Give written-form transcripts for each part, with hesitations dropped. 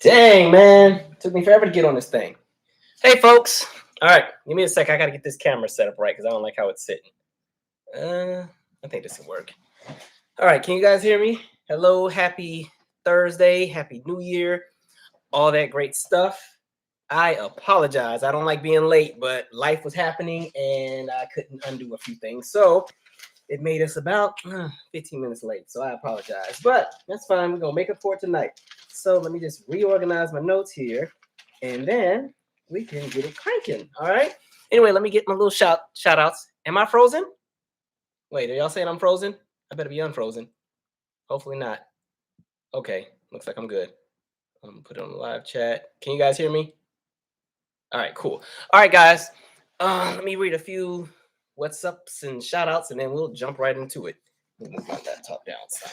Dang, man. Took me forever to get on this thing. Hey, folks. All right. Give me a sec. I got to get this camera set up right because I don't like how it's sitting. I think this will work. All right. Can you guys hear me? Hello. Happy Thursday. Happy New Year. All that great stuff. I apologize. I don't like being late, but life was happening and I couldn't undo a few things. So it made us about 15 minutes late. So I apologize. But that's fine. We're going to make up for it tonight. So let me just reorganize my notes here. And then we can get it cranking. All right. Anyway, let me get my little shout outs. Am I frozen? Wait, are y'all saying I'm frozen? I better be unfrozen. Hopefully not. Okay. Looks like I'm good. I'm going to put it on the live chat. Can you guys hear me? All right, cool. All right, guys. Let me read a few what's ups and shout outs, and then we'll jump right into it. Let me move my laptop down. So.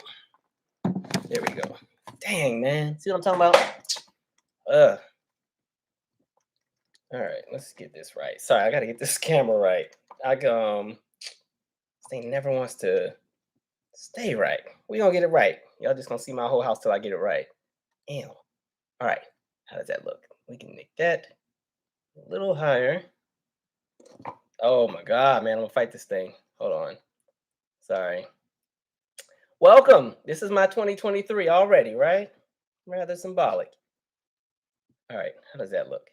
There we go. Dang, man. See what I'm talking about? All right, let's get this right. Sorry, I got to get this camera right. This thing never wants to stay right. We gonna get it right. Y'all just gonna see my whole house till I get it right. Damn. All right. How does that look? We can make that a little higher. Oh my God, man. I'm gonna fight this thing. Hold on. Sorry. Welcome. This is my 2023 already, right? Rather symbolic. All right. How does that look?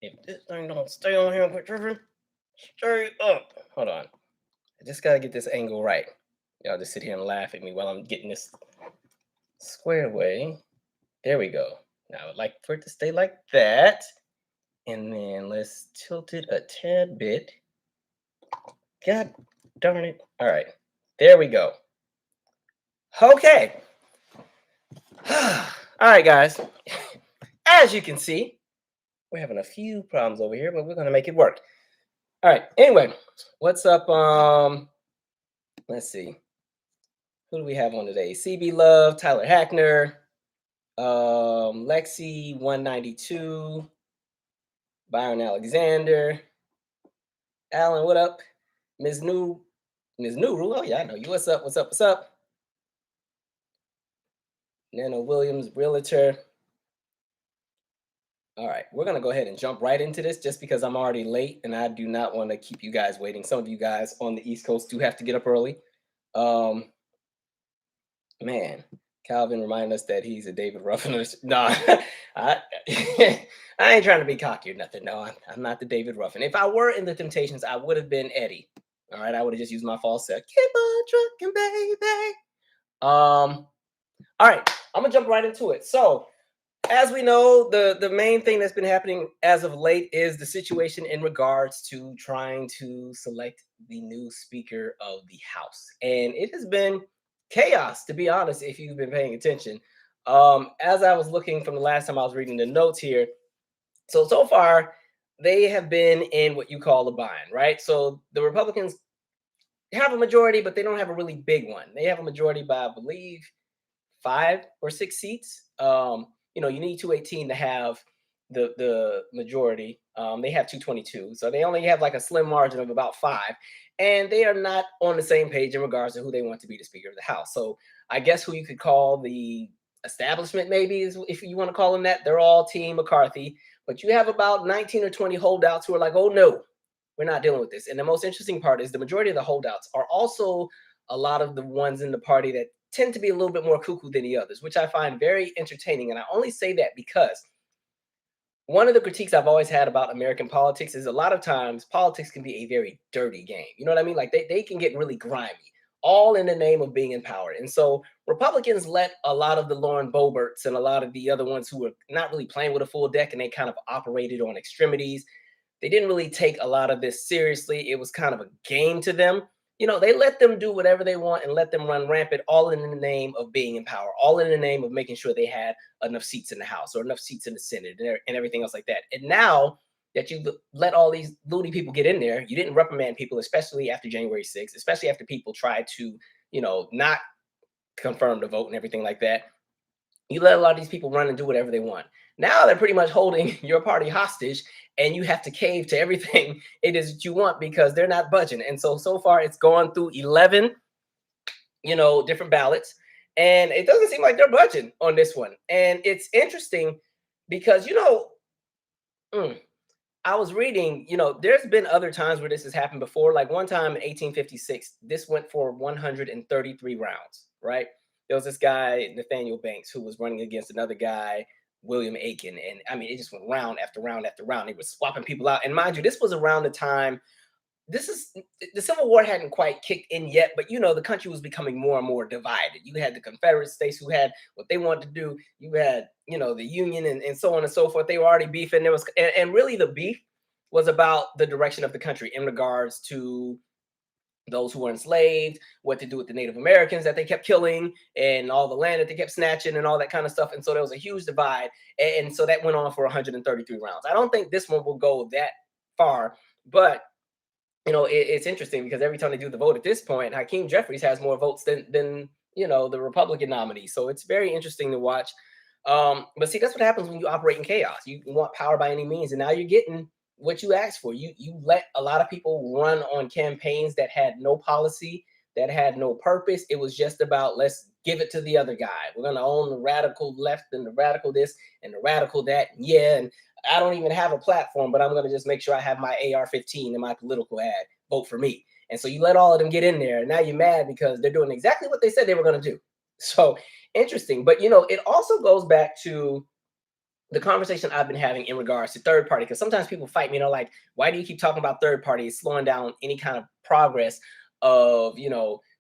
If this thing don't stay on here, stay up. Hold on. I just gotta get this angle right. Y'all just sit here and laugh at me while I'm getting this squared away. There we go. Now I would like for it to stay like that. And then let's tilt it a tad bit. God darn it. All right. There we go. Okay. All right, guys. As you can see, we're having a few problems over here, but we're going to make it work. All right. Anyway, what's up? Let's see. Who do we have on today? CB Love, Tyler Hackner, Lexi 192, Byron Alexander, Alan, what up? Ms. Nuru. Oh yeah, I know you. What's up? What's up? What's up? Nano Williams, realtor. All right, we're gonna go ahead and jump right into this just because I'm already late and I do not want to keep you guys waiting. Some of you guys on the East Coast do have to get up early. Man, Calvin reminded us that he's a David Ruffin. No, I ain't trying to be cocky or nothing. No, I'm not the David Ruffin. If I were in the Temptations, I would have been Eddie. All right, I would have just used my falsetto. Keep on trucking, baby. All right, I'm gonna jump right into it. So, as we know, the main thing that's been happening as of late is the situation in regards to trying to select the new Speaker of the House, and it has been chaos, to be honest, if you've been paying attention. As I was looking from the last time I was reading the notes here, so far they have been in what you call a bind, right? So the Republicans have a majority, but they don't have a really big one. They have a majority by, I believe, 5 or 6 seats. You need 218 to have the majority. They have 222, so they only have like a slim margin of about 5, and they are not on the same page in regards to who they want to be the Speaker of the House. So I guess who you could call the establishment, maybe, is if you want to call them that. They're all Team McCarthy, but you have about 19 or 20 holdouts who are like, oh no, we're not dealing with this. And the most interesting part is the majority of the holdouts are also a lot of the ones in the party that tend to be a little bit more cuckoo than the others, which I find very entertaining. And I only say that because one of the critiques I've always had about American politics is a lot of times politics can be a very dirty game. You know what I mean? Like they can get really grimy, all in the name of being in power. And so Republicans let a lot of the Lauren Boeberts and a lot of the other ones who were not really playing with a full deck, and they kind of operated on extremities. They didn't really take a lot of this seriously. It was kind of a game to them. They let them do whatever they want and let them run rampant, all in the name of being in power, all in the name of making sure they had enough seats in the House or enough seats in the Senate and everything else like that. And now that you let all these loony people get in there, you didn't reprimand people, especially after January 6th, especially after people tried to, not confirm the vote and everything like that. You let a lot of these people run and do whatever they want. Now they're pretty much holding your party hostage, and you have to cave to everything it is that you want because they're not budging. And so far it's gone through 11, different ballots. And it doesn't seem like they're budging on this one. And it's interesting because, mm, I was reading, there's been other times where this has happened before. Like one time in 1856, this went for 133 rounds, right? There was this guy, Nathaniel Banks, who was running against another guy, William Aiken. And I mean, it just went round after round after round. They were swapping people out. And mind you, this was around the time this is the Civil War hadn't quite kicked in yet, but the country was becoming more and more divided. You had the Confederate states who had what they wanted to do. You had, the Union and so on and so forth. They were already beefing. There was, and really the beef was about the direction of the country in regards to those who were enslaved, what to do with the Native Americans that they kept killing, and all the land that they kept snatching, and all that kind of stuff. And so there was a huge divide, and so that went on for 133 rounds. I don't think this one will go that far, but it's interesting because every time they do the vote at this point, Hakeem Jeffries has more votes than the Republican nominee. So it's very interesting to watch. But see, that's what happens when you operate in chaos. You want power by any means, and now you're getting what you asked for. You let a lot of people run on campaigns that had no policy, that had no purpose. It was just about, let's give it to the other guy. We're gonna own the radical left and the radical this and the radical that. Yeah, and I don't even have a platform, but I'm going to just make sure I have my AR-15 in my political ad. Vote for me. And so you let all of them get in there. And now you're mad because they're doing exactly what they said they were going to do. So interesting. But, it also goes back to the conversation I've been having in regards to third party. Because sometimes people fight me, like, why do you keep talking about third party? It's slowing down any kind of progress of,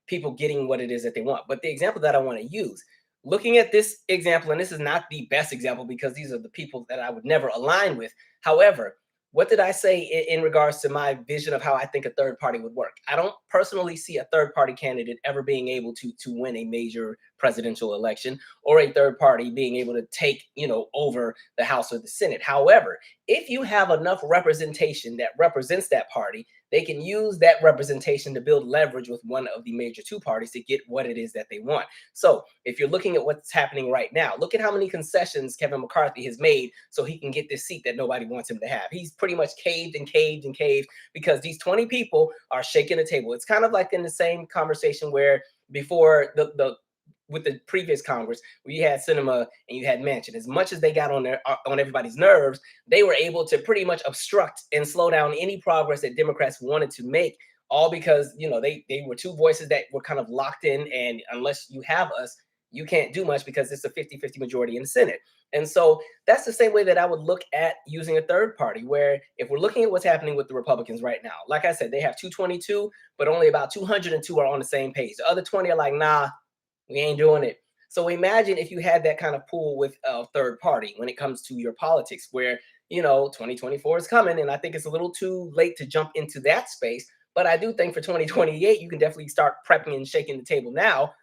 people getting what it is that they want. But the example that I want to use, looking at this example, and this is not the best example because these are the people that I would never align with. However, what did I say in regards to my vision of how I think a third party would work? I don't personally see a third party candidate ever being able to win a major presidential election, or a third party being able to take, over the House or the Senate. However, if you have enough representation that represents that party, they can use that representation to build leverage with one of the major two parties to get what it is that they want. So if you're looking at what's happening right now, look at how many concessions Kevin McCarthy has made so he can get this seat that nobody wants him to have. He's pretty much caved and caved and caved because these 20 people are shaking the table. It's kind of like in the same conversation where before the with the previous Congress, where you had Cinema and you had Manchin, as much as they got on everybody's nerves, they were able to pretty much obstruct and slow down any progress that Democrats wanted to make, all because they were two voices that were kind of locked in, and unless you have us, you can't do much because it's a 50-50 majority in the Senate. And so that's the same way that I would look at using a third party, where if we're looking at what's happening with the Republicans right now, like I said, they have 222, but only about 202 are on the same page. The other 20 are like, nah, we ain't doing it. So imagine if you had that kind of pool with a third party when it comes to your politics, where 2024 is coming, and I think it's a little too late to jump into that space. But I do think for 2028, you can definitely start prepping and shaking the table now.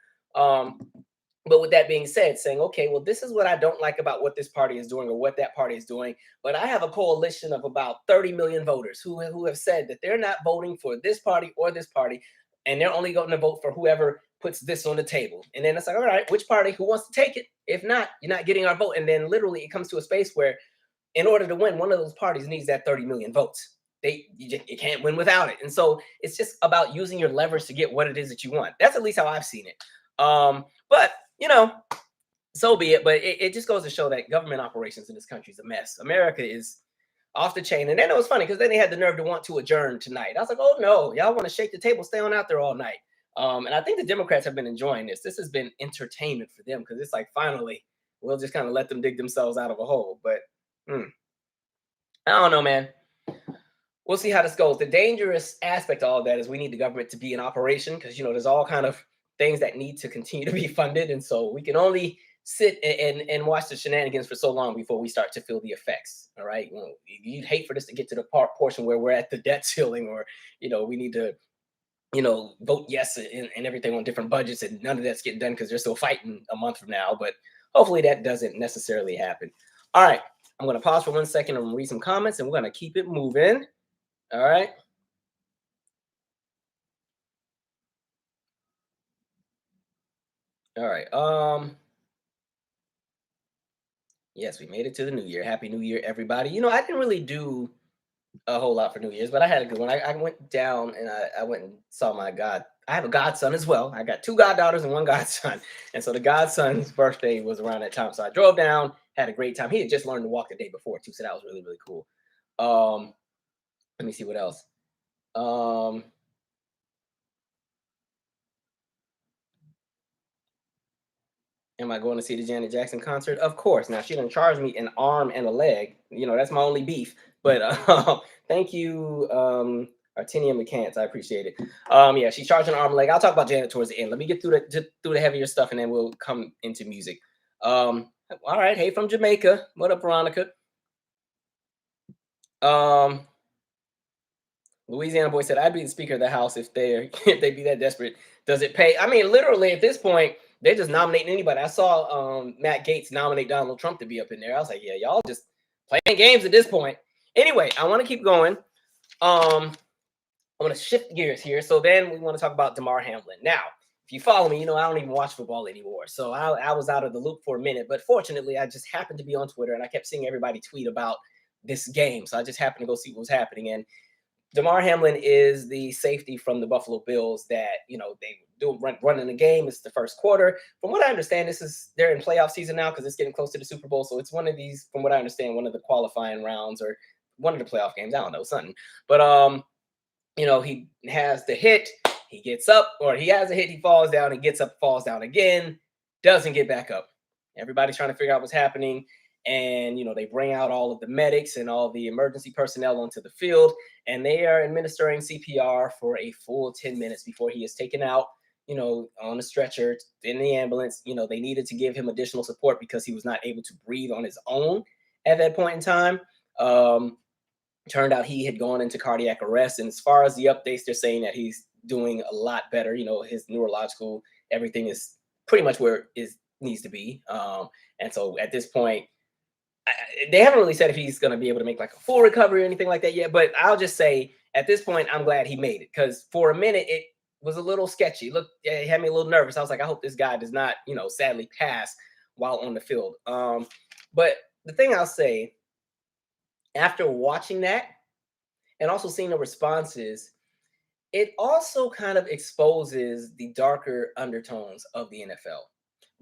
But with that being said, saying, okay, well, this is what I don't like about what this party is doing or what that party is doing. But I have a coalition of about 30 million voters who have said that they're not voting for this party or this party, and they're only going to vote for whoever puts this on the table. And then it's like, all right, which party, who wants to take it? If not, you're not getting our vote. And then literally it comes to a space where in order to win, one of those parties needs that 30 million votes. You can't win without it. And so it's just about using your leverage to get what it is that you want. That's at least how I've seen it. But so be it. But it just goes to show that government operations in this country is a mess. America is off the chain. And then it was funny because then they had the nerve to want to adjourn tonight. I was like, oh no, y'all want to shake the table, stay on out there all night. And I think the Democrats have been enjoying this. This has been entertainment for them because it's like, finally, we'll just kind of let them dig themselves out of a hole. But I don't know, man. We'll see how this goes. The dangerous aspect of all of that is we need the government to be in operation because, there's all kind of things that need to continue to be funded. And so we can only sit and watch the shenanigans for so long before we start to feel the effects. All right. You'd hate for this to get to the portion where we're at the debt ceiling, or, we need to, vote yes and everything on different budgets, and none of that's getting done because they're still fighting a month from now. But hopefully that doesn't necessarily happen. All right. I'm going to pause for 1 second and read some comments, and we're going to keep it moving. All right. All right. Yes, we made it to the new year. Happy New Year, everybody. I didn't really do a whole lot for New Year's, but I had a good one. I went down and I went and saw my god I have a godson as well. I got two goddaughters and one godson. And so the godson's birthday was around that time. So I drove down, had a great time. He had just learned to walk the day before too. So that was really, really cool. Um, let me see what else. Um, am I going to see the Janet Jackson concert? Of course. Now she done charged me an arm and a leg. You know, that's my only beef. But thank you, Artenia McCants. I appreciate it. Yeah, she's charging an arm and leg. I'll talk about Janet towards the end. Let me get through the heavier stuff and then we'll come into music. All right. Hey from Jamaica. What up, Veronica? Um, Louisiana boy said, I'd be the Speaker of the House if they if they be that desperate. Does it pay? I mean, literally at this point, they're just nominating anybody. I saw Matt Gaetz nominate Donald Trump to be up in there. I was like, yeah, y'all just playing games at this point. Anyway, I want to keep going. I want to shift gears here. So then we want to talk about Damar Hamlin. Now, if you follow me, you know I don't even watch football anymore. So I was out of the loop for a minute. But fortunately, I just happened to be on Twitter and I kept seeing everybody tweet about this game. So I just happened to go see what was happening. And Damar Hamlin is the safety from the Buffalo Bills that, you know, they do running the game. It's the first quarter. From what I understand, they're in playoff season now because it's getting close to the Super Bowl. So it's one of these, from what I understand, one of the qualifying rounds or one of the playoff games. I don't know, something. But you know, he has the hit, he gets up, or he has a hit, he falls down, he gets up, falls down again, doesn't get back up. Everybody's trying to figure out what's happening. And, you know, they bring out all of the medics and all the emergency personnel onto the field, and they are administering CPR for a full 10 minutes before he is taken out, you know, on a stretcher in the ambulance. You know, they needed to give him additional support because he was not able to breathe on his own at that point in time. Turned out he had gone into cardiac arrest. And as far as the updates, they're saying that he's doing a lot better. You know, his neurological, everything is pretty much where it needs to be. And so at this point, they haven't really said if he's going to be able to make like a full recovery or anything like that yet. But I'll just say at this point, I'm glad he made it because for a minute, it was a little sketchy. Look, it had me a little nervous. I was like, I hope this guy does not, you know, sadly pass while on the field. But the thing I'll say, after watching that and also seeing the responses, it also kind of exposes the darker undertones of the NFL.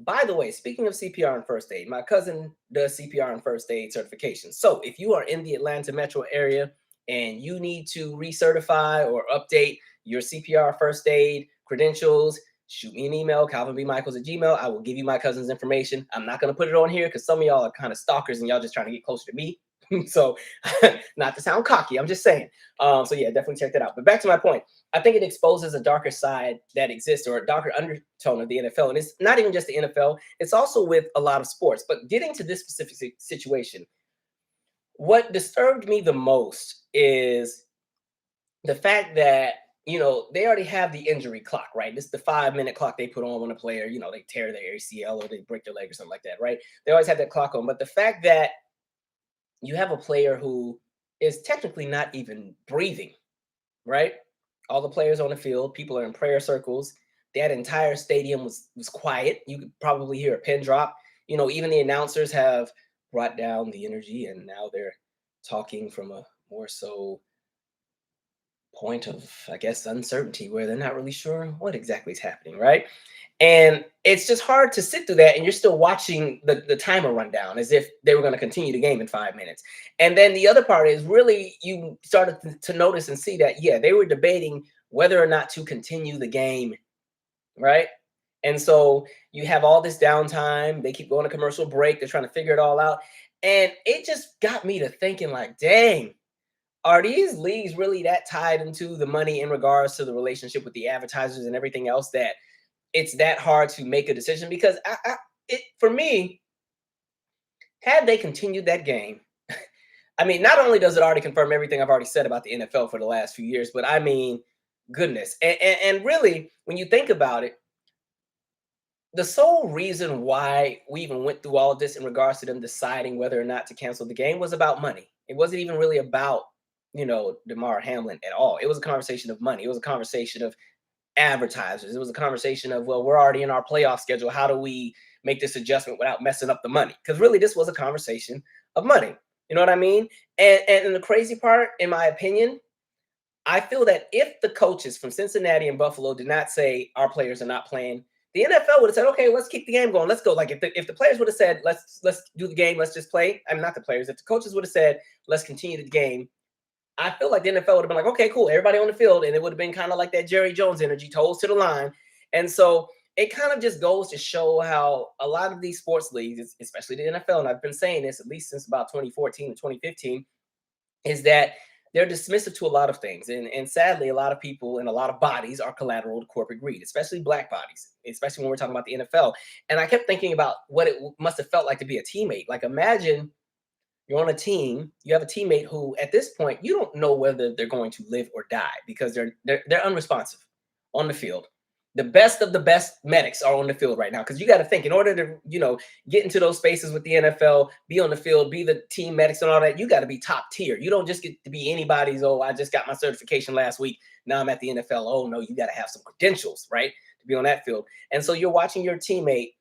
By the way, speaking of CPR and first aid, my cousin does CPR and first aid certification. So if you are in the Atlanta metro area and you need to recertify or update your CPR first aid credentials, shoot me an email, calvinbmichaels@gmail. I will give you my cousin's information. I'm not going to put it on here because some of y'all are kind of stalkers and y'all just trying to get closer to me. So not to sound cocky, I'm just saying. So yeah, definitely check that out. But back to my point, I think it exposes a darker side that exists or a darker undertone of the NFL. And it's not even just the NFL, it's also with a lot of sports. But getting to this specific situation, what disturbed me the most is the fact that, you know, they already have the injury clock, right? This is the 5-minute clock they put on when a player, you know, they tear their ACL or they break their leg or something like that, right? They always have that clock on. But the fact that you have a player who is technically not even breathing, right? All the players on the field, people are in prayer circles. That entire stadium was quiet. You could probably hear a pin drop. You know, even the announcers have brought down the energy, and now they're talking from a more so point of, I guess, uncertainty where they're not really sure what exactly is happening, right? And it's just hard to sit through that. And you're still watching the timer run down as if they were going to continue the game in 5 minutes. And then the other part is really you started to notice and see that, yeah, they were debating whether or not to continue the game, right? And so you have all this downtime. They keep going to commercial break. They're trying to figure it all out. And it just got me to thinking like, dang, are these leagues really that tied into the money in regards to the relationship with the advertisers and everything else that it's that hard to make a decision? Because for me, had they continued that game, I mean, not only does it already confirm everything I've already said about the NFL for the last few years, but I mean, goodness. And really, when you think about it, the sole reason why we even went through all of this in regards to them deciding whether or not to cancel the game was about money. It wasn't even really about, you know, Damar Hamlin at all. It was a conversation of money. It was a conversation of advertisers. It was a conversation of, well, we're already in our playoff schedule. How do we make this adjustment without messing up the money? Because really, this was a conversation of money. You know what I mean? And the crazy part, in my opinion, I feel that if the coaches from Cincinnati and Buffalo did not say our players are not playing, the NFL would have said, okay, let's keep the game going. Let's go. Like if the players would have said, let's do the game, let's just play. I'm not the players. If the coaches would have said, let's continue the game, I feel like the NFL would have been like, okay, cool, everybody on the field, and it would have been kind of like that Jerry Jones energy, toes to the line. And so it kind of just goes to show how a lot of these sports leagues, especially the NFL, and I've been saying this at least since about 2014 to 2015, is that they're dismissive to a lot of things. And sadly, a lot of people and a lot of bodies are collateral to corporate greed, especially black bodies, especially when we're talking about the NFL. And I kept thinking about what it must have felt like to be a teammate. Like imagine you're on a team, you have a teammate who at this point, you don't know whether they're going to live or die because they're unresponsive on the field. The best of the best medics are on the field right now because you got to think in order to, get into those spaces with the NFL, be on the field, be the team medics and all that, you got to be top tier. You don't just get to be anybody's, oh, I just got my certification last week. Now I'm at the NFL. Oh, no, you got to have some credentials, right, to be on that field. And so you're watching your teammate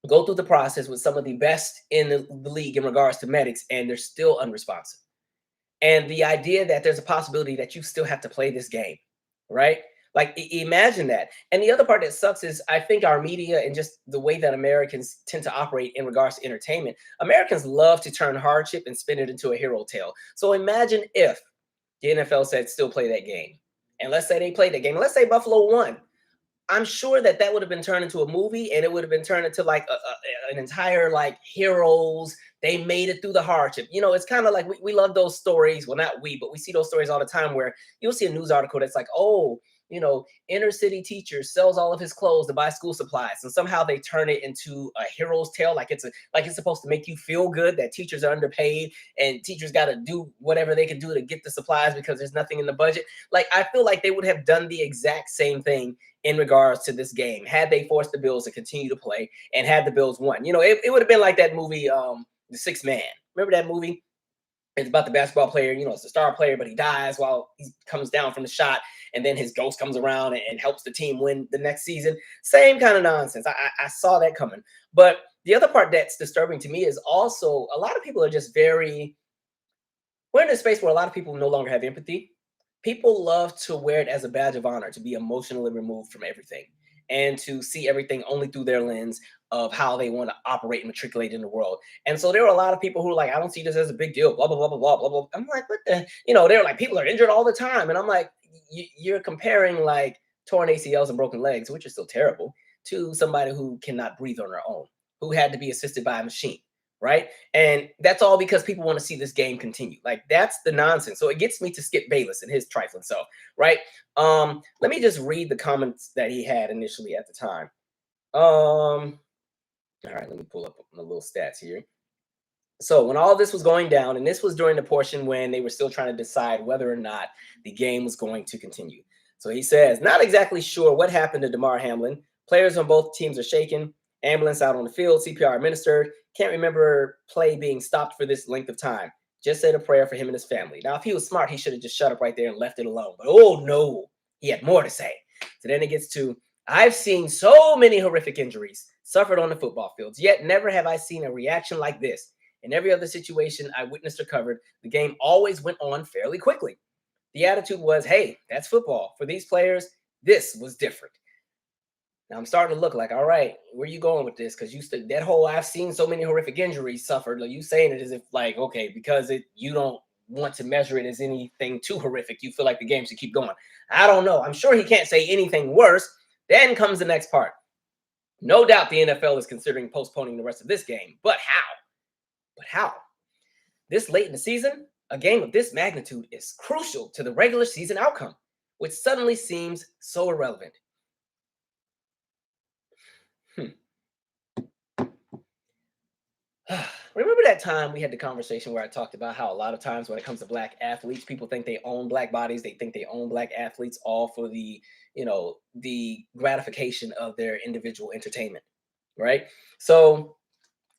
go through the process with some of the best in the league in regards to medics, and they're still unresponsive. And the idea that there's a possibility that you still have to play this game, right? Like imagine that. And the other part that sucks is I think our media and just the way that Americans tend to operate in regards to entertainment, Americans love to turn hardship and spin it into a hero tale. So imagine if the NFL said still play that game. And let's say they played that game. And let's say Buffalo won. I'm sure that would have been turned into a movie and it would have been turned into like an entire like heroes. They made it through the hardship. It's kind of like we love those stories. Well, not we, but we see those stories all the time where you'll see a news article that's like, oh, inner city teacher sells all of his clothes to buy school supplies. And somehow they turn it into a hero's tale. Like it's supposed to make you feel good that teachers are underpaid and teachers got to do whatever they can do to get the supplies because there's nothing in the budget. Like, I feel like they would have done the exact same thing in regards to this game had they forced the Bills to continue to play and had the Bills won. It would have been like that movie, The Sixth Man. Remember that movie? It's about the basketball player, it's a star player, but he dies while he comes down from the shot. And then his ghost comes around and helps the team win the next season. Same kind of nonsense. I saw that coming. But the other part that's disturbing to me is also a lot of people are just we're in a space where a lot of people no longer have empathy. People love to wear it as a badge of honor to be emotionally removed from everything and to see everything only through their lens of how they want to operate and matriculate in the world. And so there are a lot of people who are like, I don't see this as a big deal, blah, blah, blah, blah, blah, blah, blah. I'm like, what the, they're like, people are injured all the time. And I'm like, you're comparing like torn ACLs and broken legs, which are still terrible, to somebody who cannot breathe on their own, who had to be assisted by a machine. Right. And that's all because people want to see this game continue. Like, that's the nonsense. So it gets me to skip Bayless and his trifling self. Right. Let me just read the comments that he had initially at the time. All right, let me pull up the little stats here. So when all this was going down, and this was during the portion when they were still trying to decide whether or not the game was going to continue. So he says, not exactly sure what happened to Damar Hamlin. Players on both teams are shaken. Ambulance out on the field, CPR administered. Can't remember play being stopped for this length of time. Just said a prayer for him and his family. Now, if he was smart, he should have just shut up right there and left it alone. But oh no, he had more to say. So then it gets to, I've seen so many horrific injuries suffered on the football fields, yet never have I seen a reaction like this. In every other situation I witnessed or covered, the game always went on fairly quickly. The attitude was, hey, that's football. For these players, this was different. Now I'm starting to look like, all right, where are you going with this? Because that whole I've seen so many horrific injuries suffered. Like, you saying it as if like, okay, because you don't want to measure it as anything too horrific, you feel like the game should keep going. I don't know. I'm sure he can't say anything worse. Then comes the next part. No doubt the NFL is considering postponing the rest of this game. But how? But how? This late in the season, a game of this magnitude is crucial to the regular season outcome, which suddenly seems so irrelevant. Remember that time we had the conversation where I talked about how a lot of times when it comes to black athletes, people think they own black bodies. They think they own black athletes all for the, the gratification of their individual entertainment, right? So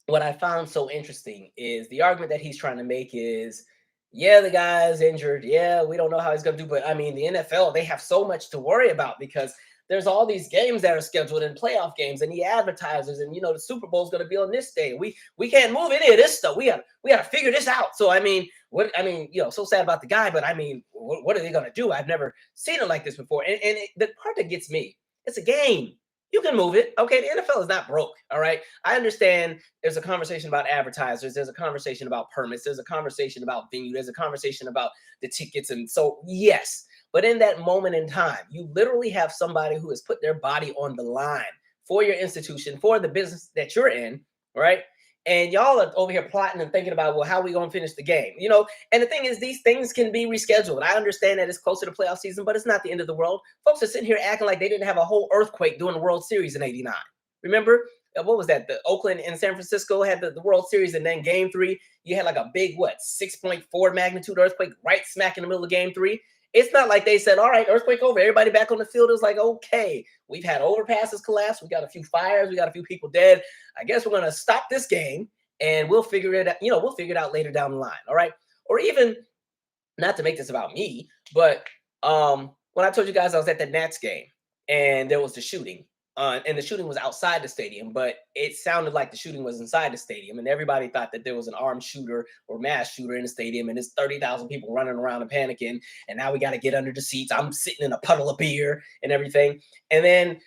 what I found so interesting is the argument that he's trying to make is, yeah, the guy is injured. Yeah, we don't know how he's going to do. But I mean, the NFL, they have so much to worry about because there's all these games that are scheduled and playoff games and the advertisers and, the Super Bowl is going to be on this day. We can't move any of this stuff. We got to figure this out. So, I mean, what I mean, so sad about the guy, but I mean, what are they gonna do? I've never seen it like this before. The part that gets me, it's a game. You can move it. Okay, the NFL is not broke. All right. I understand there's a conversation about advertisers, there's a conversation about permits, there's a conversation about venue, there's a conversation about the tickets. And so, yes, but in that moment in time, you literally have somebody who has put their body on the line for your institution, for the business that you're in, right? And y'all are over here plotting and thinking about, well, how are we going to finish the game? And the thing is, these things can be rescheduled. I understand that it's closer to playoff season, but it's not the end of the world. Folks are sitting here acting like they didn't have a whole earthquake during the World Series in '89. Remember? What was that? The Oakland and San Francisco had the World Series, and then game 3, you had like a big, 6.4 magnitude earthquake right smack in the middle of game 3. It's not like they said, all right, earthquake over, everybody back on the field. It was like, okay, we've had overpasses collapse. We got a few fires. We got a few people dead. I guess we're going to stop this game and we'll figure it out. We'll figure it out later down the line. All right. Or even, not to make this about me, but when I told you guys I was at the Nats game and there was the shooting, and the shooting was outside the stadium, but it sounded like the shooting was inside the stadium. And everybody thought that there was an armed shooter or mass shooter in the stadium. And there's 30,000 people running around and panicking. And now we got to get under the seats. I'm sitting in a puddle of beer and everything. And then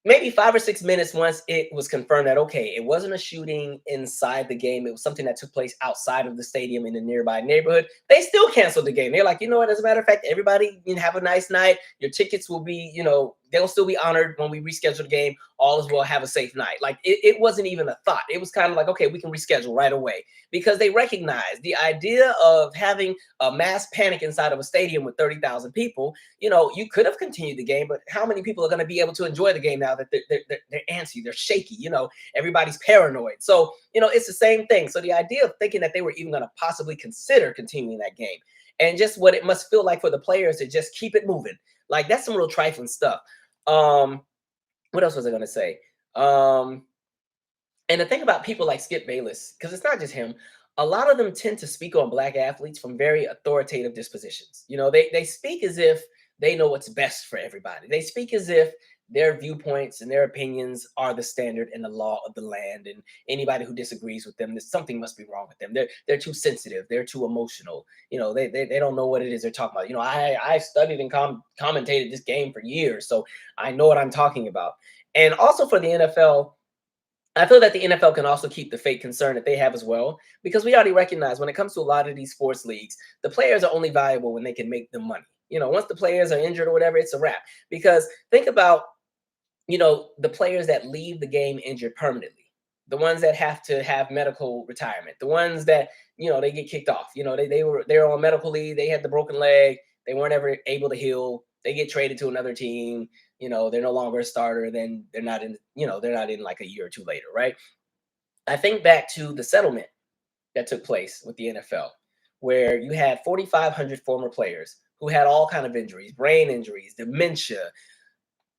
maybe 5 or 6 minutes once it was confirmed that, okay, it wasn't a shooting inside the game. It was something that took place outside of the stadium in a nearby neighborhood. They still canceled the game. They're like, you know what, as a matter of fact, everybody have a nice night. Your tickets will be, they'll still be honored when we reschedule the game. All is well, have a safe night. Like it wasn't even a thought. It was kind of like, okay, we can reschedule right away, because they recognize the idea of having a mass panic inside of a stadium with 30,000 people. You could have continued the game, but how many people are going to be able to enjoy the game now that they're antsy, they're shaky, everybody's paranoid. So, it's the same thing. So the idea of thinking that they were even going to possibly consider continuing that game, and just what it must feel like for the players to just keep it moving, like that's some real trifling stuff. What else was I going to say? And the thing about people like Skip Bayless, because it's not just him, a lot of them tend to speak on Black athletes from very authoritative dispositions. They speak as if they know what's best for everybody. They speak as if their viewpoints and their opinions are the standard and the law of the land, and anybody who disagrees with them, something must be wrong with them. They're too sensitive. They're too emotional. They don't know what it is they're talking about. I studied and commentated this game for years, so I know what I'm talking about. And also for the NFL, I feel that the NFL can also keep the fake concern that they have as well, because we already recognize when it comes to a lot of these sports leagues, the players are only valuable when they can make the money. Once the players are injured or whatever, it's a wrap. Because think about, the players that leave the game injured permanently, the ones that have to have medical retirement, the ones that, they get kicked off, they're on medical leave, they had the broken leg, they weren't ever able to heal, they get traded to another team, they're no longer a starter, then they're not in like a year or two later, right? I think back to the settlement that took place with the NFL, where you had 4,500 former players who had all kind of injuries, brain injuries, dementia.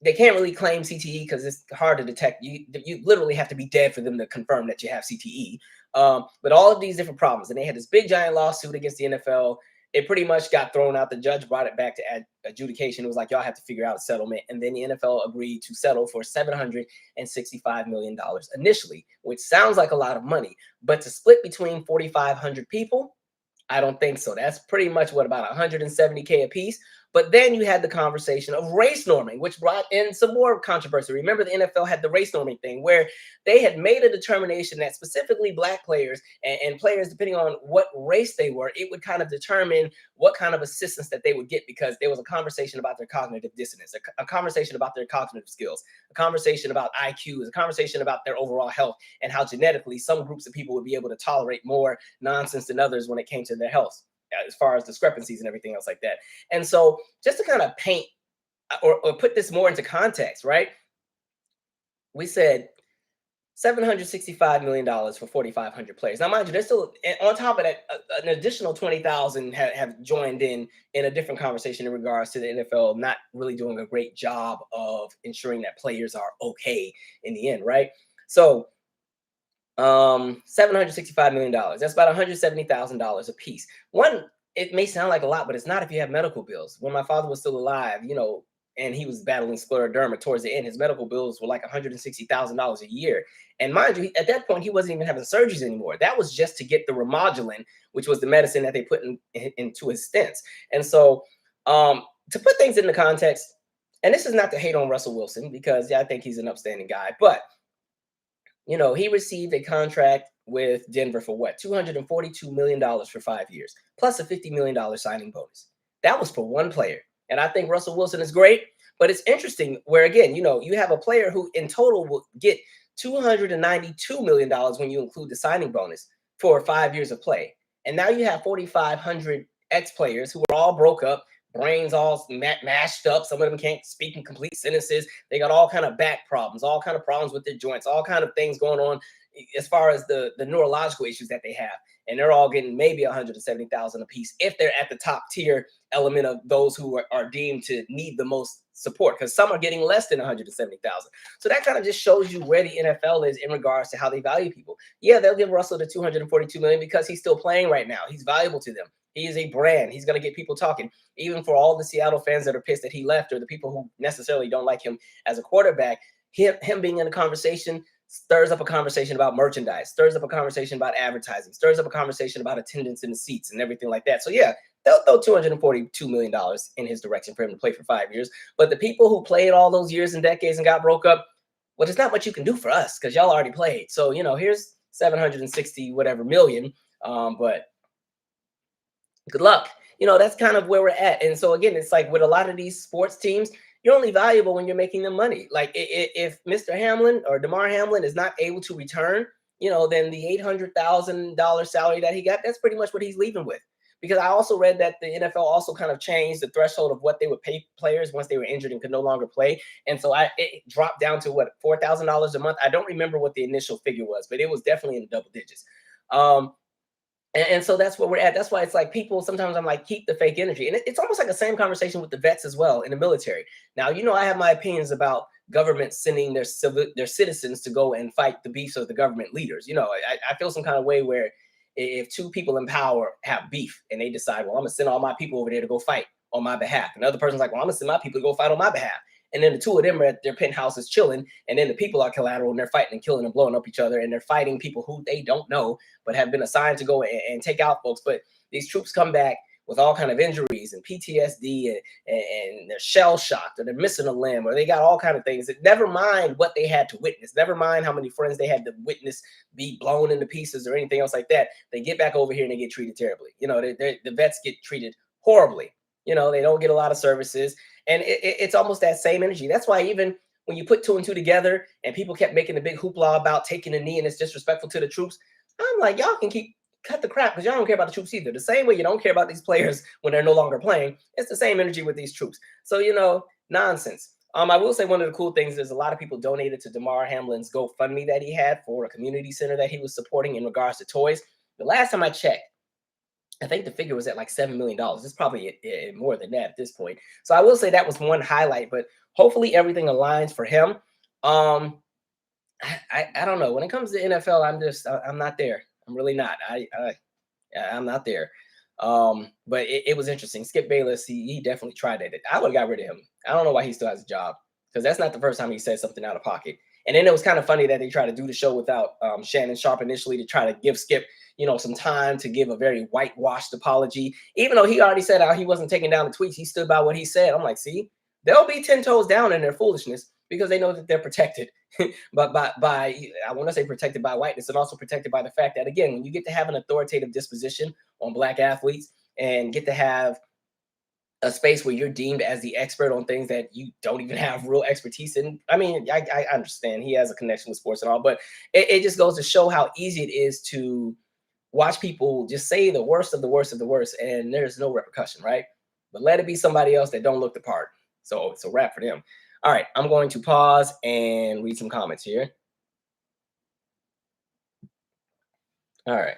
They can't really claim CTE because it's hard to detect. You literally have to be dead for them to confirm that you have CTE. But all of these different problems, and they had this big giant lawsuit against the NFL. It pretty much got thrown out. The judge brought it back to adjudication. It was like, y'all have to figure out a settlement. And then the NFL agreed to settle for $765 million initially, which sounds like a lot of money. But to split between 4,500 people, I don't think so. That's pretty much about $170K a piece. But then you had the conversation of race norming, which brought in some more controversy. Remember, the NFL had the race norming thing where they had made a determination that specifically Black players and players, depending on what race they were, it would kind of determine what kind of assistance that they would get, because there was a conversation about their cognitive dissonance, a conversation about their cognitive skills, a conversation about IQs, a conversation about their overall health, and how genetically some groups of people would be able to tolerate more nonsense than others when it came to their health, as far as discrepancies and everything else like that. And so just to kind of paint or put this more into context, right? We said $765 million for 4,500 players. Now, mind you, there's still, on top of that, an additional 20,000 have joined in a different conversation in regards to the NFL not really doing a great job of ensuring that players are okay in the end, right? So $765 million. That's about $170,000 a piece. It may sound like a lot, but it's not if you have medical bills. When my father was still alive, and he was battling scleroderma towards the end. His medical bills were like $160,000 a year. And mind you, at that point, he wasn't even having surgeries anymore. That was just to get the Remodulin, which was the medicine that they put into his stents. And so to put things into context, and this is not to hate on Russell Wilson, because I think he's an upstanding guy, but you know, he received a contract with Denver for what? $242 million for 5 years, plus a $50 million signing bonus. That was for one player. And I think Russell Wilson is great, but it's interesting where, again, you know, you have a player who in total will get $292 million when you include the signing bonus for 5 years of play. And now you have 4,500 ex-players who are all broke up, brains all mashed up. Some of them can't speak in complete sentences. They got all kind of back problems, all kind of problems with their joints, all kind of things going on as far as the neurological issues that they have. And they're all getting maybe $170,000 a piece if they're at the top tier element of those who are deemed to need the most support, because some are getting less than $170,000. So that kind of just shows you where the NFL is in regards to how they value people. Yeah, they'll give Russell the $242 million because he's still playing right now. He's valuable to them. He is a brand. He's going to get people talking. Even for all the Seattle fans that are pissed that he left, or the people who necessarily don't like him as a quarterback, him being in a conversation stirs up a conversation about merchandise, stirs up a conversation about advertising, stirs up a conversation about attendance in the seats and everything like that. So yeah, they'll throw $242 million in his direction for him to play for 5 years. But the people who played all those years and decades and got broke up, well, there's not much you can do for us because y'all already played. So, you know, here's 760 whatever million. But good luck. You know, that's kind of where we're at. And so again, it's like with a lot of these sports teams, you're only valuable when you're making them money. Like if Mr. Hamlin or Damar Hamlin is not able to return, you know, then the $800,000 salary that he got, that's pretty much what he's leaving with. Because I also read that the NFL also kind of changed the threshold of what they would pay players once they were injured and could no longer play. And so it dropped down to what, $4,000 a month. I don't remember what the initial figure was, but it was definitely in the double digits. And so that's where we're at. That's why it's like people, sometimes I'm like, keep the fake energy. And it's almost like the same conversation with the vets as well in the military. Now, you know, I have my opinions about government sending their citizens to go and fight the beefs of the government leaders. You know, I feel some kind of way where if two people in power have beef and they decide, well, I'm gonna send all my people over there to go fight on my behalf. Another person's like, well, I'm gonna send my people to go fight on my behalf. And then the two of them are at their penthouses chilling, and then the people are collateral and they're fighting and killing and blowing up each other, and they're fighting people who they don't know but have been assigned to go and take out folks. But these troops come back with all kind of injuries and PTSD, and they're shell shocked, or they're missing a limb, or they got all kind of things. Never mind what they had to witness. Never mind how many friends they had to witness be blown into pieces or anything else like that. They get back over here and they get treated terribly. You know, the vets get treated horribly. You know, they don't get a lot of services. And it's almost that same energy. That's why even when you put two and two together and people kept making a big hoopla about taking a knee and it's disrespectful to the troops, I'm like, y'all can cut the crap because y'all don't care about the troops either. The same way you don't care about these players when they're no longer playing, it's the same energy with these troops. So, you know, nonsense. I will say one of the cool things is a lot of people donated to Damar Hamlin's GoFundMe that he had for a community center that he was supporting in regards to toys. The last time I checked, I think the figure was at like $7 million. It's probably more than that at this point. So I will say that was one highlight, but hopefully everything aligns for him. I don't know. When it comes to NFL, I'm not there. I'm really not. I'm not there. But it was interesting. Skip Bayless, he definitely tried it. I would have got rid of him. I don't know why he still has a job, because that's not the first time he said something out of pocket. And then it was kind of funny that they tried to do the show without Shannon Sharp initially, to try to give Skip, you know, some time to give a very whitewashed apology. Even though he already said how he wasn't taking down the tweets, he stood by what he said. I'm like, see, they'll be 10 toes down in their foolishness because they know that they're protected. But by I want to say protected by whiteness, and also protected by the fact that, again, when you get to have an authoritative disposition on Black athletes and get to have a space where you're deemed as the expert on things that you don't even have real expertise in. I mean, I understand he has a connection with sports and all, but it just goes to show how easy it is to watch people just say the worst of the worst of the worst, and there's no repercussion, right? But let it be somebody else that don't look the part. So it's a wrap for them. All right, I'm going to pause and read some comments here. All right.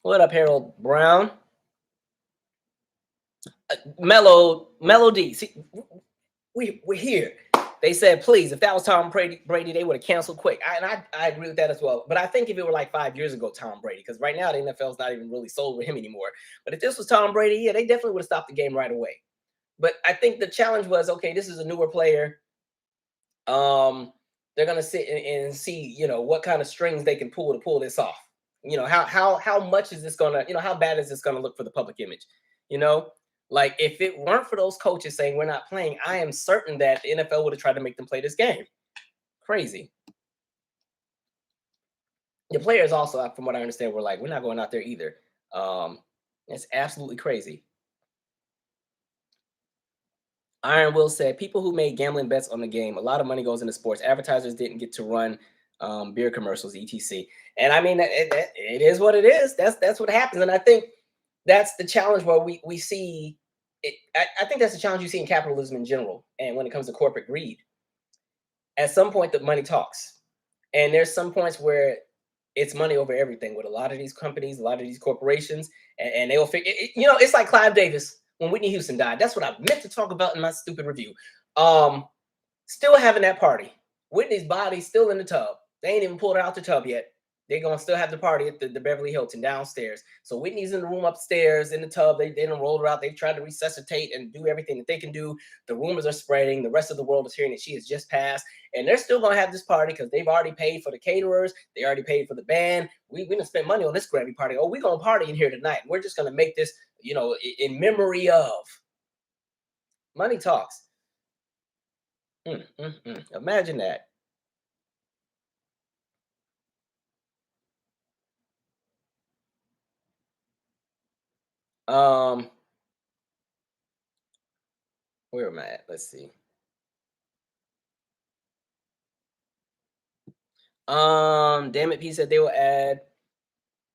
What up, Harold Brown? Melody. See, we're here. They said, please, if that was Tom Brady, they would have canceled quick. I agree with that as well. But I think if it were like 5 years ago, Tom Brady, because right now the NFL is not even really sold with him anymore. But if this was Tom Brady, yeah, they definitely would have stopped the game right away. But I think the challenge was, okay, this is a newer player. They're gonna sit and see, what kind of strings they can pull to pull this off. How much is this gonna, how bad is this gonna look for the public image? You know, like if it weren't for those coaches saying we're not playing, I am certain that the NFL would have tried to make them play this game. Crazy. The players also, from what I understand, were like, we're not going out there either. It's absolutely crazy. Iron Will said, people who made gambling bets on the game, a lot of money goes into sports. Advertisers didn't get to run beer commercials, etc. And I mean, it is what it is. That's what happens. And I think that's the challenge where we see it. I think that's the challenge you see in capitalism in general. And when it comes to corporate greed, at some point, the money talks. And there's some points where it's money over everything with a lot of these companies, a lot of these corporations, and they'll figure. It's like Clive Davis when Whitney Houston died. That's what I meant to talk about in my stupid review. Still having that party. Whitney's body's still in the tub. They ain't even pulled her out the tub yet. They're gonna still have the party at the Beverly Hilton downstairs. So Whitney's in the room upstairs in the tub. They done rolled her out. They've tried to resuscitate and do everything that they can do. The rumors are spreading. The rest of the world is hearing that she has just passed. And they're still gonna have this party because they've already paid for the caterers. They already paid for the band. We didn't spend money on this Grammy party. Oh, we're gonna party in here tonight. We're just gonna make this, in memory of. Money talks. Imagine that. Um, where am I at? Let's see. Damn it, P said they will add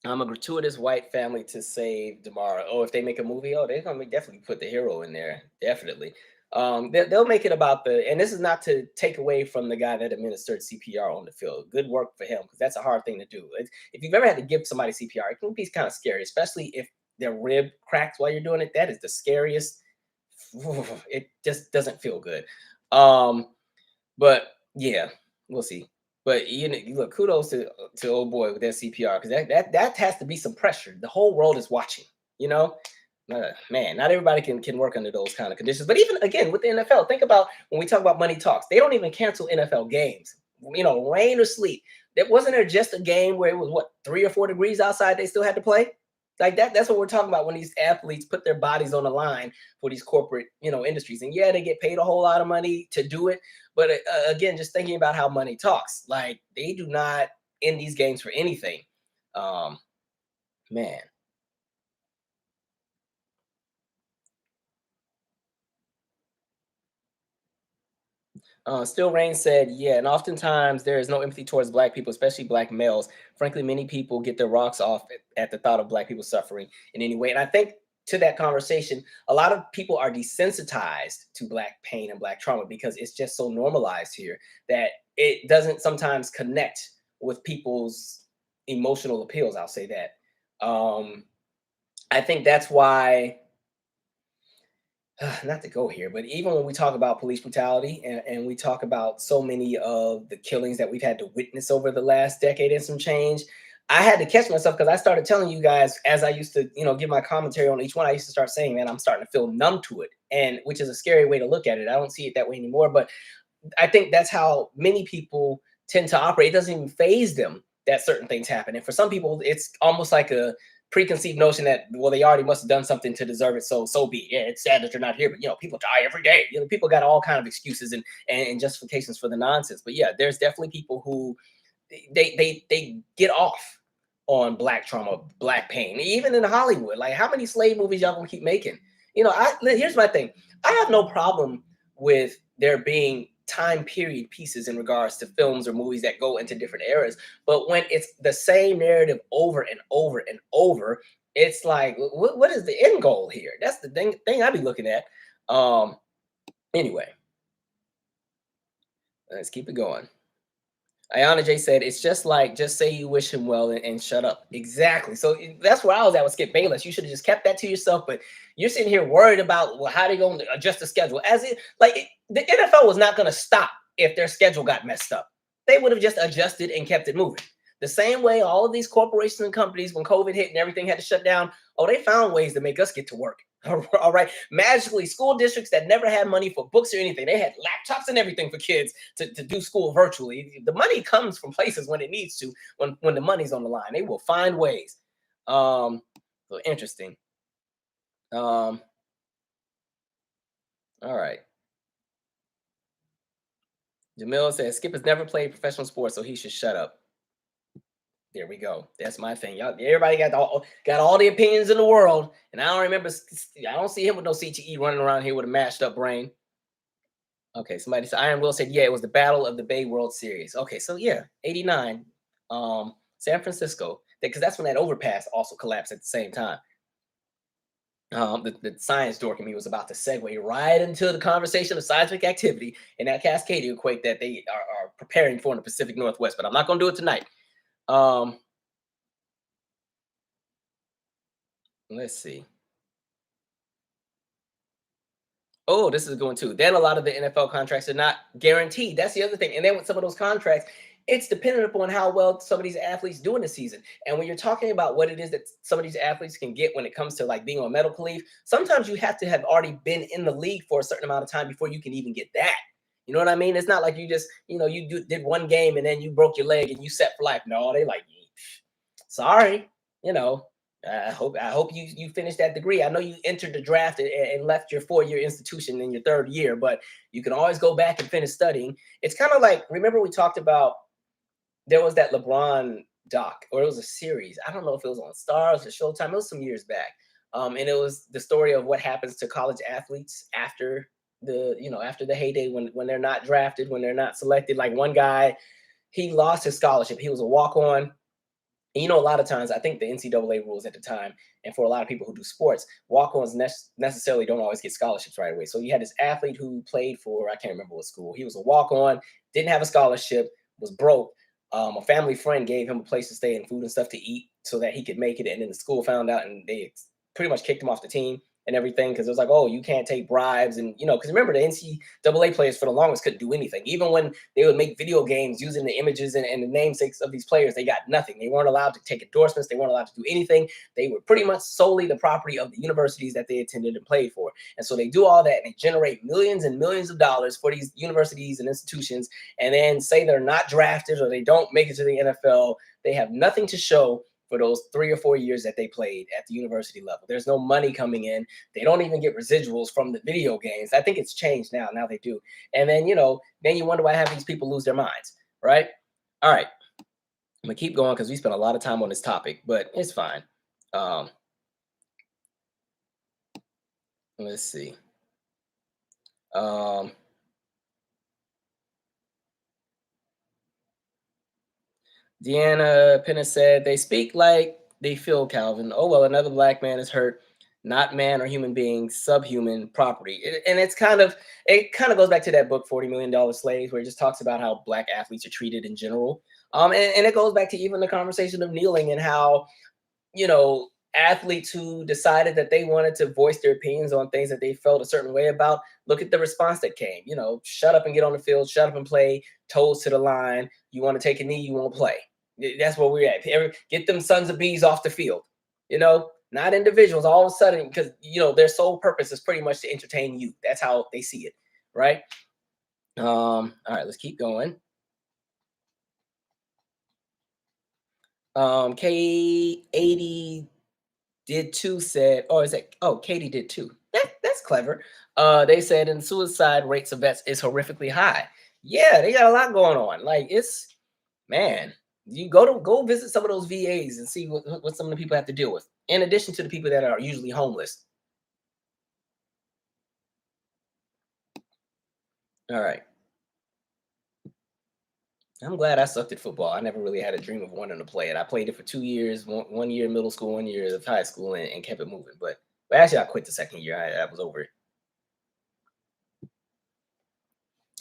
a gratuitous white family to save Damar. Oh, if they make a movie, they're gonna definitely put the hero in there. Definitely. They'll make it about and this is not to take away from the guy that administered CPR on the field. Good work for him, because that's a hard thing to do. If you've ever had to give somebody CPR, it can be kind of scary, especially if their rib cracks while you're doing it. That is the scariest. It just doesn't feel good. But yeah, we'll see. But look, kudos to old boy with that CPR, because that has to be some pressure. The whole world is watching. You know, man, not everybody can work under those kind of conditions. But even again with the NFL, think about when we talk about money talks. They don't even cancel NFL games. Rain or sleet. That wasn't there just a game where it was 3 or 4 degrees outside. They still had to play. Like that's what we're talking about when these athletes put their bodies on the line for these corporate, industries. And yeah, they get paid a whole lot of money to do it. But again, just thinking about how money talks, like they do not end these games for anything. Man. Still Rain said, yeah, and oftentimes there is no empathy towards Black people, especially Black males. Frankly, many people get their rocks off at the thought of Black people suffering in any way. And I think to that conversation, a lot of people are desensitized to Black pain and Black trauma because it's just so normalized here that it doesn't sometimes connect with people's emotional appeals. I'll say that. I think that's why not to go here, but even when we talk about police brutality and we talk about so many of the killings that we've had to witness over the last decade and some change, I had to catch myself because I started telling you guys as I used to, give my commentary on each one. I used to start saying, man, I'm starting to feel numb to it, and which is a scary way to look at it. I don't see it that way anymore, but I think that's how many people tend to operate. It doesn't even phase them that certain things happen. And for some people, it's almost like a preconceived notion that, well, they already must have done something to deserve it. So be it. Yeah, it's sad that you're not here, but people die every day. People got all kind of excuses and justifications for the nonsense. But yeah, there's definitely people who they get off on Black trauma, Black pain, even in Hollywood. Like, how many slave movies y'all gonna keep making? Here's my thing. I have no problem with there being time period pieces in regards to films or movies that go into different eras. But when it's the same narrative over and over and over, it's like, what is the end goal here? That's the thing I be looking at. Anyway, let's keep it going. Ayana J said, it's just like, just say you wish him well and shut up. Exactly. So that's where I was at with Skip Bayless. You should have just kept that to yourself. But you're sitting here worried about, well, how they going to adjust the schedule. As it, like, the NFL was not going to stop if their schedule got messed up. They would have just adjusted and kept it moving. The same way all of these corporations and companies, when COVID hit and everything had to shut down, oh, they found ways to make us get to work. All right. Magically, school districts that never had money for books or anything, they had laptops and everything for kids to do school virtually. The money comes from places when it needs to, when the money's on the line. They will find ways. So interesting. All right. Jamil says Skip has never played professional sports, so he should shut up. There we go. That's my thing. Y'all, everybody got all the opinions in the world, and I don't remember. I don't see him with no CTE running around here with a mashed up brain. Okay, somebody said Iron Will said, yeah, it was the Battle of the Bay World Series. Okay, so yeah, 89, San Francisco, because that's when that overpass also collapsed at the same time. The science dork in me was about to segue right into the conversation of seismic activity and that cascading quake that they are preparing for in the Pacific Northwest, but I'm not going to do it tonight. Let's see. Oh, this is going to. Then a lot of the NFL contracts are not guaranteed. That's the other thing. And then with some of those contracts, it's dependent upon how well some of these athletes do in the season. And when you're talking about what it is that some of these athletes can get when it comes to like being on medical leave, sometimes you have to have already been in the league for a certain amount of time before you can even get that. You know what I mean? It's not like you just, did one game and then you broke your leg and you set for life. No, they like, sorry, I hope you finished that degree. I know you entered the draft and left your 4-year institution in your 3rd year, but you can always go back and finish studying. It's kind of like, remember we talked about, there was that LeBron doc, or it was a series. I don't know if it was on Stars or Showtime. It was some years back. And it was the story of what happens to college athletes after after the heyday, when they're not drafted, when they're not selected. Like one guy, he lost his scholarship. He was a walk-on. And a lot of times, I think the NCAA rules at the time, and for a lot of people who do sports, walk-ons necessarily don't always get scholarships right away. So you had this athlete who played for, I can't remember what school. He was a walk-on, didn't have a scholarship, was broke. A family friend gave him a place to stay and food and stuff to eat so that he could make it. And then the school found out and they pretty much kicked him off the team and everything, because it was like, oh, you can't take bribes. And, because remember, the NCAA players for the longest couldn't do anything. Even when they would make video games using the images and the namesakes of these players, they got nothing. They weren't allowed to take endorsements. They weren't allowed to do anything. They were pretty much solely the property of the universities that they attended and played for. And so they do all that and they generate millions and millions of dollars for these universities and institutions, and then say they're not drafted or they don't make it to the NFL. They have nothing to show for those 3 or 4 years that they played at the university level. There's no money coming in. They don't even get residuals from the video games. I think it's changed now. Now they do. And then, then you wonder why have these people lose their minds, right? All right. I'm going to keep going because we spent a lot of time on this topic, but it's fine. Let's see. Deanna Penna said, they speak like they feel, Calvin. Oh, well, another black man is hurt, not man or human being, subhuman property. And it kind of goes back to that book, $40 Million Slaves, where it just talks about how black athletes are treated in general. And it goes back to even the conversation of kneeling and how, athletes who decided that they wanted to voice their opinions on things that they felt a certain way about, look at the response that came. Shut up and get on the field, shut up and play, toes to the line. You want to take a knee, you won't play. That's where we're at. Get them sons of bees off the field, not individuals all of a sudden, because, their sole purpose is pretty much to entertain you. That's how they see it, right? All right, let's keep going. K80 did too said, oh, Katie did too. That's clever. They said, and suicide rates of vets is horrifically high. Yeah, they got a lot going on. Like, it's, man, you go visit some of those VAs and see what some of the people have to deal with, in addition to the people that are usually homeless. All right. I'm glad I sucked at football. I never really had a dream of wanting to play it. I played it for 2 years, one year middle school, 1 year of high school, and kept it moving. But actually, I quit the second year. I was over it.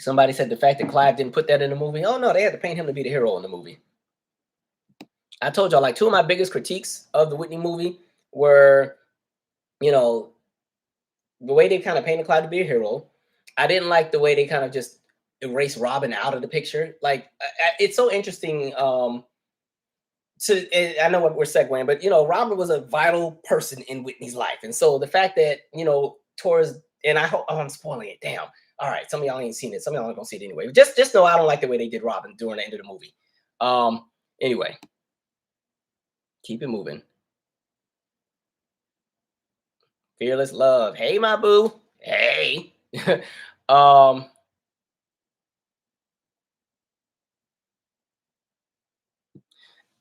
Somebody said the fact that Clive didn't put that in the movie. Oh no, they had to paint him to be the hero in the movie. I told y'all, like, two of my biggest critiques of the Whitney movie were, you know, the way they kind of painted Clive to be a hero. I didn't like the way they kind of just erased Robin out of the picture. Like, it's so interesting. I know what we're segueing, but Robin was a vital person in Whitney's life, and so the fact that towards, and I hope, oh, I'm spoiling it. Damn. All right, some of y'all ain't seen it. Some of y'all aren't gonna see it anyway. Just know I don't like the way they did Robin during the end of the movie. Anyway, keep it moving. Fearless Love. Hey, my boo. Hey.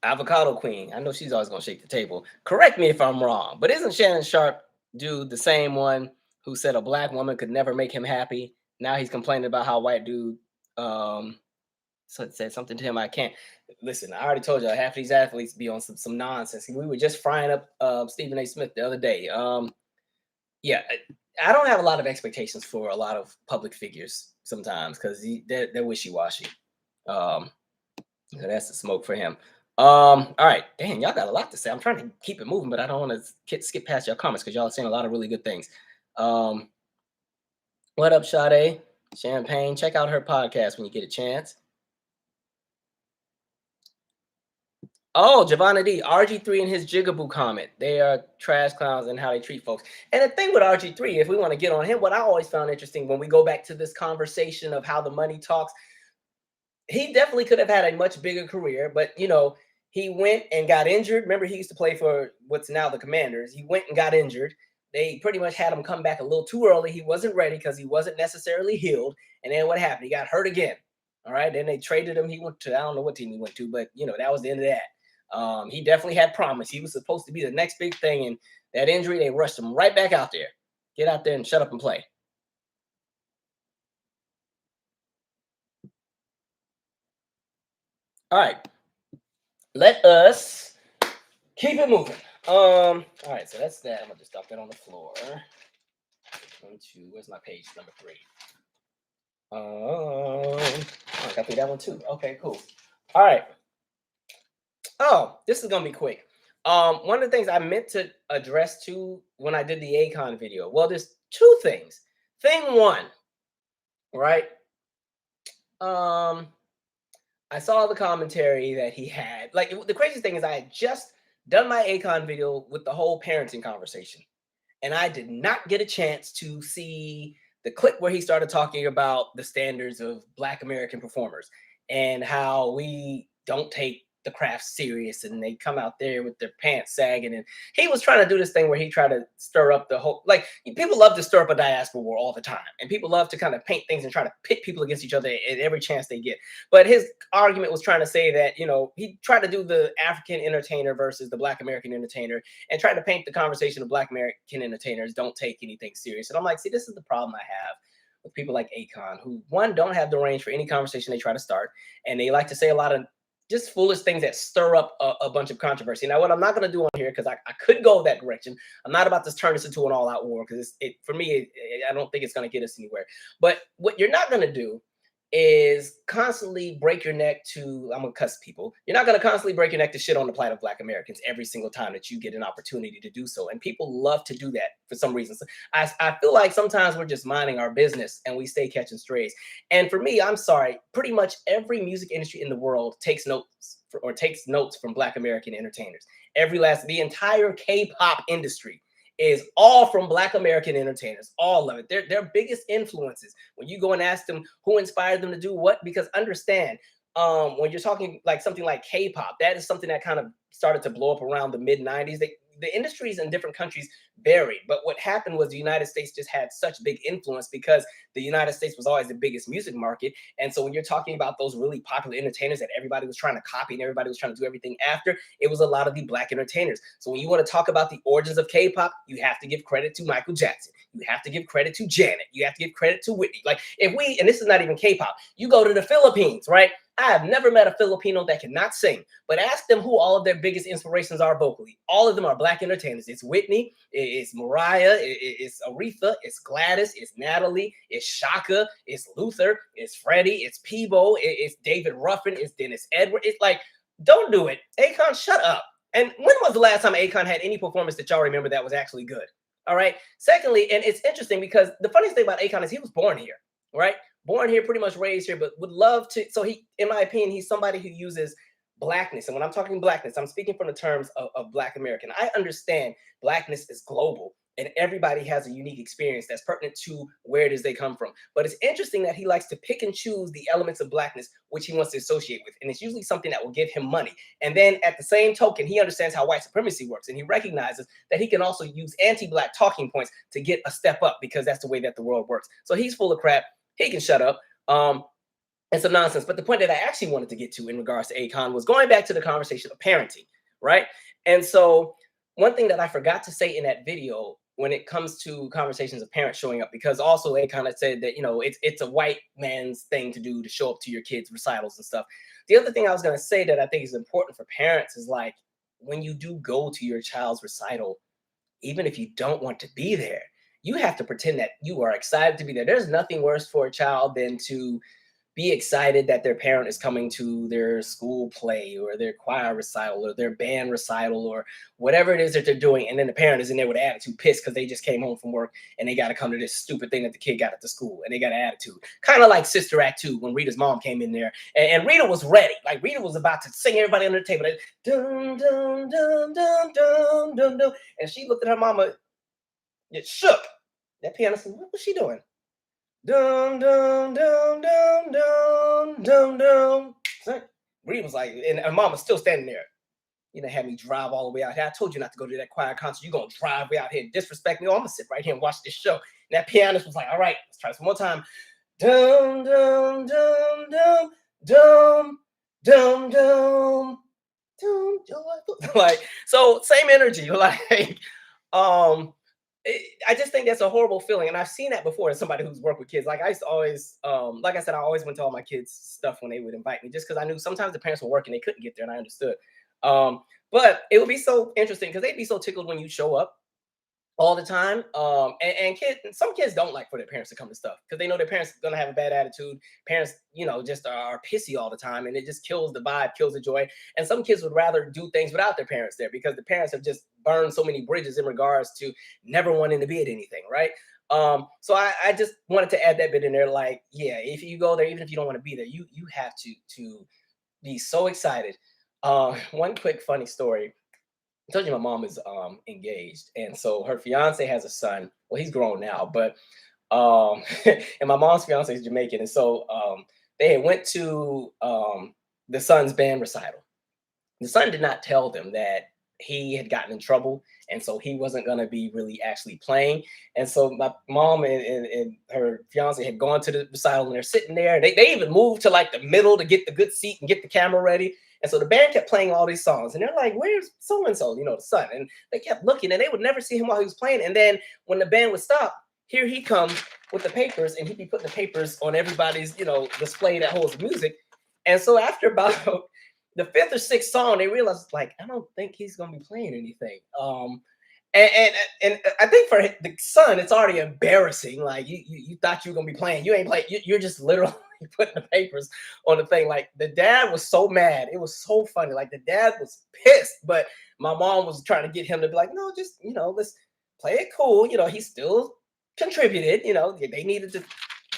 Avocado Queen. I know she's always gonna shake the table. Correct me if I'm wrong, but isn't Shannon Sharp dude the same one who said a black woman could never make him happy? Now he's complaining about how white dude said something to him. I can't listen. I already told you half of these athletes be on some nonsense. We were just frying up Stephen A. Smith the other day. Yeah, I don't have a lot of expectations for a lot of public figures sometimes because they're wishy-washy. So that's the smoke for him. All right, damn, y'all got a lot to say. I'm trying to keep it moving, but I don't want to skip past your comments because y'all are saying a lot of really good things. What up, Sade? Champagne, check out her podcast when you get a chance. Oh, Giovanna D, RG3 and his Jigaboo comment. They are trash clowns and how they treat folks. And the thing with RG3, if we want to get on him, what I always found interesting when we go back to this conversation of how the money talks, he definitely could have had a much bigger career, but he went and got injured. Remember, he used to play for what's now the Commanders. He went and got injured. They pretty much had him come back a little too early. He wasn't ready because he wasn't necessarily healed. And then what happened? He got hurt again. All right. Then they traded him. He went to, I don't know what team he went to, but that was the end of that. He definitely had promise. He was supposed to be the next big thing. And that injury, they rushed him right back out there. Get out there and shut up and play. All right. Let us keep it moving. All right, so that's that. I'm gonna just drop that on the floor. 1, 2, where's my page number 3? I got through that one too. Okay, cool. All right. Oh, this is gonna be quick. One of the things I meant to address too when I did the Akon video. Well, there's two things. Thing one, right? I saw the commentary that he had. Like, the craziest thing is I had just done my Akon video with the whole parenting conversation. And I did not get a chance to see the clip where he started talking about the standards of Black American performers and how we don't take the craft serious and they come out there with their pants sagging. And he was trying to do this thing where he tried to stir up the whole, like, people love to stir up a diaspora war all the time. And people love to kind of paint things and try to pit people against each other at every chance they get. But his argument was trying to say that, he tried to do the African entertainer versus the Black American entertainer and tried to paint the conversation of Black American entertainers don't take anything serious. And I'm like, see, this is the problem I have with people like Akon, who, one, don't have the range for any conversation they try to start. And they like to say a lot of just foolish things that stir up a bunch of controversy. Now, what I'm not going to do on here, because I could go that direction. I'm not about to turn this into an all-out war, because for me, I don't think it's going to get us anywhere. But what you're not going to do is constantly break your neck to, I'm going to cuss people. You're not going to constantly break your neck to shit on the plight of Black Americans every single time that you get an opportunity to do so. And people love to do that for some reason. So I feel like sometimes we're just minding our business and we stay catching strays. And for me, I'm sorry, pretty much every music industry in the world takes notes from Black American entertainers. The entire K-pop industry is all from Black American entertainers, all of it. Their biggest influences. When you go and ask them who inspired them to do what, because understand, when you're talking like something like K-pop, that is something that kind of started to blow up around the mid-90s. The industries in different countries varied, but what happened was the United States just had such big influence because the United States was always the biggest music market. And so when you're talking about those really popular entertainers that everybody was trying to copy and everybody was trying to do everything after, it was a lot of the Black entertainers. So when you want to talk about the origins of K-pop, you have to give credit to Michael Jackson. You have to give credit to Janet. You have to give credit to Whitney. Like, and this is not even K-pop. You go to the Philippines, right? I have never met a Filipino that cannot sing, but ask them who all of their biggest inspirations are vocally. All of them are Black entertainers. It's Whitney, it's Mariah, it's Aretha, it's Gladys, it's Natalie, it's Shaka, it's Luther, it's Freddie, it's Peebo, it's David Ruffin, it's Dennis Edward. It's like, don't do it. Akon, shut up. And when was the last time Akon had any performance that y'all remember that was actually good? All right. Secondly, and it's interesting because the funniest thing about Akon is he was born here, right? Born here, pretty much raised here, but would love to. So he, in my opinion, he's somebody who uses Blackness. And when I'm talking Blackness, I'm speaking from the terms of Black American. I understand Blackness is global and everybody has a unique experience that's pertinent to where it is they come from. But it's interesting that he likes to pick and choose the elements of Blackness which he wants to associate with. And it's usually something that will give him money. And then at the same token, he understands how white supremacy works. And he recognizes that he can also use anti-Black talking points to get a step up because that's the way that the world works. So he's full of crap. He can shut up. And some nonsense. But the point that I actually wanted to get to in regards to Akon was going back to the conversation of parenting, right? And so one thing that I forgot to say in that video when it comes to conversations of parents showing up, because also Akon had said that, you know, it's a white man's thing to do to show up to your kids' recitals and stuff. The other thing I was going to say that I think is important for parents is like, when you do go to your child's recital, even if you don't want to be there, you have to pretend that you are excited to be there. There's nothing worse for a child than to be excited that their parent is coming to their school play or their choir recital or their band recital or whatever it is that they're doing. And then the parent is in there with an attitude, pissed because they just came home from work and they got to come to this stupid thing that the kid got at the school and they got an attitude. Kind of like Sister Act 2 when Rita's mom came in there and Rita was ready. Like Rita was about to sing everybody under the table. Like, dun, dun, dun, dun, dun, dun, dun. And she looked at her mama, it shook. That piano said, what was she doing? Dum dum dum dum dum dum dum. Reed was like, and her mom was still standing there. You know, had me drive all the way out here. I told you not to go to that choir concert. You're gonna drive way out here and disrespect me. Oh, I'm gonna sit right here and watch this show. And that pianist was like, all right, let's try this one more time. Dum dum dum dum dum dum dum dum dum. Like, so same energy. Like, I just think that's a horrible feeling. And I've seen that before as somebody who's worked with kids. Like I used to always, like I said, I always went to all my kids' stuff when they would invite me, just because I knew sometimes the parents were working, they couldn't get there, and I understood. But it would be so interesting because they'd be so tickled when you show up all the time. And some kids don't like for their parents to come to stuff because they know their parents are gonna have a bad attitude. Parents, you know, just are pissy all the time, and it just kills the vibe, kills the joy. And some kids would rather do things without their parents there because the parents have just burned so many bridges in regards to never wanting to be at anything, right? So I just wanted to add that bit in there. Like, yeah, if you go there, even if you don't want to be there, you have to be so excited. One quick funny story. I told you my mom is engaged, and so her fiance has a son. Well, he's grown now, but and my mom's fiance is Jamaican, and so they went to the son's band recital. The son did not tell them that he had gotten in trouble, and so he wasn't going to be really actually playing. And so my mom and her fiance had gone to the recital, and they're sitting there. They even moved to like the middle to get the good seat and get the camera ready. And so the band kept playing all these songs, and they're like, "Where's so and so?" You know, the son. And they kept looking, and they would never see him while he was playing. And then when the band would stop, here he comes with the papers, and he'd be putting the papers on everybody's, you know, display that holds the music. And so after about the fifth or sixth song, they realized, like, I don't think he's gonna be playing anything. And I think for the son, it's already embarrassing. Like you thought you were gonna be playing, you ain't playing. You're just literally putting the papers on the thing. Like the dad was so mad. It was so funny. Like the dad was pissed, but my mom was trying to get him to be like, no, just, you know, let's play it cool. You know, he still contributed. You know, they needed to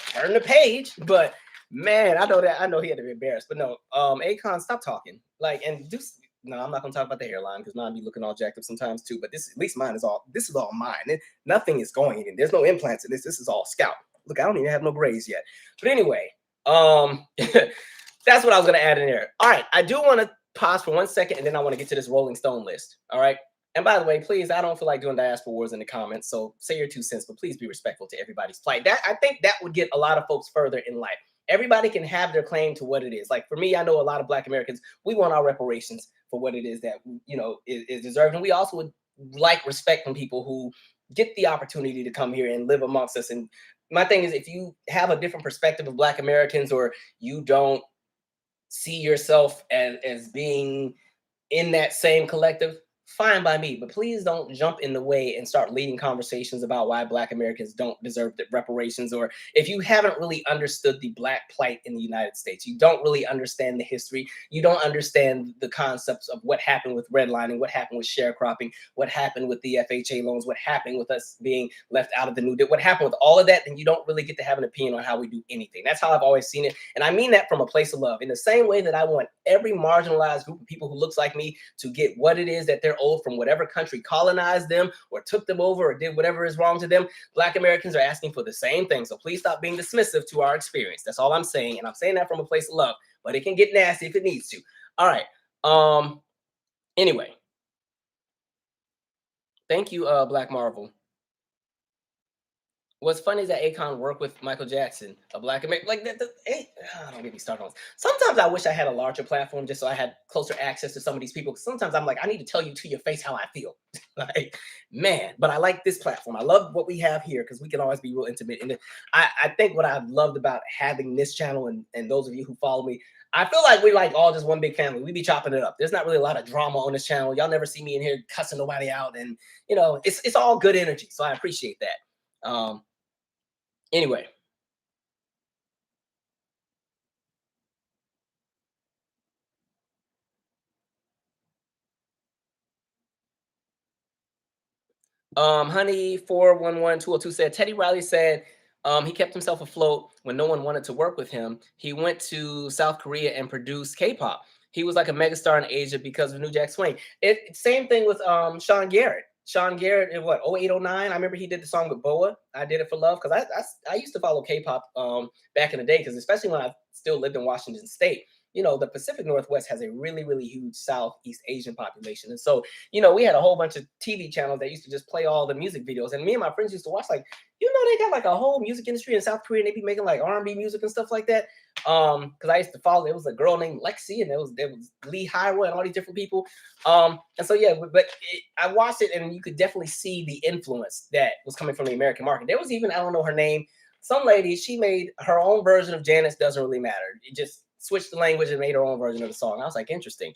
turn the page, but man, I know he had to be embarrassed. But no, Akon, stop talking. Like, and do. No, I'm not gonna talk about the hairline because mine be looking all jacked up sometimes too. But this, at least mine is all. This is all mine. Nothing is going in. There's no implants in this. This is all scalp. Look, I don't even have no braids yet. But anyway, that's what I was gonna add in there. All right, I do want to pause for 1 second, and then I want to get to this Rolling Stone list. All right. And by the way, please, I don't feel like doing diaspora wars in the comments. So say your 2 cents, but please be respectful to everybody's plight. That I think that would get a lot of folks further in life. Everybody can have their claim to what it is. Like for me, I know a lot of Black Americans, we want our reparations for what it is that, you know, is deserved. And we also would like respect from people who get the opportunity to come here and live amongst us. And my thing is, if you have a different perspective of Black Americans, or you don't see yourself as being in that same collective, fine by me. But please don't jump in the way and start leading conversations about why Black Americans don't deserve the reparations. Or if you haven't really understood the Black plight in the United States, you don't really understand the history. You don't understand the concepts of what happened with redlining, what happened with sharecropping, what happened with the FHA loans, what happened with us being left out of the New Deal, what happened with all of that, then you don't really get to have an opinion on how we do anything. That's how I've always seen it. And I mean that from a place of love. In the same way that I want every marginalized group of people who looks like me to get what it is that they're owed from whatever country colonized them or took them over or did whatever is wrong to them, Black Americans are asking for the same thing. So please stop being dismissive to our experience. That's all I'm saying. And I'm saying that from a place of love, but it can get nasty if it needs to. All right. Anyway, thank you, Black Marvel. What's funny is that Akon worked with Michael Jackson, a Black American. Like don't get me started on this. Sometimes I wish I had a larger platform just so I had closer access to some of these people. Sometimes I'm like, I need to tell you to your face how I feel. Like, man, but I like this platform. I love what we have here because we can always be real intimate. And I think what I've loved about having this channel and those of you who follow me, I feel like we like all just one big family. We be chopping it up. There's not really a lot of drama on this channel. Y'all never see me in here cussing nobody out. And, you know, it's all good energy. So I appreciate that. Anyway. Honey 411202 said Teddy Riley said he kept himself afloat when no one wanted to work with him. He went to South Korea and produced K-pop. He was like a megastar in Asia because of New Jack Swing. Same thing with Sean Garrett. Sean Garrett in what, 0809? I remember he did the song with Boa. I Did It for Love because I used to follow K-pop back in the day, because especially when I still lived in Washington State. You know, the Pacific Northwest has a really, really huge Southeast Asian population. And so, you know, we had a whole bunch of TV channels that used to just play all the music videos. And me and my friends used to watch, like, you know, they got like a whole music industry in South Korea, and they be making like R&B music and stuff like that. Because I used to follow, there was a girl named Lexi, and there was Lee Hyra and all these different people. And so, yeah, but I watched it, and you could definitely see the influence that was coming from the American market. There was even, I don't know her name, some lady, she made her own version of Janice Doesn't Really Matter. It just switched the language and made her own version of the song. I was like, interesting.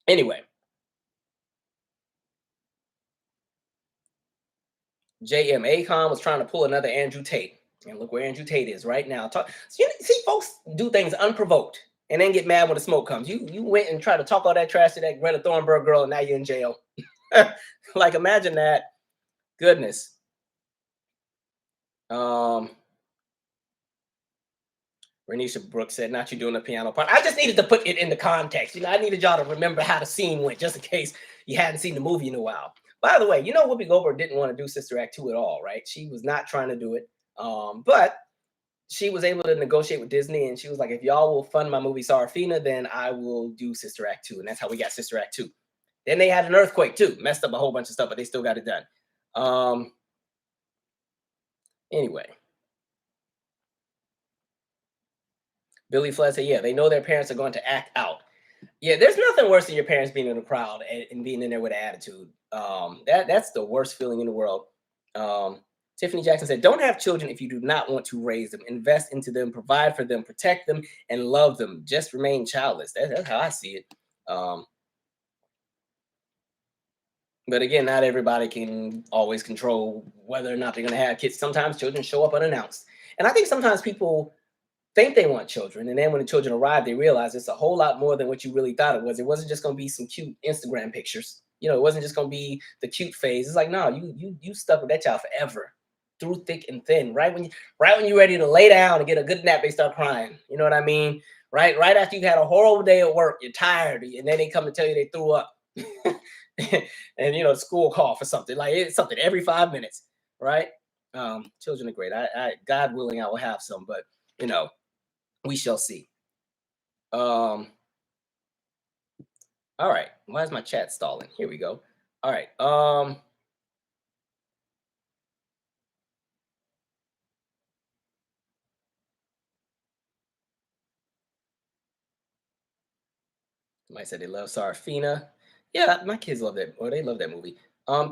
Anyway. JM Akon was trying to pull another Andrew Tate. And look where Andrew Tate is right now. See, folks do things unprovoked and then get mad when the smoke comes. You went and tried to talk all that trash to that Greta Thunberg girl, and now you're in jail. Like, imagine that. Goodness. Renisha Brooks said, not you doing the piano part. I just needed to put it in the context. You know, I needed y'all to remember how the scene went, just in case you hadn't seen the movie in a while. By the way, you know, Whoopi Goldberg didn't want to do Sister Act 2 at all, right? She was not trying to do it. But she was able to negotiate with Disney, and she was like, if y'all will fund my movie Sarafina, then I will do Sister Act 2. And that's how we got Sister Act 2. Then they had an earthquake too, messed up a whole bunch of stuff, but they still got it done. Anyway. Billy Flood said, yeah, they know their parents are going to act out. Yeah, there's nothing worse than your parents being in a crowd and being in there with an attitude. That's the worst feeling in the world. Tiffany Jackson said, don't have children if you do not want to raise them. Invest into them, provide for them, protect them, and love them. Just remain childless. That's how I see it. But again, not everybody can always control whether or not they're going to have kids. Sometimes children show up unannounced. And I think sometimes people think they want children, and then when the children arrive, they realize it's a whole lot more than what you really thought it was. It wasn't just going to be some cute Instagram pictures. You know, it wasn't just going to be the cute phase. It's like, no, you stuck with that child forever, through thick and thin. Right when you're ready to lay down and get a good nap, they start crying. You know what I mean? Right after you've had a horrible day at work, you're tired, and then they come to tell you they threw up, and you know, school call for something. Like, it's something every 5 minutes, right? Children are great. I God willing, I will have some, but you know, we shall see. All right. Why is my chat stalling? Here we go. All right. Somebody said they love Sarafina. Yeah, my kids love that, or they love that movie.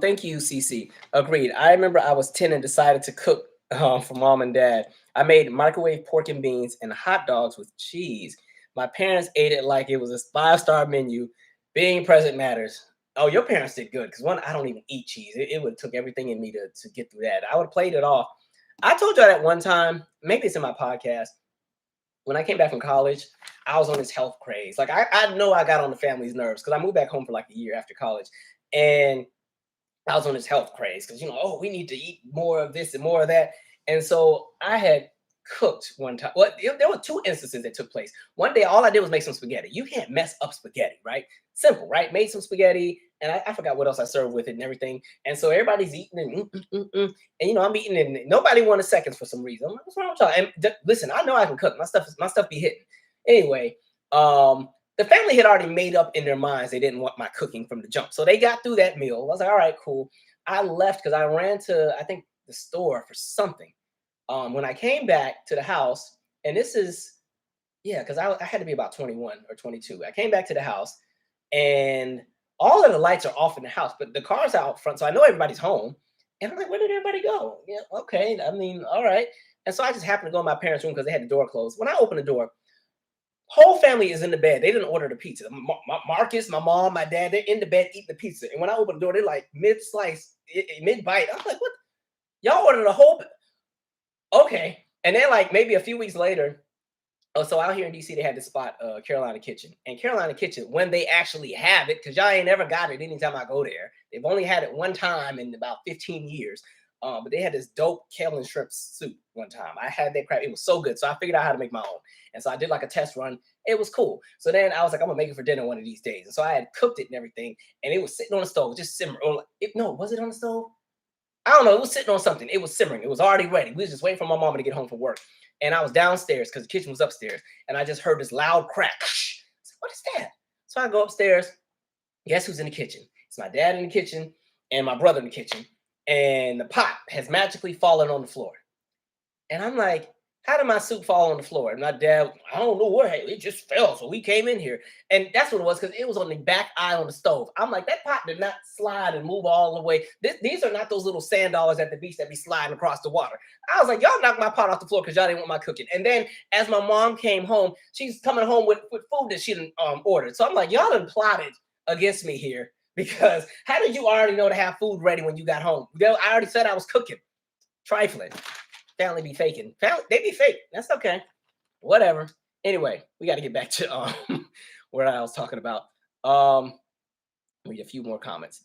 Thank you, CC. Agreed. I remember I was 10 and decided to cook for mom and dad. I made microwave pork and beans and hot dogs with cheese. My parents ate it like it was a five-star menu. Being present matters. Oh, your parents did good because one, I don't even eat cheese. It would took everything in me to get through that. I would have played it off. I told you that one time, maybe it's in my podcast. When I came back from college, I was on this health craze. Like I know I got on the family's nerves because I moved back home for like a year after college. And I was on this health craze because, oh, we need to eat more of this and more of that. And so I had cooked one time. Well, there were two instances that took place. One day, all I did was make some spaghetti. You can't mess up spaghetti, right? Simple, right? Made some spaghetti, and I forgot what else I served with it and everything. And so everybody's eating, and I'm eating, and nobody wanted seconds for some reason. I'm like, what's wrong with y'all? And listen, I know I can cook. My stuff be hitting. Anyway, the family had already made up in their minds they didn't want my cooking from the jump. So they got through that meal. I was like, all right, cool. I left because I ran to, I think, the store for something. When I came back to the house, and this is, because I had to be about 21 or 22. I came back to the house, and all of the lights are off in the house, but the car's out front. So I know everybody's home. And I'm like, where did everybody go? Yeah, okay. I mean, all right. And so I just happened to go in my parents' room because they had the door closed. When I opened the door, whole family is in the bed. They didn't order the pizza. Marcus, my mom, my dad, they're in the bed eating the pizza. And when I opened the door, they're like mid-slice, mid-bite. I'm like, what? Y'all ordered a whole... Okay. And then like maybe a few weeks later, so out here in DC, they had this spot, Carolina Kitchen. And Carolina Kitchen, when they actually have it, because y'all ain't never got it anytime I go there. They've only had it one time in about 15 years. But they had this dope kale and shrimp soup one time. I had that crap. It was so good. So I figured out how to make my own. And so I did like a test run. It was cool. So then I was like, I'm going to make it for dinner one of these days. And so I had cooked it and everything. And it was sitting on the stove, just simmering. No, was it on the stove? I don't know. It was sitting on something. It was simmering. It was already ready. We was just waiting for my mama to get home from work. And I was downstairs because the kitchen was upstairs. And I just heard this loud crack. I said, what is that? So I go upstairs. Guess who's in the kitchen? It's my dad in the kitchen and my brother in the kitchen. And the pot has magically fallen on the floor. And I'm like, how did my soup fall on the floor? And my dad, I don't know where, it just fell. So we came in here. And that's what it was, because it was on the back aisle on the stove. I'm like, that pot did not slide and move all the way. These are not those little sand dollars at the beach that be sliding across the water. I was like, y'all knocked my pot off the floor because y'all didn't want my cooking. And then as my mom came home, she's coming home with food that she didn't ordered. So I'm like, y'all done plotted against me here. Because how did you already know to have food ready when you got home? I already said I was cooking. Trifling. Family be faking. They be fake. That's okay. Whatever. Anyway, we got to get back to what I was talking about. Read a few more comments.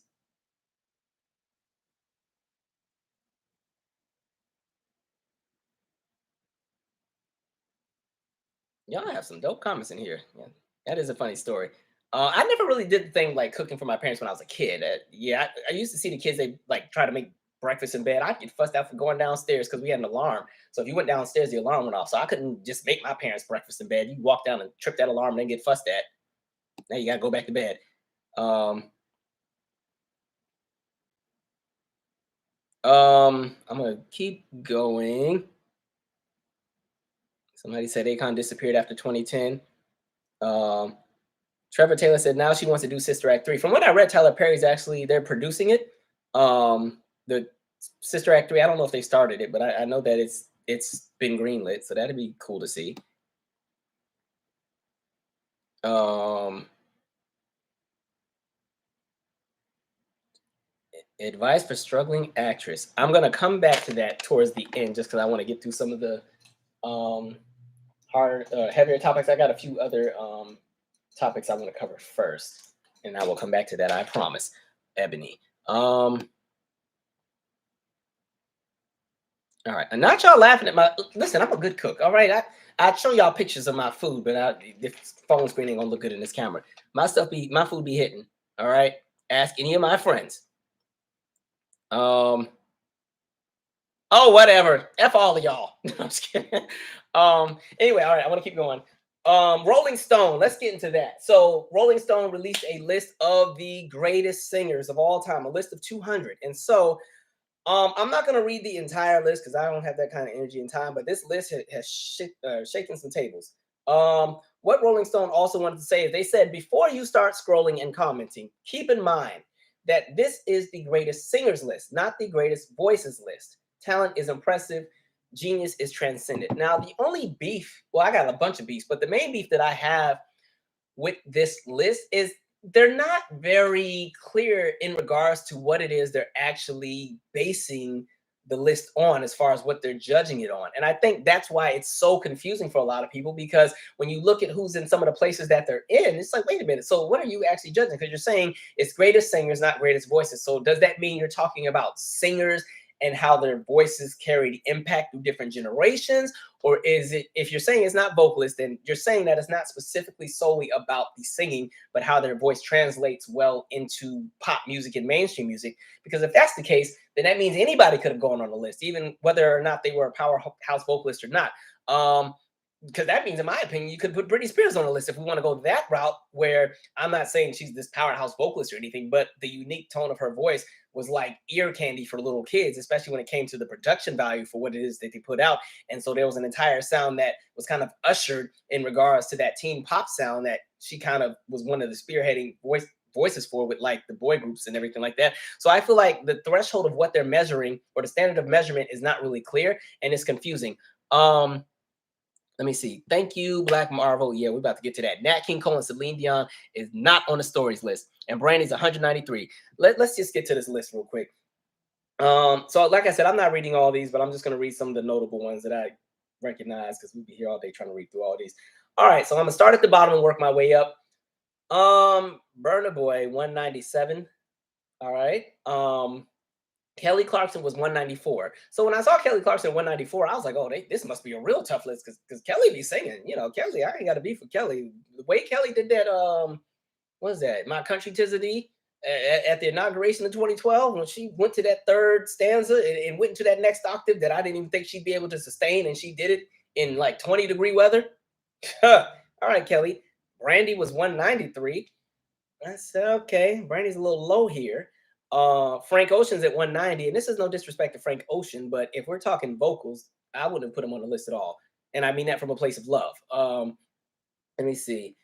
Y'all have some dope comments in here. Yeah, that is a funny story. I never really did the thing like cooking for my parents when I was a kid. I used to see the kids, they like try to make breakfast in bed. I'd get fussed out for going downstairs because we had an alarm. So if you went downstairs, the alarm went off. So I couldn't just make my parents breakfast in bed. You walk down and trip that alarm and then get fussed at. Now you got to go back to bed. I'm going to keep going. Somebody said Akon disappeared after 2010. Trevor Taylor said now she wants to do Sister Act 3. From what I read, Tyler Perry's actually, they're producing it. The Sister Act 3, I don't know if they started it, but I know that it's been greenlit, so that'd be cool to see. Advice for struggling actress. I'm gonna come back to that towards the end, just because I want to get through some of the heavier topics. I got a few other topics I want to cover first, and I will come back to that. I promise, Ebony. All right, and not y'all laughing at my. Listen, I'm a good cook. All right, I show y'all pictures of my food, but the phone screen ain't gonna look good in this camera. My food be hitting. All right, ask any of my friends. Oh, whatever. F all of y'all. No, I'm just kidding. Anyway, all right, I want to keep going. Rolling Stone, let's get into that. So Rolling Stone released a list of the greatest singers of all time, a list of 200. And so I'm not going to read the entire list because I don't have that kind of energy and time, but this list has shaken some tables. What Rolling Stone also wanted to say is they said, before you start scrolling and commenting, keep in mind that this is the greatest singers list, not the greatest voices list. Talent is impressive. genius is transcendent. Now, the only beef, well, I got a bunch of beefs, but the main beef that I have with this list is they're not very clear in regards to what it is they're actually basing the list on as far as what they're judging it on. And I think that's why it's so confusing for a lot of people, because when you look at who's in some of the places that they're in, it's like, wait a minute, so what are you actually judging? Because you're saying it's greatest singers, not greatest voices. So does that mean you're talking about singers and how their voices carried impact through different generations? Or is it, if you're saying it's not vocalist, then you're saying that it's not specifically solely about the singing, but how their voice translates well into pop music and mainstream music? Because if that's the case, then that means anybody could have gone on the list, even whether or not they were a powerhouse vocalist or not. Because that means, in my opinion, you could put Britney Spears on the list if we want to go that route, where I'm not saying she's this powerhouse vocalist or anything, but the unique tone of her voice was like ear candy for little kids, especially when it came to the production value for what it is that they put out. And so there was an entire sound that was kind of ushered in regards to that teen pop sound that she kind of was one of the spearheading voices for, with like the boy groups and everything like that. So I feel like the threshold of what they're measuring, or the standard of measurement, is not really clear, and it's confusing. Let me see. Thank you, Black Marvel. Yeah, we're about to get to that. Nat King Cole and Celine Dion is not on the stories list, and Brandy's 193. Let's just get to this list real quick. So like I said, I'm not reading all these, but I'm just going to read some of the notable ones that I recognize, because we'd be here all day trying to read through all these. All right, so I'm gonna start at the bottom and work my way up. Burna Boy, 197. All right. Kelly Clarkson was 194. So when I saw Kelly Clarkson 194, I was like, oh, this must be a real tough list, because Kelly be singing. You know, Kelly, I ain't got to beef with Kelly. The way Kelly did that, what is that? My Country 'Tis a Thee at the inauguration of 2012, when she went to that third stanza and went into that next octave that I didn't even think she'd be able to sustain, and she did it in like 20-degree weather. All right, Kelly. Brandy was 193. I said, okay, Brandy's a little low here. Frank Ocean's at 190, and this is no disrespect to Frank Ocean, but if we're talking vocals, I wouldn't put him on the list at all, and I mean that from a place of love. Let me see.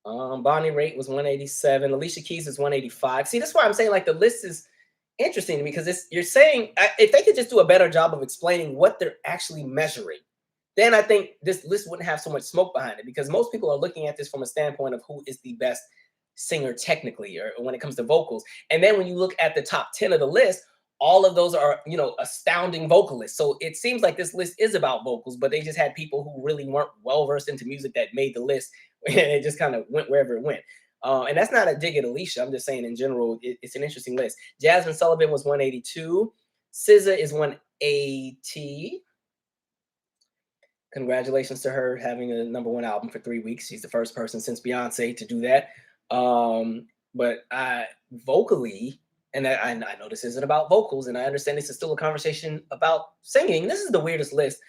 Bonnie Raitt was 187. Alicia Keys is 185. See, that's why I'm saying, like, the list is interesting to me, because you're saying if they could just do a better job of explaining what they're actually measuring, then I think this list wouldn't have so much smoke behind it, because most people are looking at this from a standpoint of who is the best singer technically, or when it comes to vocals. And then when you look at the top 10 of the list, all of those are, astounding vocalists. So it seems like this list is about vocals, but they just had people who really weren't well versed into music that made the list, and it just kind of went wherever it went. And that's not a dig at Alicia. I'm just saying in general, it's an interesting list. Jasmine Sullivan was 182. SZA is 180. Congratulations to her having a #1 album for 3 weeks. She's the first person since Beyonce to do that. But vocally, and I know this isn't about vocals, and I understand this is still a conversation about singing. This is the weirdest list.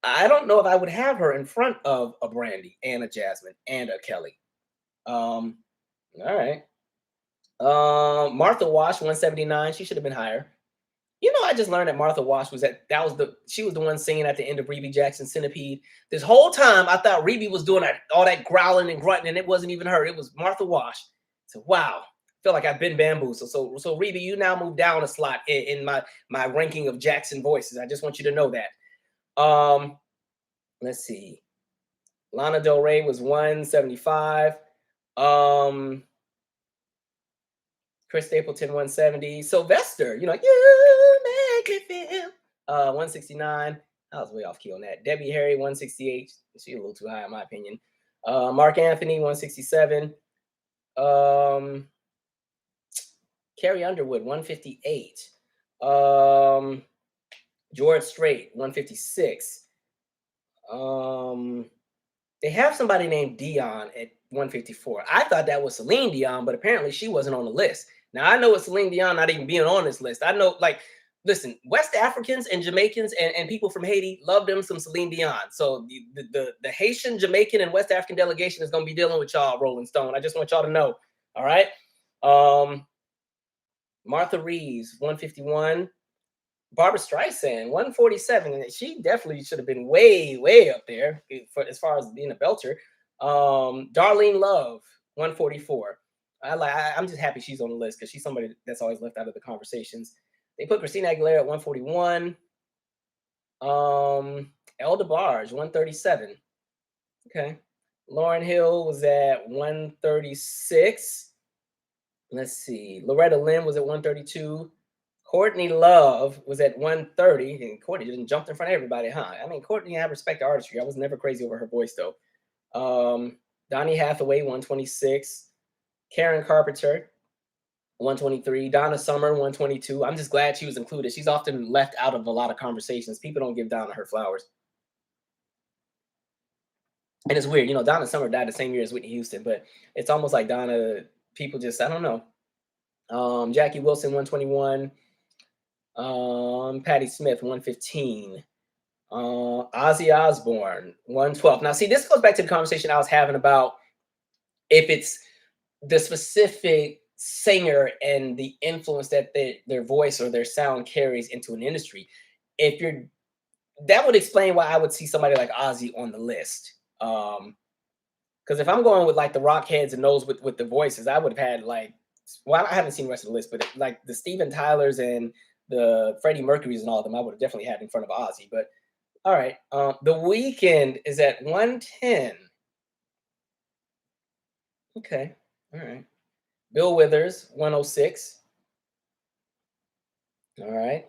I don't know if I would have her in front of a Brandy and a Jasmine and a Kelly. All right. Martha Wash, 179. She should have been higher. I just learned that Martha Wash she was the one singing at the end of Rebe Jackson's Centipede. This whole time I thought Rebe was doing all that growling and grunting, and it wasn't even her. It was Martha Wash. So wow, I feel like I've been bamboozled. So Rebe, you now move down a slot in my ranking of Jackson voices. I just want you to know that. Let's see. Lana Del Rey was 175. Chris Stapleton, 170. Sylvester, you make me feel. 169. I was way off key on that. Debbie Harry, 168. She's a little too high in my opinion. Mark Anthony, 167. Carrie Underwood, 158. George Strait, 156. They have somebody named Dion at 154. I thought that was Celine Dion, but apparently she wasn't on the list. Now, I know it's Celine Dion not even being on this list. I know, listen, West Africans and Jamaicans and people from Haiti love them some Celine Dion. So the Haitian, Jamaican, and West African delegation is going to be dealing with y'all, Rolling Stone. I just want y'all to know. All right. Martha Reeves, 151. Barbara Streisand, 147. And she definitely should have been way, way up there as far as being a belter. Darlene Love, 144. I'm just happy she's on the list, because she's somebody that's always left out of the conversations. They put Christina Aguilera at 141. Elder Barge, 137. Okay. Lauren Hill was at 136. Let's see. Loretta Lynn was at 132. Courtney Love was at 130. And Courtney didn't jump in front of everybody, huh? I mean, Courtney, I respect the artistry. I was never crazy over her voice, though. Donny Hathaway, 126. Karen Carpenter, 123. Donna Summer, 122. I'm just glad she was included. She's often left out of a lot of conversations. People don't give Donna her flowers. And it's weird, Donna Summer died the same year as Whitney Houston, but it's almost like Donna, people just, I don't know. Jackie Wilson, 121. Patti Smith, 115. Ozzy Osbourne, 112. Now, see, this goes back to the conversation I was having about if it's the specific singer and the influence that their voice or their sound carries into an industry. That would explain why I would see somebody like Ozzy on the list. Because if I'm going with like the rock heads and those with the voices, I would have had I haven't seen the rest of the list, but like the Steven Tylers and the Freddie Mercurys and all of them, I would have definitely had in front of Ozzy. But all right, The Weeknd is at 110. Okay, all right. Bill Withers, 106. All right.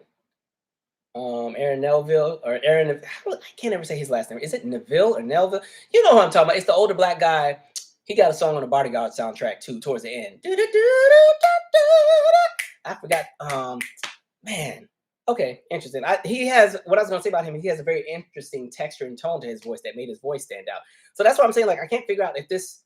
Aaron Neville or Aaron, I can't ever say his last name. Is it Neville or Nelville? You know who I'm talking about. It's the older black guy. He got a song on the Bodyguard soundtrack too, towards the end. I forgot. Man. Okay, interesting. He has, what I was gonna say about him, he has a very interesting texture and tone to his voice that made his voice stand out. So that's what I'm saying. Like, I can't figure out if this.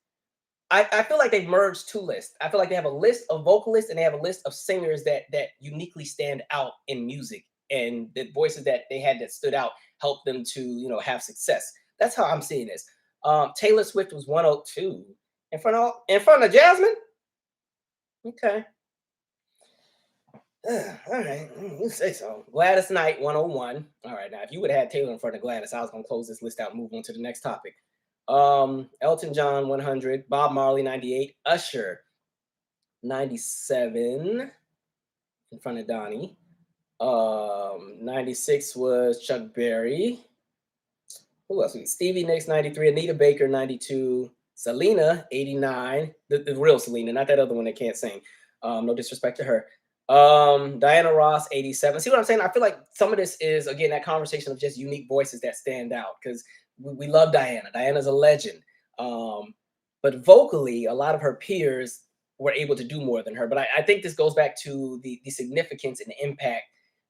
I feel like they've merged two lists. I feel like they have a list of vocalists and they have a list of singers that uniquely stand out in music, and the voices that they had that stood out helped them to have success. That's how I'm seeing this. Taylor Swift was 102 in front of Jasmine. Okay. All right, you say so. Gladys Knight, 101. All right, now if you would have had Taylor in front of Gladys, I was gonna close this list out and move on to the next topic. Elton John, 100. Bob Marley, 98. Usher, 97 in front of Donnie. 96 was Chuck Berry. Who else? Stevie Nicks, 93. Anita Baker, 92. Selena, 89. The real Selena, not that other one that can't sing. No disrespect to her. Diana Ross, 87. See what I'm saying? I feel like some of this is, again, that conversation of just unique voices that stand out, because we love Diana. Diana's a legend. But vocally, a lot of her peers were able to do more than her. But I think this goes back to the significance and the impact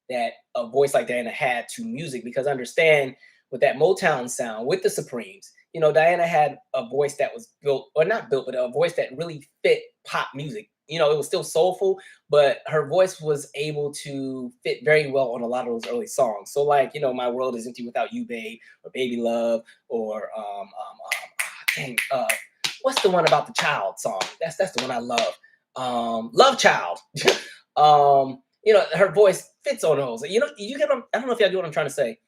that a voice like Diana had to music, because understand, with that Motown sound, with the Supremes, Diana had a voice that was built, or not built, but a voice that really fit pop music. It was still soulful, but her voice was able to fit very well on a lot of those early songs. So like, My World Is Empty Without You, Babe, or Baby Love, or what's the one about the child song? That's the one I love. Love Child. Her voice fits on those. You get I don't know if y'all get what I'm trying to say.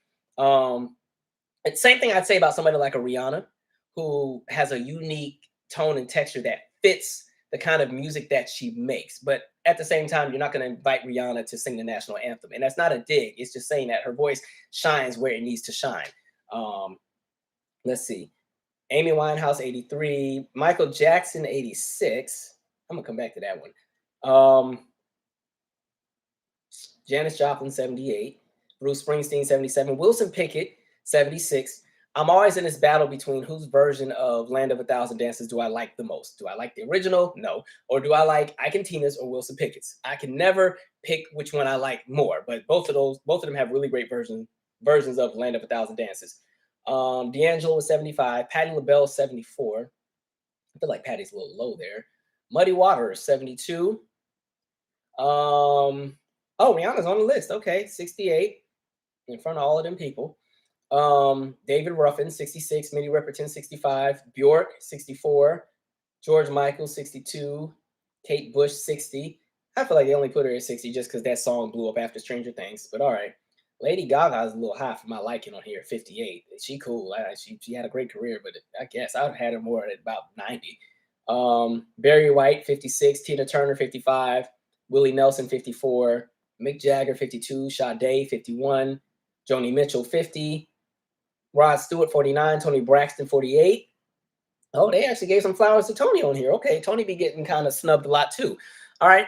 It's same thing I'd say about somebody like a Rihanna, who has a unique tone and texture that fits the kind of music that she makes. But at the same time, you're not going to invite Rihanna to sing the national anthem. And that's not a dig. It's just saying that her voice shines where it needs to shine. Let's see. Amy Winehouse, 83. Michael Jackson, 86. I'm going to come back to that one. Janis Joplin, 78. Bruce Springsteen, 77. Wilson Pickett, 76. I'm always in this battle between whose version of Land of a Thousand Dances do I like the most. Do I like the original? No. Or do I like Ike and Tina's or Wilson Pickett's? I can never pick which one I like more, but both of them have really great versions of Land of a Thousand Dances. D'Angelo was 75. Patti LaBelle, 74. I feel like Patty's a little low there. Muddy Waters, 72. Oh, Rihanna's on the list. Okay, 68 in front of all of them people. David Ruffin, 66. Minnie Riperton, 65. Bjork, 64. George Michael, 62. Kate Bush, 60. I feel like they only put her at 60 just because that song blew up after Stranger Things. But all right. Lady Gaga is a little high for my liking on here, 58. She cool. She had a great career, but I guess I would have had her more at about 90. Barry White, 56. Tina Turner, 55. Willie Nelson, 54. Mick Jagger, 52. Sade, 51. Joni Mitchell, 50. Rod Stewart, 49. Tony Braxton, 48. Oh, they actually gave some flowers to Tony on here. Okay, Tony be getting kind of snubbed a lot too. All right.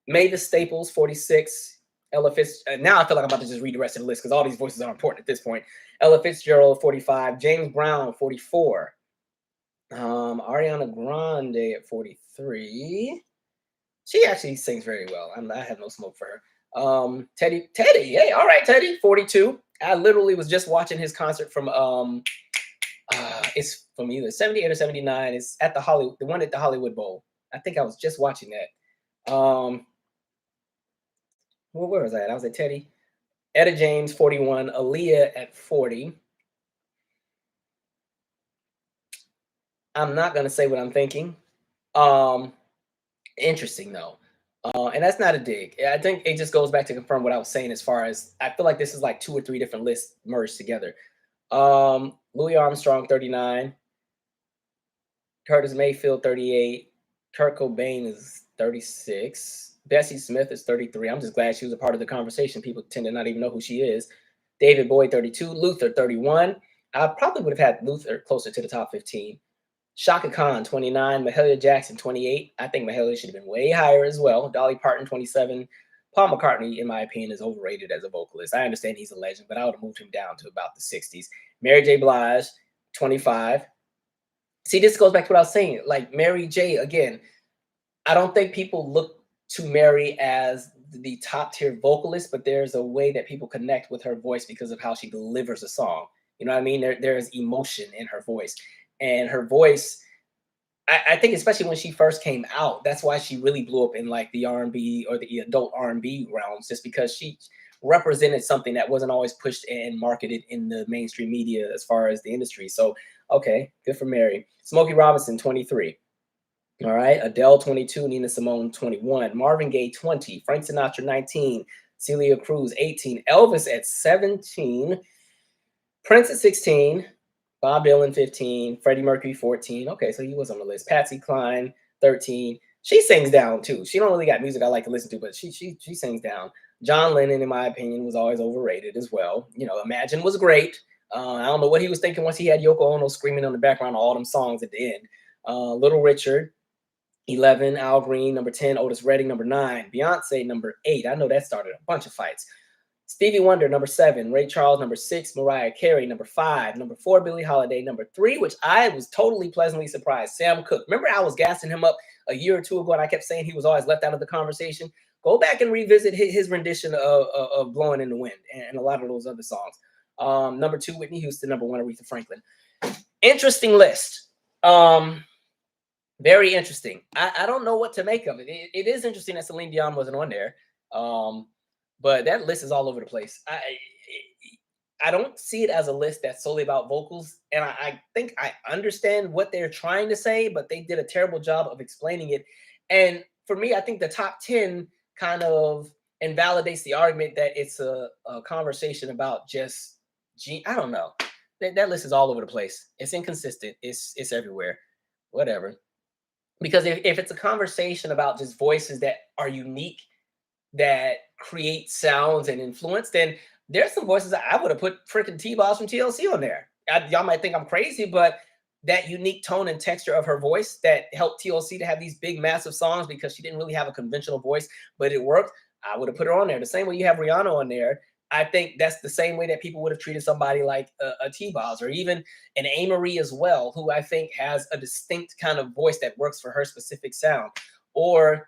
Mavis Staples, 46. Ella Fitzgerald. Now I feel like I'm about to just read the rest of the list because all these voices are important at this point. Ella Fitzgerald, 45. James Brown, 44. Ariana Grande at 43. She actually sings very well. I have no smoke for her. Teddy, hey, all right, Teddy, 42. I literally was just watching his concert from it's from either 78 or 79. It's at the one at the Hollywood Bowl. I think I was just watching that. Well, where was I at? I was at Teddy. Etta James, 41. Aaliyah at 40. I'm not gonna say what I'm thinking. Interesting though. And that's not a dig. I think it just goes back to confirm what I was saying as far as I feel like this is like 2 or 3 different lists merged together. Louis Armstrong, 39. Curtis Mayfield, 38. Kurt Cobain is 36. Bessie Smith is 33. I'm just glad she was a part of the conversation. People tend to not even know who she is. David Bowie, 32. Luther, 31. I probably would have had Luther closer to the top 15. Shaka Khan, 29. Mahalia Jackson, 28. I think Mahalia should have been way higher as well. Dolly Parton, 27. Paul McCartney, in my opinion, is overrated as a vocalist. I understand he's a legend, but I would have moved him down to about the 60s. Mary J. Blige, 25. See, this goes back to what I was saying. Like Mary J, again, I don't think people look to Mary as the top tier vocalist, but there's a way that people connect with her voice because of how she delivers a song. You know what I mean? There is emotion in her voice. And her voice, I think especially when she first came out, that's why she really blew up in like the R&B or the adult R&B realms, just because she represented something that wasn't always pushed and marketed in the mainstream media as far as the industry. So, okay, good for Mary. Smokey Robinson, 23. All right, Adele, 22. Nina Simone, 21. Marvin Gaye, 20. Frank Sinatra, 19. Celia Cruz, 18. Elvis at 17. Prince at 16. Bob Dylan, 15. Freddie Mercury, 14. Okay, so he was on the list. Patsy Cline, 13. She sings down too. She don't really got music I like to listen to, but she sings down. John Lennon, in my opinion, was always overrated as well. You know, Imagine was great. I don't know what he was thinking once he had Yoko Ono screaming on the background of all them songs at the end. Little Richard, 11. Al Green, number 10. Otis Redding, number 9. Beyonce, number 8. I know that started a bunch of fights. Stevie Wonder, number 7. Ray Charles, number 6. Mariah Carey, number 5. Number 4, Billie Holiday. Number 3, which I was totally pleasantly surprised, Sam Cooke. Remember I was gassing him up a year or two ago and I kept saying he was always left out of the conversation? Go back and revisit his rendition of Blowing in the Wind and a lot of those other songs. Number 2, Whitney Houston. Number 1, Aretha Franklin. Interesting list. Very interesting. I don't know what to make of it. It is interesting that Celine Dion wasn't on there. But that list is all over the place. I don't see it as a list that's solely about vocals. And I think I understand what they're trying to say, but they did a terrible job of explaining it. And for me, I think the top 10 kind of invalidates the argument that it's a conversation about just, I don't know. That list is all over the place. It's inconsistent. It's everywhere. Whatever. Because if it's a conversation about just voices that are unique, that create sounds and influence, then there's some voices that I would have put freaking T-Boss from TLC on there. Y'all might think I'm crazy, but that unique tone and texture of her voice that helped TLC to have these big, massive songs because she didn't really have a conventional voice, but it worked. I would have put her on there. The same way you have Rihanna on there. I think that's the same way that people would have treated somebody like a T-Boss or even an A-Marie as well, who I think has a distinct kind of voice that works for her specific sound. Or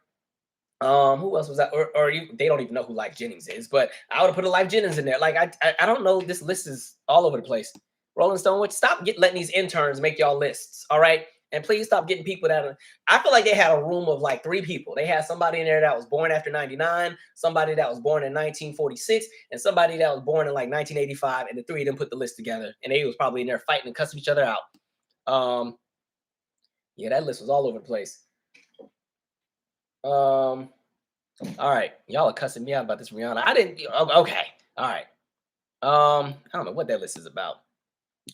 who else was that? Or they don't even know who Life Jennings is, but I would have put a Life Jennings in there. Like I don't know. This list is all over the place. Rolling Stone, stop letting these interns make y'all lists. All right. And please stop getting people that are, I feel like they had a room of like 3 people. They had somebody in there that was born after 99, somebody that was born in 1946, and somebody that was born in like 1985. And the 3 of them put the list together. And they was probably in there fighting and cussing each other out. Yeah, that list was all over the place. All right. Y'all are cussing me out about this Rihanna. I didn't, okay. All right. I don't know what that list is about.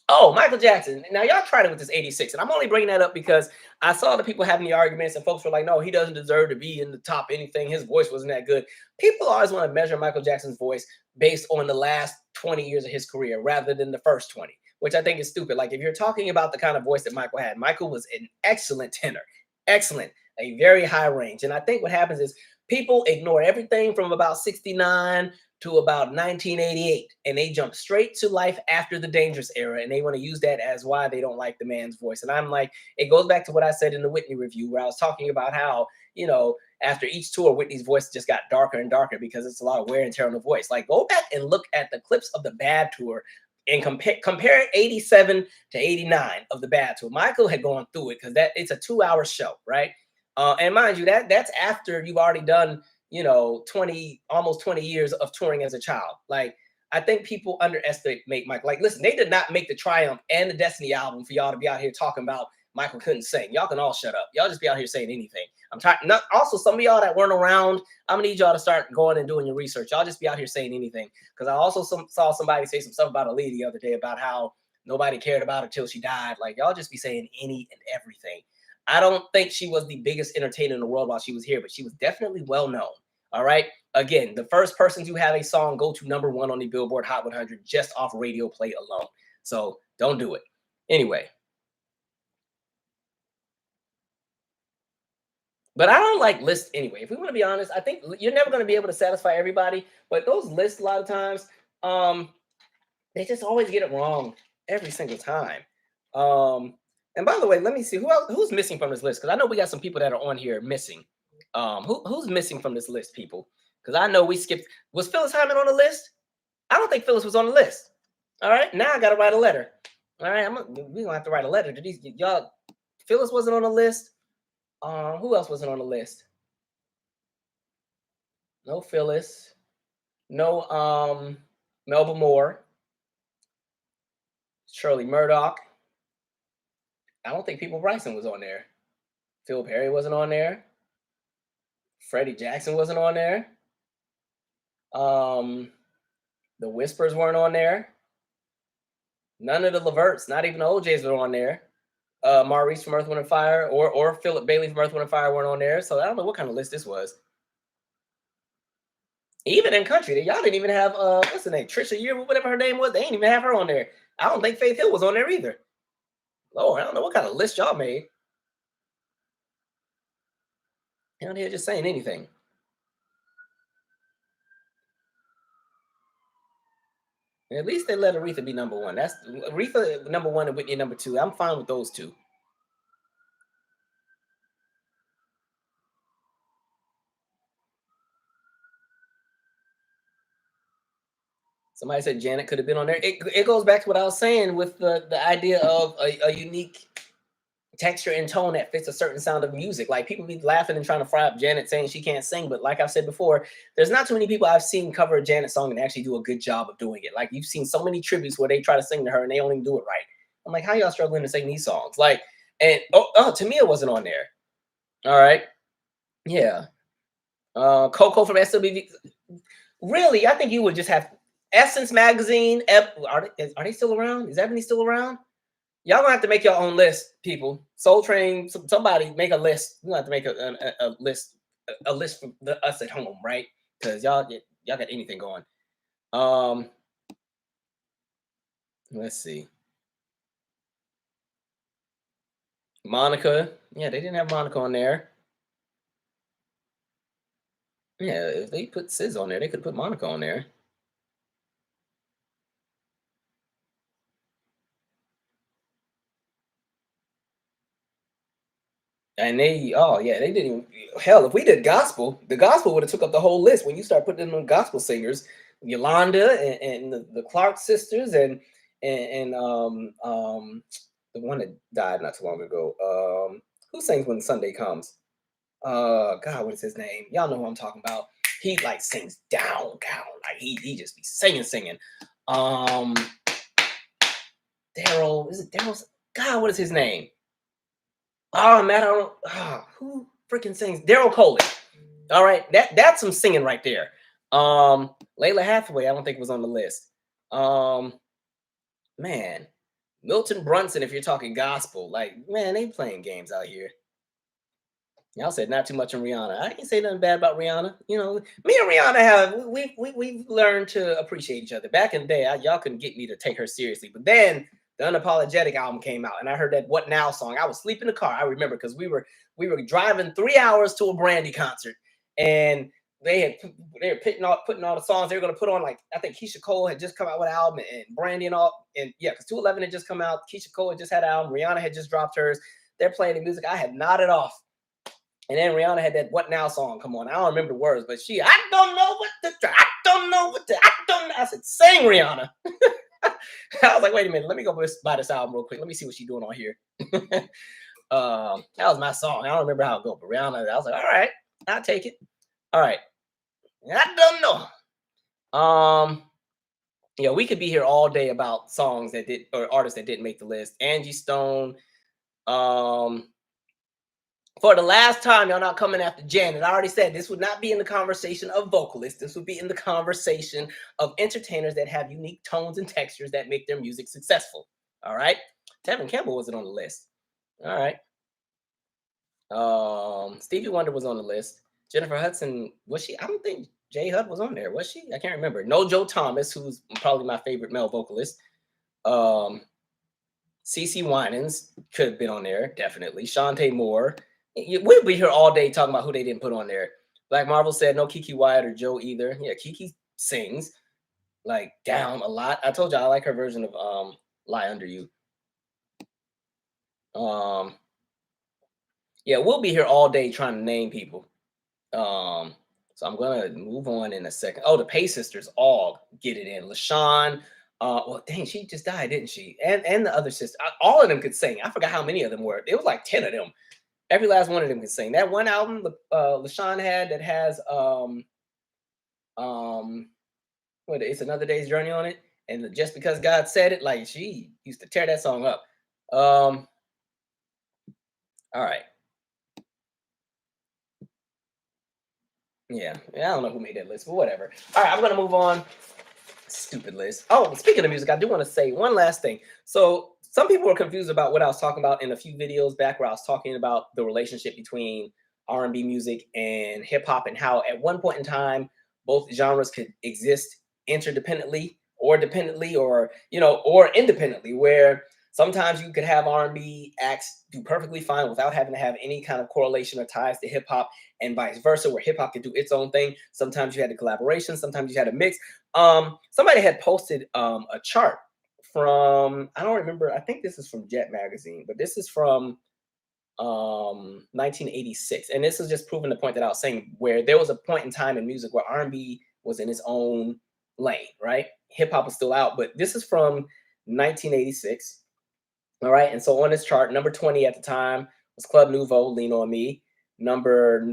Oh, Michael Jackson. Now y'all tried it with this 86, and I'm only bringing that up because I saw the people having the arguments, and folks were like, "No, he doesn't deserve to be in the top anything. His voice wasn't that good." People always want to measure Michael Jackson's voice based on the last 20 years of his career rather than the first 20, which I think is stupid. Like if you're talking about the kind of voice that Michael had, Michael was an excellent tenor, excellent, a very high range. And I think what happens is people ignore everything from about 69 to about 1988, and they jump straight to life after the Dangerous era, and they want to use that as why they don't like the man's voice. And I'm like, it goes back to what I said in the Whitney review, where I was talking about how, after each tour, Whitney's voice just got darker and darker because it's a lot of wear and tear on the voice. Like, go back and look at the clips of the Bad tour and compare 87 to 89 of the Bad tour. Michael had gone through it because it's a 2-hour show, right? And mind you, that's after you've already done 20, almost 20 years of touring as a child. Like, I think people underestimate Mike. Like, listen, they did not make the Triumph and the Destiny album for y'all to be out here talking about Michael couldn't sing. Y'all can all shut up. Y'all just be out here saying anything. I'm tired. Also, some of y'all that weren't around, I'm gonna need y'all to start going and doing your research. Y'all just be out here saying anything. Because I also saw somebody say some stuff about a lady the other day about how nobody cared about her till she died. Like, y'all just be saying any and everything. I don't think she was the biggest entertainer in the world while she was here, but she was definitely well known. All right. Again, the first person to have a song go to #1 on the Billboard Hot 100 just off radio play alone. So don't do it. Anyway. But I don't like lists anyway. If we want to be honest, I think you're never going to be able to satisfy everybody. But those lists, a lot of times, um, they just always get it wrong every single time. And by the way, let me see who's missing from this list, because I know we got some people that are on here missing. Who's missing from this list, people? Because I know we skipped. Was Phyllis Hyman on the list? I don't think Phyllis was on the list. All right, now I got to write a letter. All right, we're gonna have to write a letter to these y'all. Phyllis wasn't on the list. Who else wasn't on the list? No Phyllis. No Melba Moore. Shirley Murdoch. I don't think People Bryson was on there. Phil Perry wasn't on there. Freddie Jackson wasn't on there. The Whispers weren't on there. None of the Leverts, not even the OJs, were on there. Maurice from Earth, Wind and Fire, or Philip Bailey from Earth, Wind and Fire weren't on there. So I don't know what kind of list this was. Even in country, y'all didn't even have what's the name? Trisha Yearwood, whatever her name was. They ain't even have her on there. I don't think Faith Hill was on there either. Lord, I don't know what kind of list y'all made. Down here just saying anything. At least they let Aretha be #1. That's Aretha #1 and Whitney #2. I'm fine with those two. Somebody said Janet could have been on there. It goes back to what I was saying with the idea of a unique texture and tone that fits a certain sound of music. Like, people be laughing and trying to fry up Janet saying she can't sing, but like I've said before, there's not too many people I've seen cover a Janet song and actually do a good job of doing it. Like, you've seen so many tributes where they try to sing to her and they don't do it right. I'm like, how y'all struggling to sing these songs? Like, and Tamia wasn't on there. All right, yeah. Coco from SWV. Really, I think you would just have Essence Magazine. Are they still around? Is Ebony still around? Y'all gonna have to make your own list, people. Soul Train, somebody make a list. We're gonna have to make a list, a list for us at home, right? Because y'all got anything going. Let's see. Monica, yeah, they didn't have Monica on there. Yeah, if they put Sis on there, they could put Monica on there. And they didn't even, hell, if we did gospel, the gospel would have took up the whole list. When you start putting in the gospel singers, Yolanda and the Clark sisters and the one that died not too long ago. Who sings When Sunday Comes? God, what is his name? Y'all know who I'm talking about. He like sings down. Like he just be singing. Daryl, is it Daryl? God, what is his name? Oh man, I don't. Who freaking sings? Daryl Coley. All right, that's some singing right there. Layla Hathaway, I don't think was on the list. Man, Milton Brunson, if you're talking gospel, like, man, they playing games out here. Y'all said not too much on Rihanna. I didn't say nothing bad about Rihanna. You know, me and Rihanna have we've learned to appreciate each other. Back in the day, y'all couldn't get me to take her seriously. But then the Unapologetic album came out, and I heard that "What Now" song. I was asleep in the car. I remember because we were driving 3 hours to a Brandy concert, and they were putting all the songs they were gonna put on. Like I think Keisha Cole had just come out with an album, and Brandy and all, and yeah, because 211 had just come out. Keisha Cole had just had an album. Rihanna had just dropped hers. They're playing the music. I had nodded off. And then Rihanna had that "What Now" song come on. I don't remember the words, but I don't know what to, I don't know what to, I don't know. I said, sing Rihanna. I was like, wait a minute, let me go buy this album real quick. Let me see what she's doing on here. That was my song. I don't remember how it goes, but Rihanna, I was like, all right, I'll take it. All right. I don't know. Yeah, we could be here all day about songs that did or artists that didn't make the list. Angie Stone, for the last time, y'all not coming after Janet. I already said this would not be in the conversation of vocalists. This would be in the conversation of entertainers that have unique tones and textures that make their music successful. All right. Tevin Campbell wasn't on the list. All right. Stevie Wonder was on the list. Jennifer Hudson, was she? I don't think J Hud was on there. Was she? I can't remember. No Joe Thomas, who's probably my favorite male vocalist. CeCe Winans could have been on there, definitely. Shantae Moore. We'll be here all day talking about who they didn't put on there. Black Marvel said no Kiki Wyatt or Joe either. Yeah, Kiki sings like down a lot. I told you I like her version of Lie Under You. Yeah, we'll be here all day trying to name people. So I'm gonna move on in a second. Oh, the Pay Sisters all get it in. LaShawn. Well, dang, she just died, didn't she? And the other sister, all of them could sing. I forgot how many of them were. It was like 10 of them. Every last one of them can sing. That one album LaShawn had that has what, It's Another Day's Journey on it, and Just Because God Said It, like she used to tear that song up. All right. Yeah, I don't know who made that list, but whatever. All right, I'm gonna move on. Stupid list. Oh, speaking of music, I do want to say one last thing. So some people were confused about what I was talking about in a few videos back, where I was talking about the relationship between R&B music and hip hop, and how at one point in time both genres could exist interdependently or dependently, or or independently, where sometimes you could have R&B acts do perfectly fine without having to have any kind of correlation or ties to hip hop, and vice versa, where hip hop could do its own thing. Sometimes you had a collaboration, sometimes you had a mix. Somebody had posted a chart from, I don't remember, I think this is from Jet Magazine, but this is from 1986, and this is just proving the point that I was saying, where there was a point in time in music where R&B was in its own lane, right? Hip hop was still out, but this is from 1986. All right, and so on this chart, number 20 at the time was Club Nouveau, Lean on Me. Number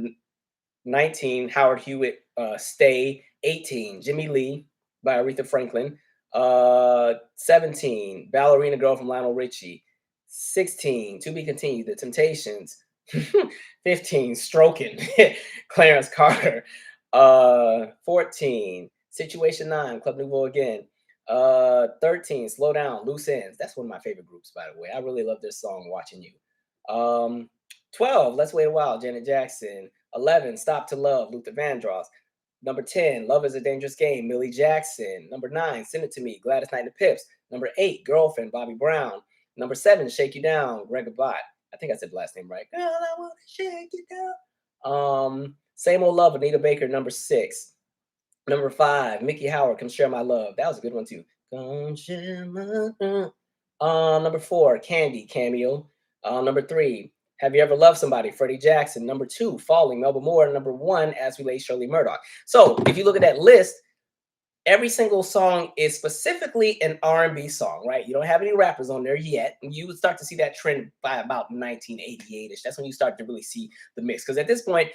19, Howard Hewitt, Stay. 18, Jimmy Lee by Aretha Franklin. 17, Ballerina Girl from Lionel Richie. 16, To Be Continued, The Temptations. 15, Stroking, Clarence Carter. 14, Situation 9, Club Nouveau again. 13, Slow Down, Loose Ends. That's one of my favorite groups, by the way. I really love this song, Watching You. 12, Let's Wait a While, Janet Jackson. 11, Stop to Love, Luther Vandross. Number 10, Love is a Dangerous Game, Millie Jackson. Number 9, Send It to Me, Gladys Knight and the Pips. Number 8, Girlfriend, Bobby Brown. Number 7, Shake You Down, Greg Abbott. I think I said the last name right. Girl, I want to shake you down. Same Old Love, Anita Baker, number 6. Number 5, Mickey Howard, Come Share My Love. That was a good one too. Come share my love. Number 4, Candy, Cameo. Number 3, Have You Ever Loved Somebody, Freddie Jackson. Number 2, Falling, Melba Moore. Number 1, As We Lay, Shirley Murdoch. So if you look at that list, every single song is specifically an R&B song, right? You don't have any rappers on there yet. And you would start to see that trend by about 1988-ish. That's when you start to really see the mix. Because at this point,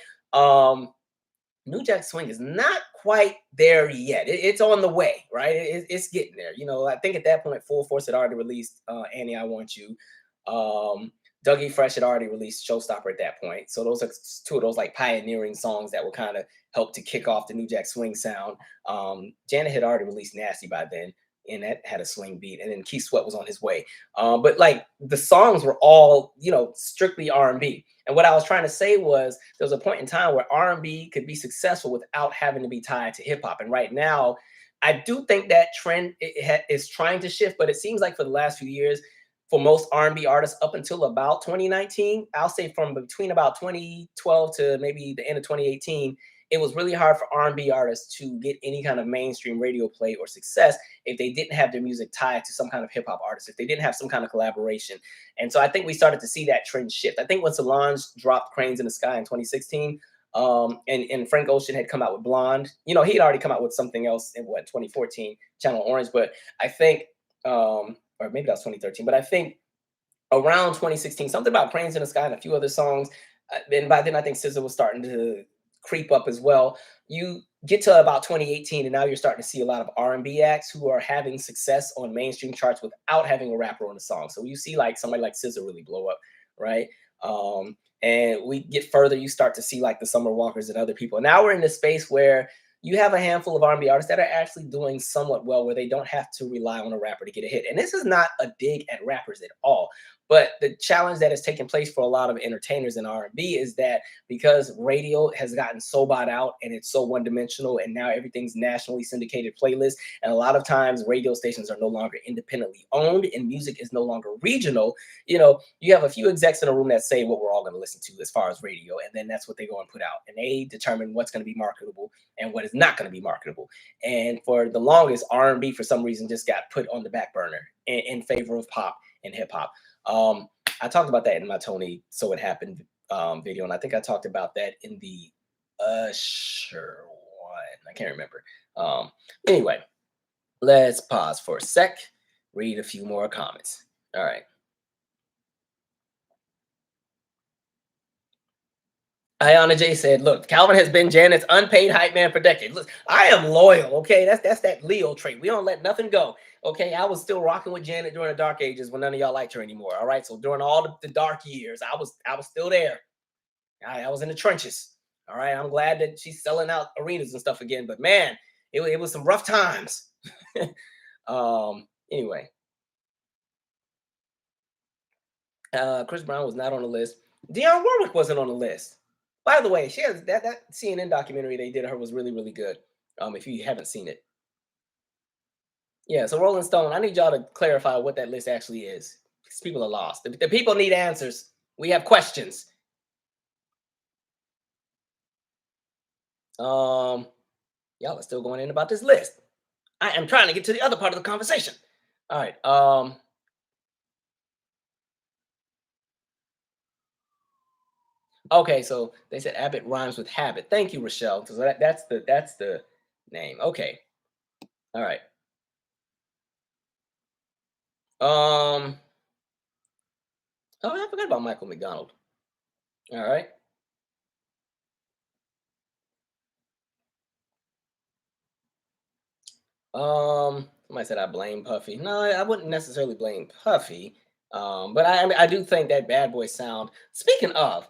New Jack Swing is not quite there yet. It's on the way, right? It's getting there. I think at that point, Full Force had already released Annie, I Want You. Dougie Fresh had already released Showstopper at that point. So those are two of those like pioneering songs that will kind of help to kick off the New Jack Swing sound. Janet had already released Nasty by then. and that had a swing beat, and then Keith Sweat was on his way. But like the songs were all, strictly R&B. And what I was trying to say was there was a point in time where R&B could be successful without having to be tied to hip hop. And right now, I do think that trend is trying to shift, but it seems like for the last few years, for most R&B artists up until about 2019, I'll say from between about 2012 to maybe the end of 2018, it was really hard for R&B artists to get any kind of mainstream radio play or success if they didn't have their music tied to some kind of hip hop artist, if they didn't have some kind of collaboration. And so I think we started to see that trend shift. I think when Solange dropped Cranes in the Sky in 2016, and Frank Ocean had come out with Blonde, he had already come out with something else in 2014, Channel Orange. But I think, or maybe that was 2013, but I think around 2016, something about Cranes in the Sky and a few other songs. And by then, I think SZA was starting to creep up as well. You get to about 2018, and now you're starting to see a lot of R&B acts who are having success on mainstream charts without having a rapper on the song. So you see like somebody like SZA really blow up, right? And we get further, you start to see like the Summer Walkers and other people. Now we're in this space where you have a handful of R&B artists that are actually doing somewhat well, where they don't have to rely on a rapper to get a hit. And this is not a dig at rappers at all. But the challenge that has taken place for a lot of entertainers in R&B is that because radio has gotten so bought out and it's so one-dimensional, and now everything's nationally syndicated playlists, and a lot of times radio stations are no longer independently owned and music is no longer regional. You have a few execs in a room that say what we're all going to listen to as far as radio, and then that's what they go and put out. And they determine what's going to be marketable and what is not going to be marketable. And for the longest, R&B for some reason just got put on the back burner in favor of pop and hip hop. I talked about that in my Tony So It Happened video, and I think I talked about that in the Usher one. I can't remember. Anyway, let's pause for a sec, read a few more comments. All right. Ayana J said, "Look, Calvin has been Janet's unpaid hype man for decades. Look, I am loyal. Okay, that's that Leo trait. We don't let nothing go. Okay, I was still rocking with Janet during the dark ages when none of y'all liked her anymore. All right, so during all the dark years, I was still there. I was in the trenches. All right, I'm glad that she's selling out arenas and stuff again. But man, it was some rough times. Anyway, Chris Brown was not on the list. Dionne Warwick wasn't on the list. By the way, she has that CNN documentary they did of her was really, really good. If you haven't seen it. Yeah, so Rolling Stone, I need y'all to clarify what that list actually is. Because people are lost. The people need answers. We have questions. Y'all are still going in about this list. I am trying to get to the other part of the conversation. All right. Okay, so they said Abbott rhymes with habit. Thank you, Rochelle. So that's the name. Okay. All right. Oh, I forgot about Michael McDonald. All right. Somebody said I blame Puffy. No, I wouldn't necessarily blame Puffy. But I do think that Bad Boy sound. Speaking of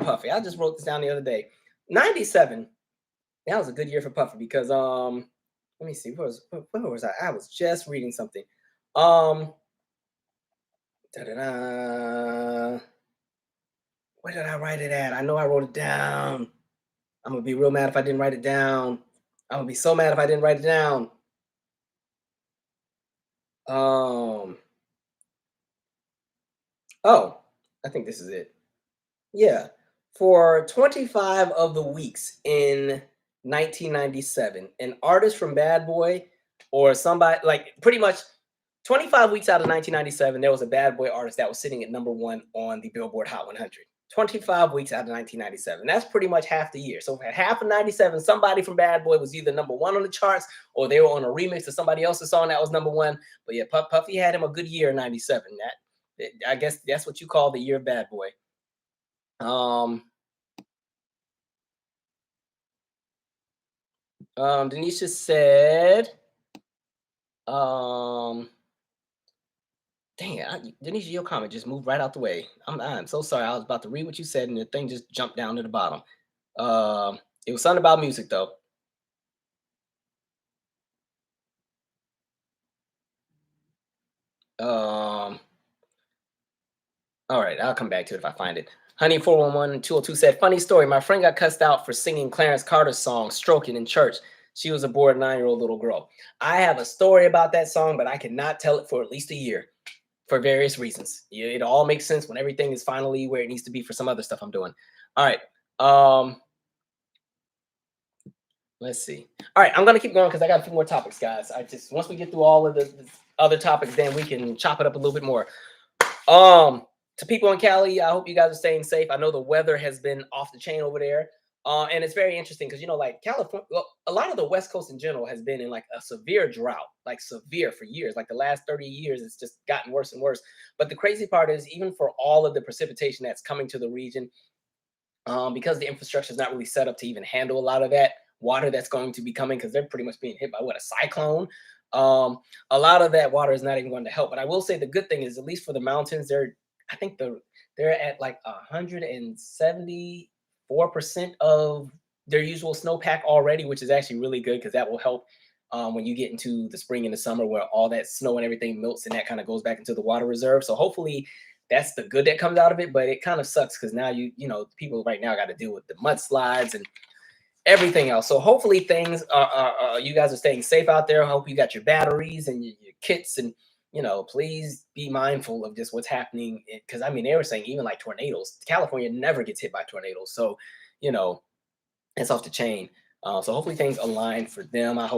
Puffy, I just wrote this down the other day. 97. That was a good year for Puffy because let me see, where was I? I was just reading something. Da-da-da. Where did I write it at? I know I wrote it down. I'm gonna be real mad if I didn't write it down. I'm gonna be so mad if I didn't write it down. Um, oh, I think this is it. Yeah. For 25 of the weeks in 1997, an artist from Bad Boy or somebody like pretty much 25 weeks out of 1997, there was a Bad Boy artist that was sitting at number one on the Billboard Hot 100. 25 weeks out of 1997. That's pretty much half the year. So for half of 97, somebody from Bad Boy was either number one on the charts or they were on a remix of somebody else's song that was number one. But yeah, Puffy had him a good year in 97. I guess that's what you call the year of Bad Boy. Denisha said, dang it, Denisha, your comment just moved right out the way. I'm so sorry. I was about to read what you said, and the thing just jumped down to the bottom. It was something about music, though. Um, all right, I'll come back to it if I find it. Honey 411-202 said, funny story. My friend got cussed out for singing Clarence Carter's song, Stroking, in church. She was a bored 9-year-old little girl. I have a story about that song, but I cannot tell it for at least a year for various reasons. It all makes sense when everything is finally where it needs to be for some other stuff I'm doing. All right. Let's see. All right, I'm gonna keep going because I got a few more topics, guys. I just once we get through all of the other topics, then we can chop it up a little bit more. To people in Cali, I hope you guys are staying safe. I know the weather has been off the chain over there. And it's very interesting because like California, well, a lot of the West Coast in general has been in like a severe drought, like severe for years. Like the last 30 years, it's just gotten worse and worse. But the crazy part is, even for all of the precipitation that's coming to the region, because the infrastructure is not really set up to even handle a lot of that water that's going to be coming, because they're pretty much being hit by what, a cyclone. A lot of that water is not even going to help. But I will say the good thing is, at least for the mountains, I think they're at like 174% of their usual snowpack already, which is actually really good because that will help when you get into the spring and the summer, where all that snow and everything melts and that kind of goes back into the water reserve. So hopefully that's the good that comes out of it. But it kind of sucks because now people right now got to deal with the mudslides and everything else. So hopefully things are you guys are staying safe out there. I hope you got your batteries and your kits, and please be mindful of just what's happening, because I mean, they were saying even like tornadoes. California never gets hit by tornadoes, so it's off the chain. So hopefully things align for them. I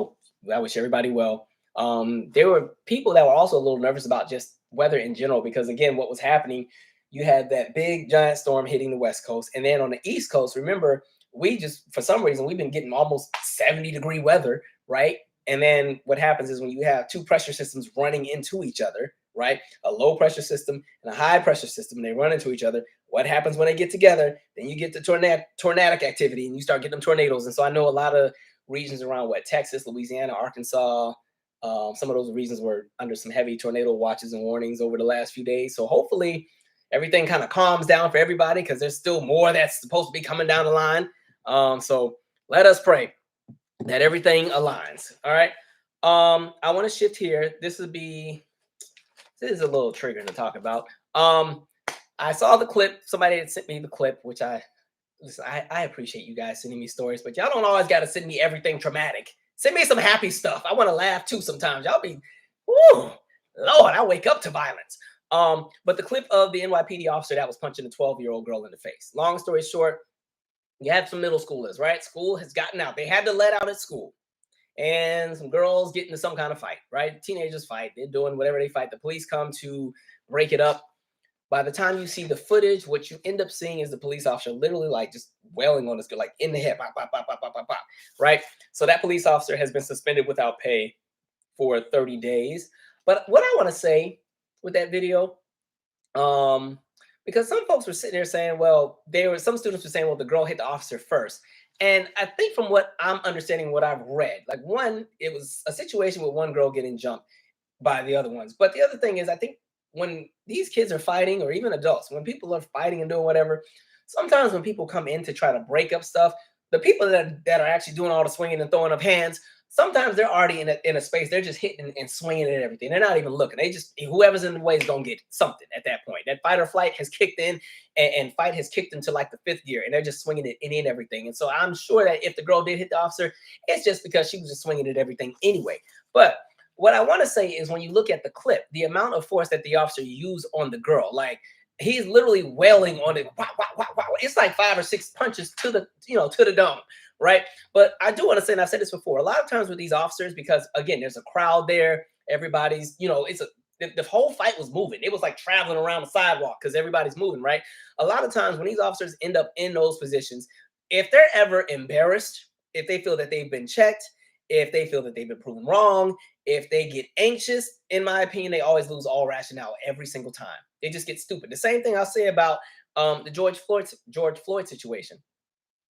wish everybody well. There were people that were also a little nervous about just weather in general, because again, what was happening, you had that big giant storm hitting the West Coast, and then on the East Coast, remember, we just, for some reason, we've been getting almost 70-degree weather, right? And then what happens is, when you have two pressure systems running into each other, right? A low pressure system and a high pressure system, and they run into each other. What happens when they get together? Then you get the tornadic activity, and you start getting them tornadoes. And so I know a lot of regions around Texas, Louisiana, Arkansas, some of those regions were under some heavy tornado watches and warnings over the last few days. So hopefully everything kind of calms down for everybody, because there's still more that's supposed to be coming down the line. So let us pray that everything aligns. All right. I want to shift here. This is a little triggering to talk about. I saw the clip. Somebody had sent me the clip, which I appreciate you guys sending me stories, but y'all don't always got to send me everything traumatic. Send me some happy stuff. I want to laugh too sometimes. Y'all be, whoo, Lord, I wake up to violence. But the clip of the NYPD officer that was punching a 12-year-old girl in the face. Long story short, you have some middle schoolers, right? School has gotten out. They had to let out at school. And some girls get into some kind of fight, right? Teenagers fight. They're doing whatever they fight. The police come to break it up. By the time you see the footage, what you end up seeing is the police officer literally like just wailing on this girl, like in the head, pop, pop, pop, pop, pop, pop, pop, right? So that police officer has been suspended without pay for 30 days. But what I want to say with that video, because some folks were sitting there saying, well, some students were saying, well, the girl hit the officer first. And I think from what I'm understanding, what I've read, like, one, it was a situation with one girl getting jumped by the other ones. But the other thing is, I think when these kids are fighting, or even adults, when people are fighting and doing whatever, sometimes when people come in to try to break up stuff, the people that are actually doing all the swinging and throwing up hands, sometimes they're already in a space. They're just hitting and swinging at everything. They're not even looking. They just, whoever's in the way is going to get something at that point. That fight or flight has kicked in, and fight has kicked into like the fifth gear, and they're just swinging it in everything. And so I'm sure that if the girl did hit the officer, it's just because she was just swinging at everything anyway. But what I want to say is, when you look at the clip, the amount of force that the officer used on the girl, like, he's literally wailing on it. Wow, wow, wow, wow. It's like 5 or 6 punches to the dome. Right. But I do want to say, and I've said this before, a lot of times with these officers, because again, there's a crowd there. Everybody's, the whole fight was moving. It was like traveling around the sidewalk because everybody's moving. Right. A lot of times when these officers end up in those positions, if they're ever embarrassed, if they feel that they've been checked, if they feel that they've been proven wrong, if they get anxious, in my opinion, they always lose all rationale every single time. They just get stupid. The same thing I'll say about the George Floyd situation,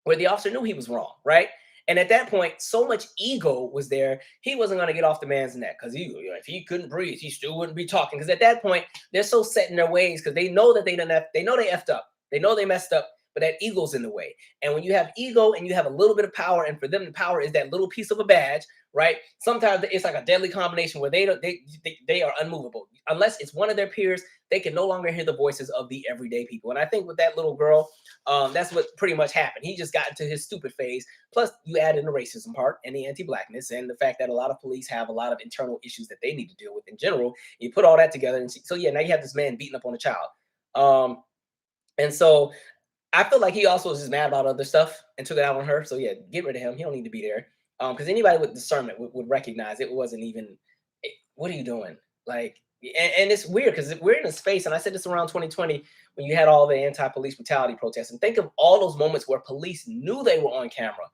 where the officer knew he was wrong, right? And at that point, so much ego was there, he wasn't going to get off the man's neck, because if he couldn't breathe, he still wouldn't be talking. Because at that point, they're so set in their ways, because they know that they effed up. They know they messed up, but that ego's in the way. And when you have ego and you have a little bit of power, and for them the power is that little piece of a badge, right? Sometimes it's like a deadly combination where they are unmovable. Unless it's one of their peers, they can no longer hear the voices of the everyday people. And I think with that little girl, that's what pretty much happened. He just got into his stupid phase. Plus, you add in the racism part and the anti-blackness and the fact that a lot of police have a lot of internal issues that they need to deal with in general. You put all that together, and so yeah, now you have this man beating up on a child. And so I feel like he also was just mad about other stuff and took it out on her. So yeah, get rid of him. He don't need to be there. Because anybody with discernment would recognize it wasn't even. What are you doing? Like, and it's weird because we're in a space, and I said this around 2020 when you had all the anti-police brutality protests, and think of all those moments where police knew they were on camera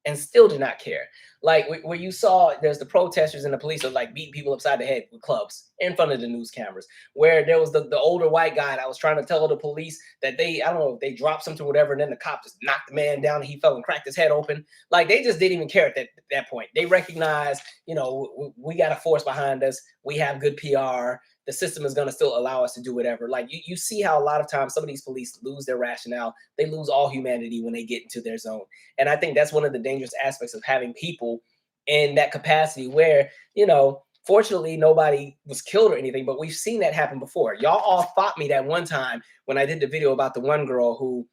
and still did not care. Like where you saw there's the protesters and the police are like beating people upside the head with clubs in front of the news cameras, where there was the older white guy that was trying to tell the police that they, I don't know, they dropped something or whatever, and then the cop just knocked the man down and he fell and cracked his head open. Like they just didn't even care at that point. They recognized, you know, we got a force behind us. We have good PR. The system is going to still allow us to do whatever. Like you see how a lot of times some of these police lose their rationale. They lose all humanity when they get into their zone. And I think that's one of the dangerous aspects of having people in that capacity where, you know, fortunately nobody was killed or anything, but we've seen that happen before. Y'all all fought me that one time when I did the video about the one girl who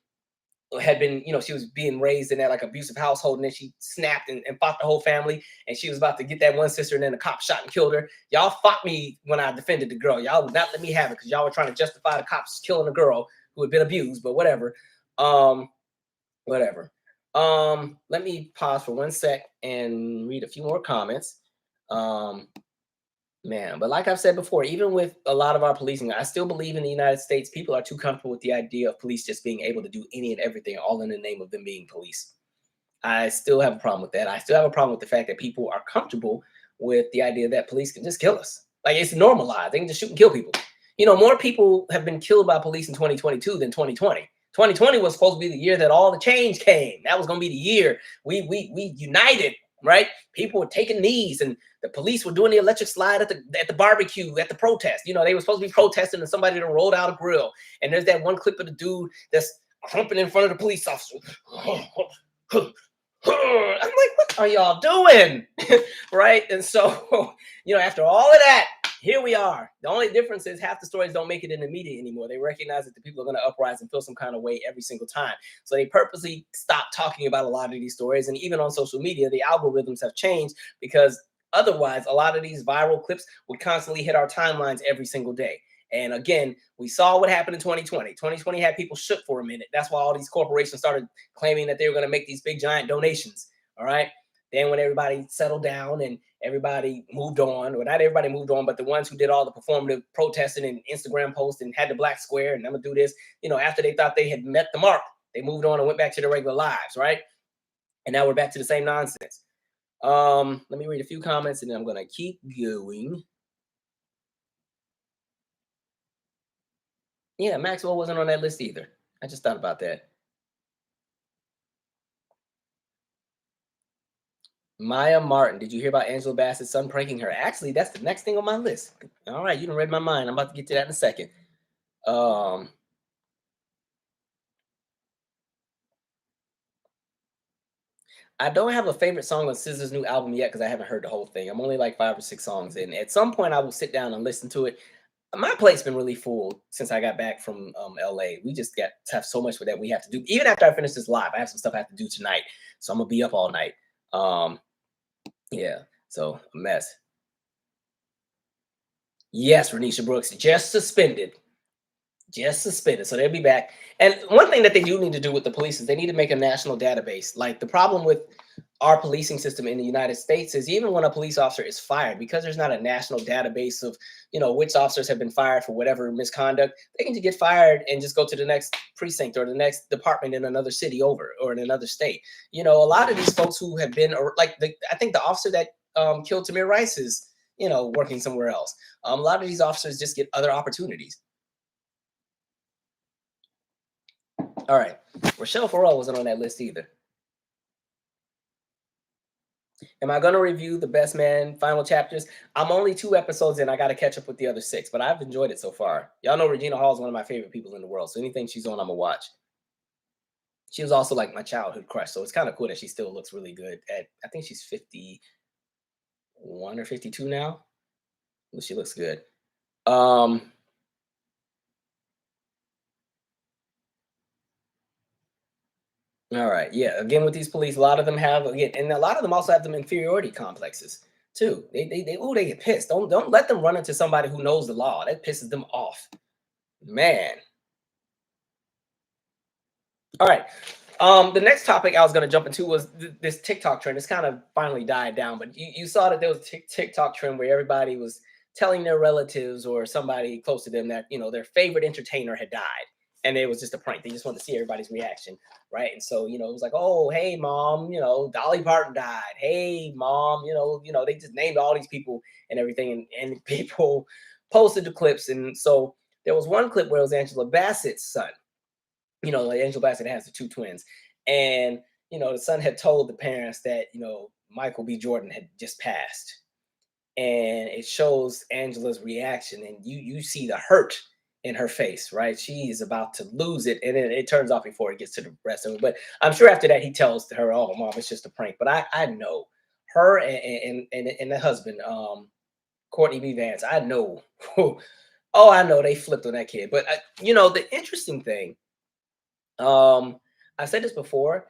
had been, you know, she was being raised in that like abusive household, and then she snapped and fought the whole family, and she was about to get that one sister, and then the cop shot and killed her. Y'all fought me when I defended the girl. Y'all would not let me have it because y'all were trying to justify the cops killing a girl who had been abused, but whatever. Whatever. Let me pause for 1 sec and read a few more comments. Man, but like I've said before, even with a lot of our policing, I still believe in the United States, people are too comfortable with the idea of police just being able to do any and everything, all in the name of them being police. I still have a problem with that. I still have a problem with the fact that people are comfortable with the idea that police can just kill us. Like it's normalized. They can just shoot and kill people. You know, more people have been killed by police in 2022 than 2020. 2020 was supposed to be the year that all the change came. That was going to be the year we united, right? People were taking knees, and the police were doing the electric slide at the barbecue, at the protest. You know, they were supposed to be protesting, and somebody that rolled out a grill. And there's that one clip of the dude that's crumping in front of the police officer. I'm like, what are y'all doing? Right? And so, you know, after all of that, here we are. The only difference is half the stories don't make it in the media anymore. They recognize that the people are going to uprise and feel some kind of way every single time. So they purposely stop talking about a lot of these stories. And even on social media, the algorithms have changed because otherwise, a lot of these viral clips would constantly hit our timelines every single day. And again, we saw what happened in 2020. 2020 had people shook for a minute. That's why all these corporations started claiming that they were going to make these big giant donations. All right. Then when everybody settled down and everybody moved on, or not everybody moved on, but the ones who did all the performative protesting and Instagram posts and had the black square and I'm gonna do this, you know, after they thought they had met the mark, they moved on and went back to their regular lives, right? And now we're back to the same nonsense. Let me read a few comments and then I'm gonna keep going. Yeah, Maxwell wasn't on that list either. I just thought about that. Maya Martin, did you hear about Angela Bassett's son pranking her? Actually, that's the next thing on my list. All right, you done read my mind. I'm about to get to that in a second. I don't have a favorite song on SZA's new album yet because I haven't heard the whole thing. I'm only like 5 or 6 songs in. At some point, I will sit down and listen to it. My plate's been really full since I got back from LA. We just have so much for that we have to do. Even after I finish this live, I have some stuff I have to do tonight. So I'm gonna be up all night. Yeah, so a mess. Yes, Renisha Brooks just suspended. Just suspended. So they'll be back. And one thing that they do need to do with the police is they need to make a national database. Like the problem with our policing system in the United States is even when a police officer is fired, because there's not a national database of, you know, which officers have been fired for whatever misconduct, they can just get fired and just go to the next precinct or the next department in another city over or in another state. You know, a lot of these folks who have been, or like I think the officer that killed Tamir Rice is, you know, working somewhere else. A lot of these officers just get other opportunities. All right. Rochelle Farrell wasn't on that list either. Am I going to review The Best Man final chapters? I'm only 2 episodes in. I got to catch up with the other 6, but I've enjoyed it so far. Y'all know Regina Hall is one of my favorite people in the world. So anything she's on, I'm going to watch. She was also like my childhood crush. So it's kind of cool that she still looks really good at, I think she's 51 or 52 now. Well, she looks good. Um, all right. Yeah. Again, with these police, a lot of them have, again, and a lot of them also have them inferiority complexes too. They get pissed. Don't let them run into somebody who knows the law. That pisses them off. Man. All right. The next topic I was going to jump into was this TikTok trend. It's kind of finally died down, but you saw that there was a TikTok trend where everybody was telling their relatives or somebody close to them that, their favorite entertainer had died. And it was just a prank. They just wanted to see everybody's reaction, right? And so, it was like, oh, hey, mom, Dolly Parton died. Hey, mom, they just named all these people and everything. And people posted the clips. And so there was one clip where it was Angela Bassett's son, like Angel Bassett has the two twins. And, the son had told the parents that, Michael B. Jordan had just passed. And it shows Angela's reaction, and you see the hurt in her face, right? She is about to lose it. And then it turns off before it gets to the rest of it. But I'm sure after that he tells her, oh, mom, it's just a prank. But I know her and the husband, Courtney B. Vance, I know. Oh, I know they flipped on that kid. But the interesting thing, I've said this before,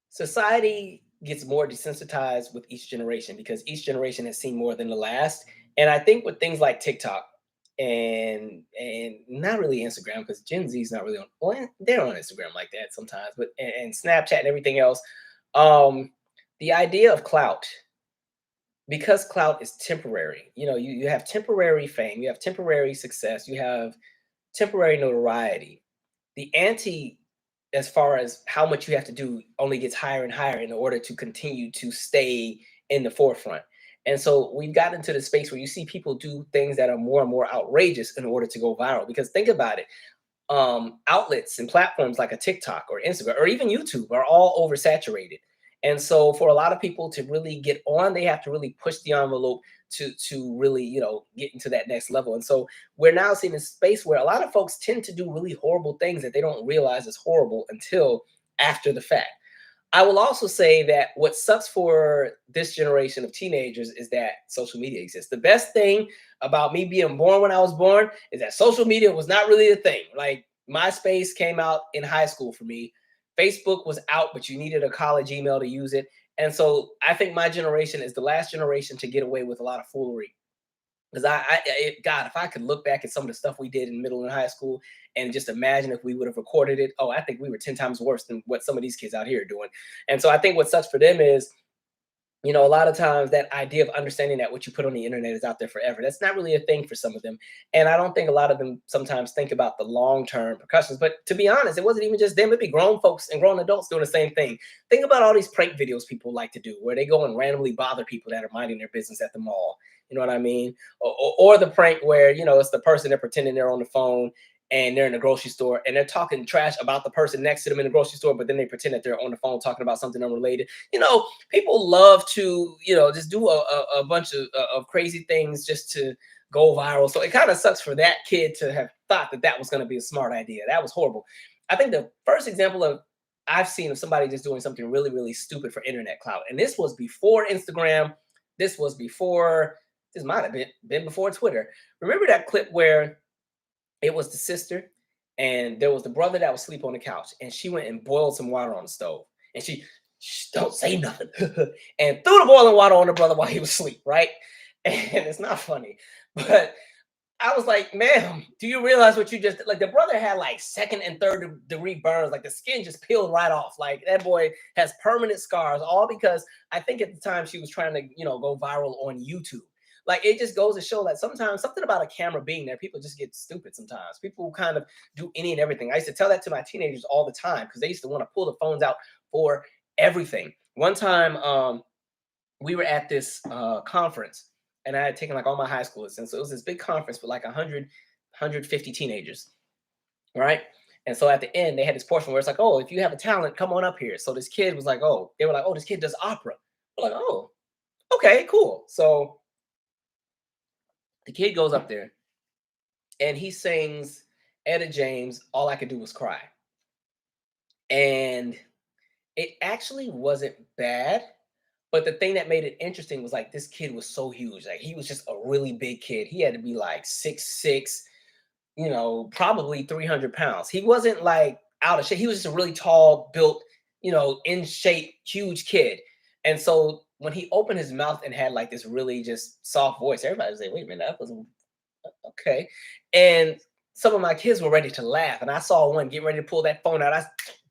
society gets more desensitized with each generation because each generation has seen more than the last. And I think with things like TikTok and not really Instagram, because Gen Z is not really on, well, they're on Instagram like that sometimes, but and Snapchat and everything else. The idea of clout, because clout is temporary, you have temporary fame, you have temporary success, you have temporary notoriety. The ante, as far as how much you have to do, only gets higher and higher in order to continue to stay in the forefront. And so we've gotten into the space where you see people do things that are more and more outrageous in order to go viral. Because think about it, outlets and platforms like a TikTok or Instagram or even YouTube are all oversaturated. And so for a lot of people to really get on, they have to really push the envelope to really, get into that next level. And so we're now seeing a space where a lot of folks tend to do really horrible things that they don't realize is horrible until after the fact. I will also say that what sucks for this generation of teenagers is that social media exists. The best thing about me being born when I was born is that social media was not really a thing. Like MySpace came out in high school for me. Facebook was out, but you needed a college email to use it. And so I think my generation is the last generation to get away with a lot of foolery. Because God, if I could look back at some of the stuff we did in middle and high school and just imagine if we would have recorded it, oh, I think we were 10 times worse than what some of these kids out here are doing. And so I think what sucks for them is, a lot of times that idea of understanding that what you put on the internet is out there forever. That's not really a thing for some of them. And I don't think a lot of them sometimes think about the long-term repercussions. But to be honest, it wasn't even just them. It'd be grown folks and grown adults doing the same thing. Think about all these prank videos people like to do where they go and randomly bother people that are minding their business at the mall. You know what I mean? Or the prank where, it's the person they're pretending they're on the phone and they're in the grocery store and they're talking trash about the person next to them in the grocery store, but then they pretend that they're on the phone talking about something unrelated. People love to, just do a bunch of crazy things just to go viral. So it kind of sucks for that kid to have thought that that was going to be a smart idea. That was horrible. I think the first example of I've seen of somebody just doing something really, really stupid for internet clout, and this was before Instagram. This might have been before Twitter. Remember that clip where it was the sister, and there was the brother that was asleep on the couch, and she went and boiled some water on the stove, and she "Shh, don't say nothing," and threw the boiling water on the brother while he was asleep, right? And it's not funny, but I was like, "Ma'am, do you realize what you just did?" Like the brother had like second and third degree burns, like the skin just peeled right off. Like that boy has permanent scars, all because I think at the time she was trying to, go viral on YouTube. Like it just goes to show that sometimes something about a camera being there, people just get stupid sometimes. People kind of do any and everything. I used to tell that to my teenagers all the time because they used to want to pull the phones out for everything. One time, we were at this conference, and I had taken like all my high schoolers. And so it was this big conference with like 150 teenagers, right? And so at the end, they had this portion where it's like, oh, if you have a talent, come on up here. So this kid was like, oh, they were like, oh, this kid does opera. We're like, oh, okay, cool. So the kid goes up there and he sings Etta James, All I Could Do Was Cry. and it actually wasn't bad. But the thing that made it interesting was like this kid was so huge. Like he was just a really big kid. He had to be like 6'6", probably 300 pounds. He wasn't like out of shape. He was just a really tall, built, in shape, huge kid. And so when he opened his mouth and had like this really just soft voice, everybody was like, wait a minute, that wasn't okay. And some of my kids were ready to laugh. And I saw one getting ready to pull that phone out.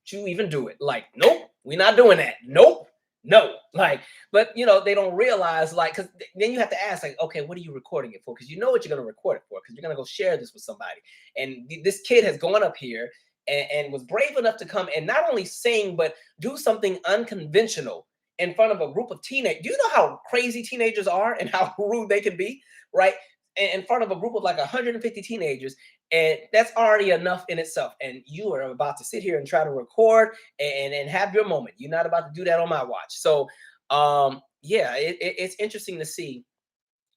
You even do it? Like, nope, we're not doing that. Nope. No, like, but they don't realize, like, because then you have to ask, like, okay, what are you recording it for? Because you know what you're going to record it for, because you're going to go share this with somebody. And this kid has gone up here and was brave enough to come and not only sing, but do something unconventional in front of a group of teenagers. Do you know how crazy teenagers are and how rude they can be, right? In front of a group of like 150 teenagers. And that's already enough in itself. And you are about to sit here and try to record and have your moment. You're not about to do that on my watch. So, yeah, it's interesting to see.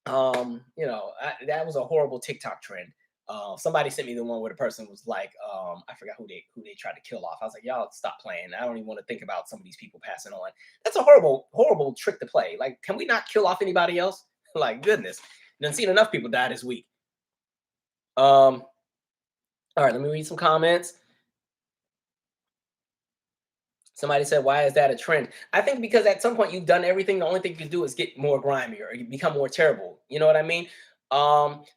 That was a horrible TikTok trend. Somebody sent me the one where the person was like, I forgot who they tried to kill off. I was like, y'all stop playing. I don't even want to think about some of these people passing on. That's a horrible, horrible trick to play. Like, can we not kill off anybody else? Like, goodness, done seen enough people die this week. All right, let me read some comments. Somebody said, why is that a trend? I think because at some point you've done everything. The only thing you can do is get more grimy or you become more terrible. You know what I mean?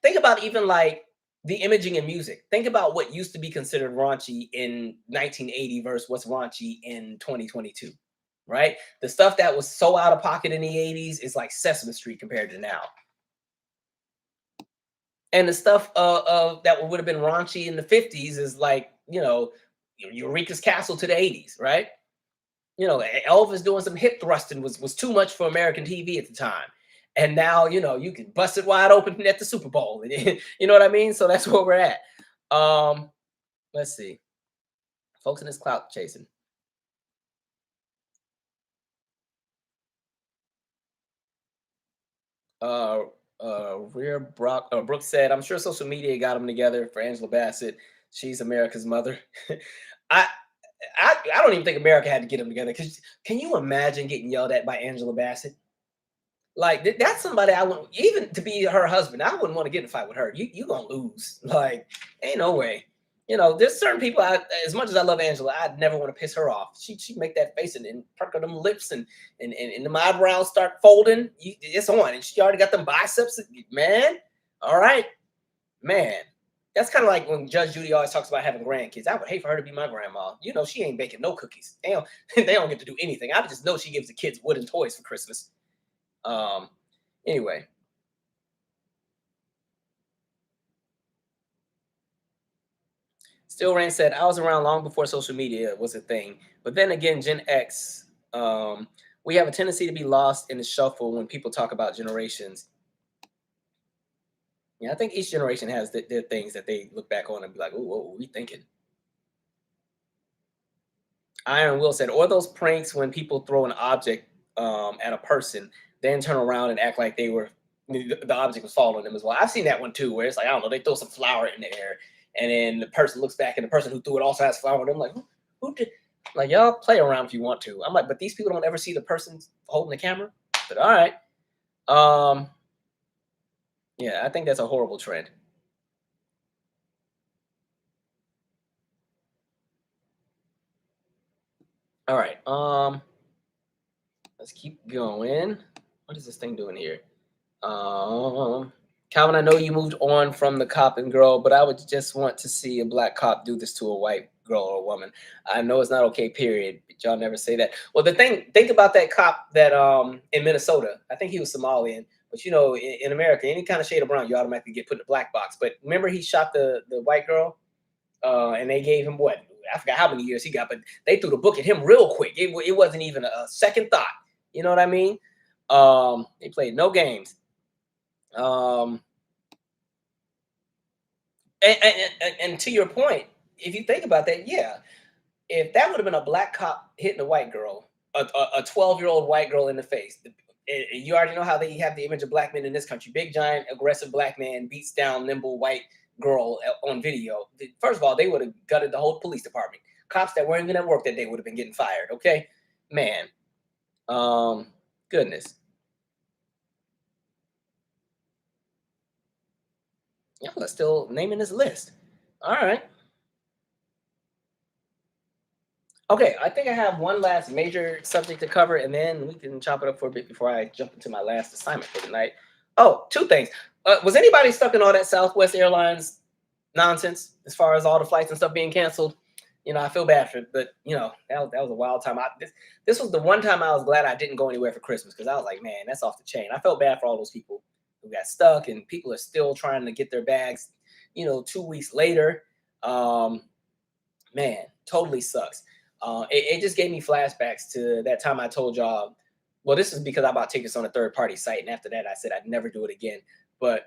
Think about even like the imaging in music. Think about what used to be considered raunchy in 1980 versus what's raunchy in 2022, right? The stuff that was so out of pocket in the 80s is like Sesame Street compared to now. And the stuff that would have been raunchy in the 50s is like, Eureka's Castle to the 80s, right? Elvis doing some hip thrusting was too much for American TV at the time. And now, you can bust it wide open at the Super Bowl. You know what I mean? So that's where we're at. Let's see. Folks in this clout chasing. Brooke said, I'm sure social media got them together for Angela Bassett. She's America's mother. I don't even think America had to get them together. Because can you imagine getting yelled at by Angela Bassett? Like that's somebody I wouldn't, even to be her husband, I wouldn't want to get in a fight with her. You gonna lose. Like, ain't no way. There's certain people. As much as I love Angela, I'd never want to piss her off. She make that face and perk her them lips and the eyebrows start folding. It's on, and she already got them biceps. Man, all right, man. That's kind of like when Judge Judy always talks about having grandkids. I would hate for her to be my grandma. She ain't baking no cookies. They don't get to do anything. I just know she gives the kids wooden toys for Christmas. Anyway. Still Rain said, I was around long before social media was a thing. But then again, Gen X, we have a tendency to be lost in the shuffle when people talk about generations. Yeah, I think each generation has their things that they look back on and be like, oh, what were we thinking? Iron Will said, or those pranks when people throw an object at a person, then turn around and act like the object was falling on them as well. I've seen that one too, where it's like, I don't know, they throw some flour in the air and then the person looks back and the person who threw it also has flour on them. Like, who did? Like, y'all play around if you want to. I'm like, but these people don't ever see the person holding the camera. But all right. Yeah, I think that's a horrible trend. All right. Let's keep going. What is this thing doing here? Calvin, I know you moved on from the cop and girl, but I would just want to see a black cop do this to a white girl or a woman. I know it's not okay, period. But y'all never say that. Well, think about that cop that in Minnesota. I think he was Somalian. But in America, any kind of shade of brown, you automatically get put in the black box. But remember, he shot the white girl, and they gave him what? I forgot how many years he got, but they threw the book at him real quick. It wasn't even a second thought. You know what I mean? They played no games. And to your point, if you think about that, yeah, if that would have been a black cop hitting a white girl, a 12-year-old white girl in the face, you already know how they have the image of black men in this country. Big, giant, aggressive black man beats down nimble white girl on video. First of all, they would have gutted the whole police department. Cops that weren't even at work that day would have been getting fired. Okay, man. Goodness. Y'all are still naming this list. All right. Okay, I think I have one last major subject to cover, and then we can chop it up for a bit before I jump into my last assignment for the night. Oh, two things. Was anybody stuck in all that Southwest Airlines nonsense as far as all the flights and stuff being canceled? I feel bad for it, but that was a wild time. This was the one time I was glad I didn't go anywhere for Christmas, because I was like, man, that's off the chain. I felt bad for all those people who got stuck, and people are still trying to get their bags, 2 weeks later. Man, totally sucks. It just gave me flashbacks to that time I told y'all. Well, this is because I bought tickets on a third party site, and after that, I said I'd never do it again. But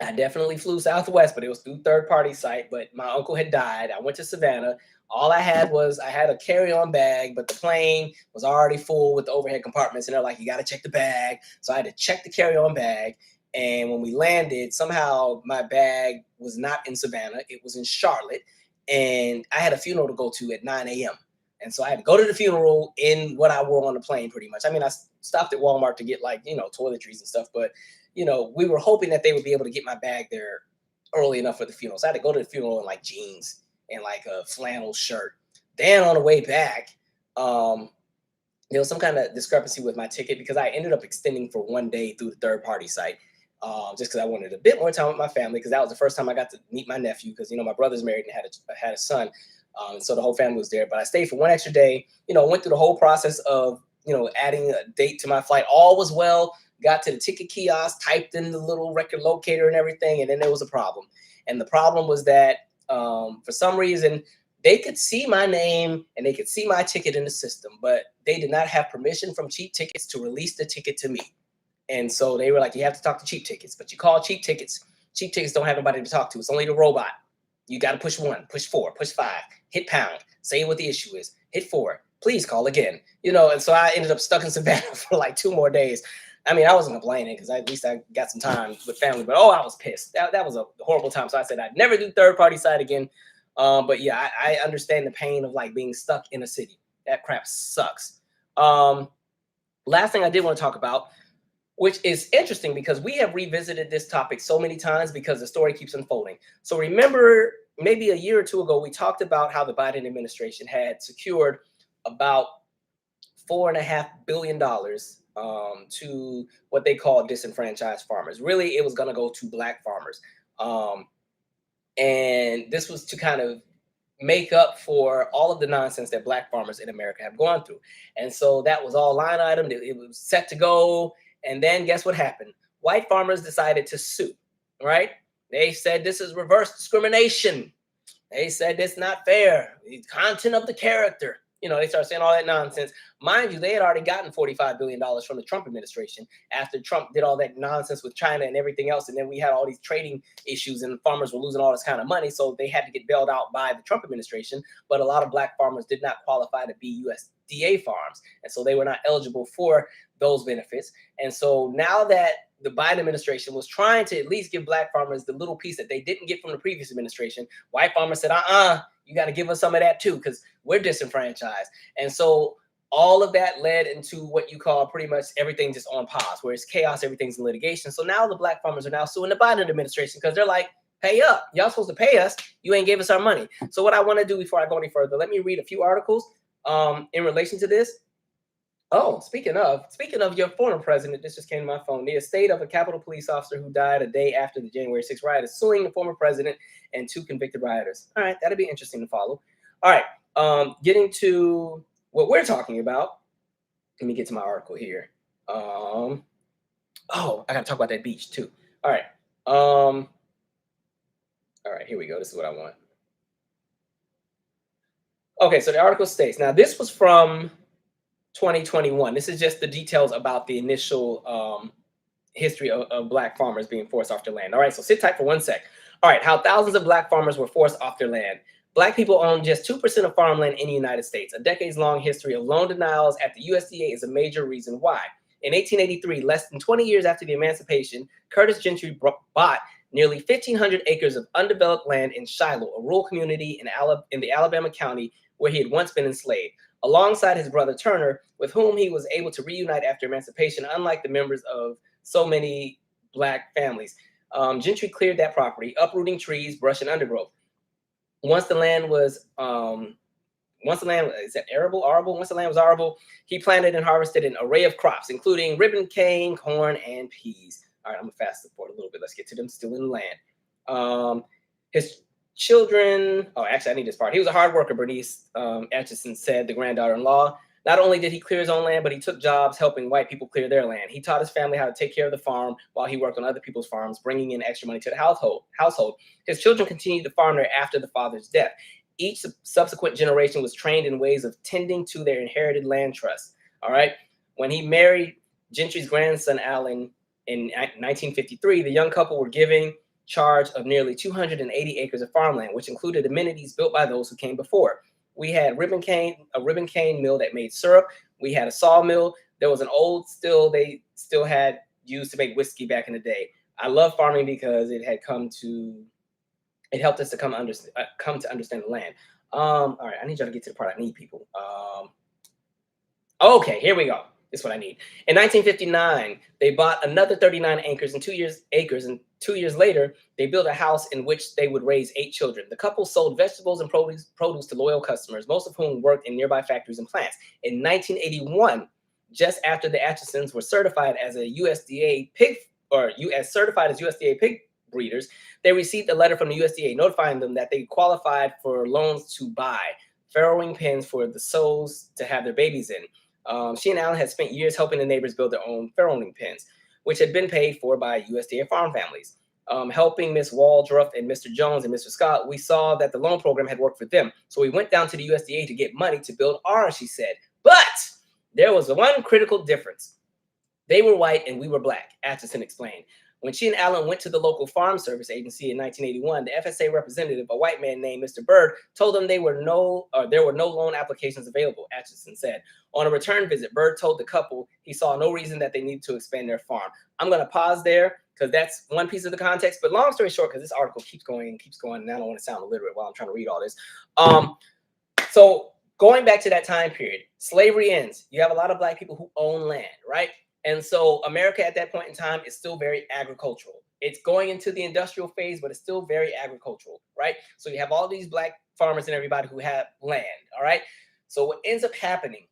I definitely flew Southwest, but it was through third party site. But my uncle had died. I went to Savannah. All I had a carry-on bag, but the plane was already full with the overhead compartments, and they're like, you got to check the bag. So I had to check the carry-on bag. And when we landed, somehow my bag was not in Savannah. It was in Charlotte. And I had a funeral to go to at 9 a.m. And so I had to go to the funeral in what I wore on the plane, pretty much. I mean, I stopped at Walmart to get toiletries and stuff, but we were hoping that they would be able to get my bag there early enough for the funeral. So I had to go to the funeral in like jeans and like a flannel shirt. Then on the way back, there was some kind of discrepancy with my ticket, because I ended up extending for 1 day through the third party site. Just because I wanted a bit more time with my family, because that was the first time I got to meet my nephew, because my brother's married and had a son, and so the whole family was there. But I stayed for 1 extra day. Went through the whole process of adding a date to my flight. All was well. Got to the ticket kiosk, typed in the little record locator and everything, and then there was a problem. And the problem was that for some reason they could see my name and they could see my ticket in the system, but they did not have permission from Cheap Tickets to release the ticket to me. And so they were like, you have to talk to Cheap Tickets, but you call Cheap Tickets. Cheap Tickets don't have nobody to talk to. It's only the robot. You got to push 1, push 4, push 5, hit pound, say what the issue is, hit 4, please call again. And so I ended up stuck in Savannah for like 2 more days. I mean, I wasn't complaining, because at least I got some time with family, but I was pissed. That was a horrible time. So I said I'd never do third party site again. But yeah, I understand the pain of like being stuck in a city. That crap sucks. Last thing I did want to talk about, which is interesting because we have revisited this topic so many times because the story keeps unfolding. So remember, maybe a year or two ago, we talked about how the Biden administration had secured about $4.5 billion to what they call disenfranchised farmers. Really, it was going to go to Black farmers. And this was to kind of make up for all of the nonsense that Black farmers in America have gone through. And so that was all line item. It was set to go. And then guess what happened? White farmers decided to sue, right? They said this is reverse discrimination. They said it's not fair. The content of the character. They started saying all that nonsense. Mind you, they had already gotten $45 billion from the Trump administration after Trump did all that nonsense with China and everything else. And then we had all these trading issues and farmers were losing all this kind of money. So they had to get bailed out by the Trump administration. But a lot of Black farmers did not qualify to be USDA farms. And so they were not eligible for those benefits. And so now that the Biden administration was trying to at least give Black farmers the little piece that they didn't get from the previous administration, white farmers said, you got to give us some of that too, because we're disenfranchised. And so all of that led into what you call pretty much everything just on pause, where it's chaos, everything's in litigation. So now the Black farmers are now suing the Biden administration because they're like, pay up. Y'all supposed to pay us. You ain't gave us our money. So what I want to do before I go any further, let me read a few articles in relation to this. Oh, speaking of your former president, this just came to my phone. The estate of a Capitol police officer who died a day after the January 6th riot is suing the former president and 2 convicted rioters. All right, that'll be interesting to follow. All right, getting to what we're talking about. Let me get to my article here. I got to talk about that beach too. All right. All right, here we go. This is what I want. Okay, so the article states, now this was from 2021. This is just the details about the initial history of Black farmers being forced off their land. All right, so sit tight for 1 sec. All right, how thousands of Black farmers were forced off their land. Black people own just 2% of farmland in the United States. A decades-long history of loan denials at the USDA is a major reason why. In 1883, less than 20 years after the emancipation, Curtis Gentry bought nearly 1,500 acres of undeveloped land in Shiloh, a rural community in the Alabama county where he had once been enslaved, alongside his brother Turner, with whom he was able to reunite after emancipation, unlike the members of so many Black families. Gentry cleared that property, uprooting trees, brush, and undergrowth. Once the land was arable, he planted and harvested an array of crops, including ribbon cane, corn, and peas. All right, I'm gonna fast forward a little bit. Let's get to them still in the land. His children. Oh, actually, I need this part. He was a hard worker, Bernice Atchison said, the granddaughter-in-law. Not only did he clear his own land, but he took jobs helping white people clear their land. He taught his family how to take care of the farm while he worked on other people's farms, bringing in extra money to the household. His children continued to farm there after the father's death. Each subsequent generation was trained in ways of tending to their inherited land trusts. All right. When he married Gentry's grandson, Allen, in 1953, the young couple were given charge of nearly 280 acres of farmland, which included amenities built by those who came before. We had a ribbon cane mill that made syrup. We had a sawmill. There was an old still they still had used to make whiskey back in the day. I love farming because it helped us to come to understand the land. All right, I need y'all to get to the part I need, people. Okay, here we go. This is what I need. In 1959, they bought another 39 acres, and 2 years later, they built a house in which they would raise 8 children. The couple sold vegetables and produce to loyal customers, most of whom worked in nearby factories and plants. In 1981, just after the Atchisons were certified as a USDA pig breeders, they received a letter from the USDA notifying them that they qualified for loans to buy farrowing pens for the sows to have their babies in. She and Allen had spent years helping the neighbors build their own farrowing pens, which had been paid for by USDA farm families. Helping Miss Waldruff and Mr. Jones and Mr. Scott, we saw that the loan program had worked for them. So we went down to the USDA to get money to build ours, she said. But there was one critical difference. They were white and we were Black, Atchison explained. When she and Allen went to the local Farm Service Agency in 1981, the FSA representative, a white man named Mr. Bird, told them there were no loan applications available, Atchison said. On a return visit, Bird told the couple he saw no reason that they needed to expand their farm. I'm going to pause there because that's one piece of the context. But long story short, because this article keeps going, and I don't want to sound illiterate while I'm trying to read all this. So going back to that time period, slavery ends. You have a lot of Black people who own land, right? And so America at that point in time is still very agricultural. It's going into the industrial phase, but it's still very agricultural, right? So you have all these Black farmers and everybody who have land, all right? So what ends up happening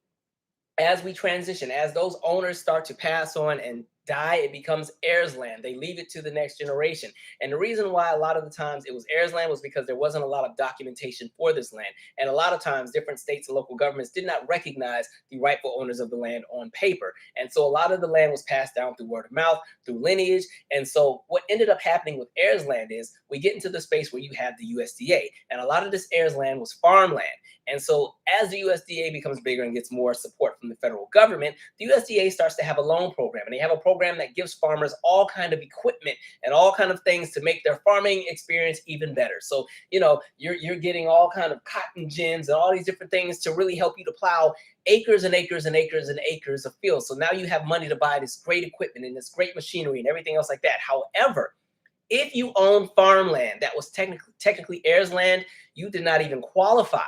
as we transition, as those owners start to pass on and die, it becomes heirs land. They leave it to the next generation. And the reason why a lot of the times it was heirs land was because there wasn't a lot of documentation for this land. And a lot of times different states and local governments did not recognize the rightful owners of the land on paper. And so a lot of the land was passed down through word of mouth, through lineage. And so what ended up happening with heirs land is we get into the space where you have the USDA. And a lot of this heirs land was farmland. And so as the USDA becomes bigger and gets more support from the federal government, the USDA starts to have a loan program. And they have a program that gives farmers all kind of equipment and all kind of things to make their farming experience even better. So, you know, you're getting all kind of cotton gins and all these different things to really help you to plow acres and acres and acres and acres of fields. So now you have money to buy this great equipment and this great machinery and everything else like that. However, if you own farmland that was technically heirs land, you did not even qualify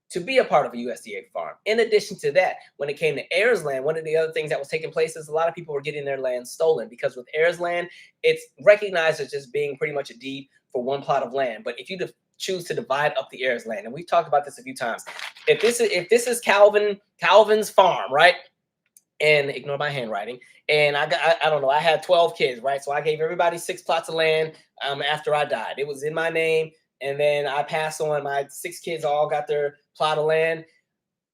to be a part of a USDA farm. In addition to that, when it came to heirs land, one of the other things that was taking place is a lot of people were getting their land stolen, because with heirs land, it's recognized as just being pretty much a deed for one plot of land. But if you choose to divide up the heirs land, and we've talked about this a few times, if this is Calvin's farm, right? And ignore my handwriting. And I don't know, I had 12 kids, right? So I gave everybody 6 plots of land after I died. It was in my name. And then I passed on, my 6 kids all got their plot of land.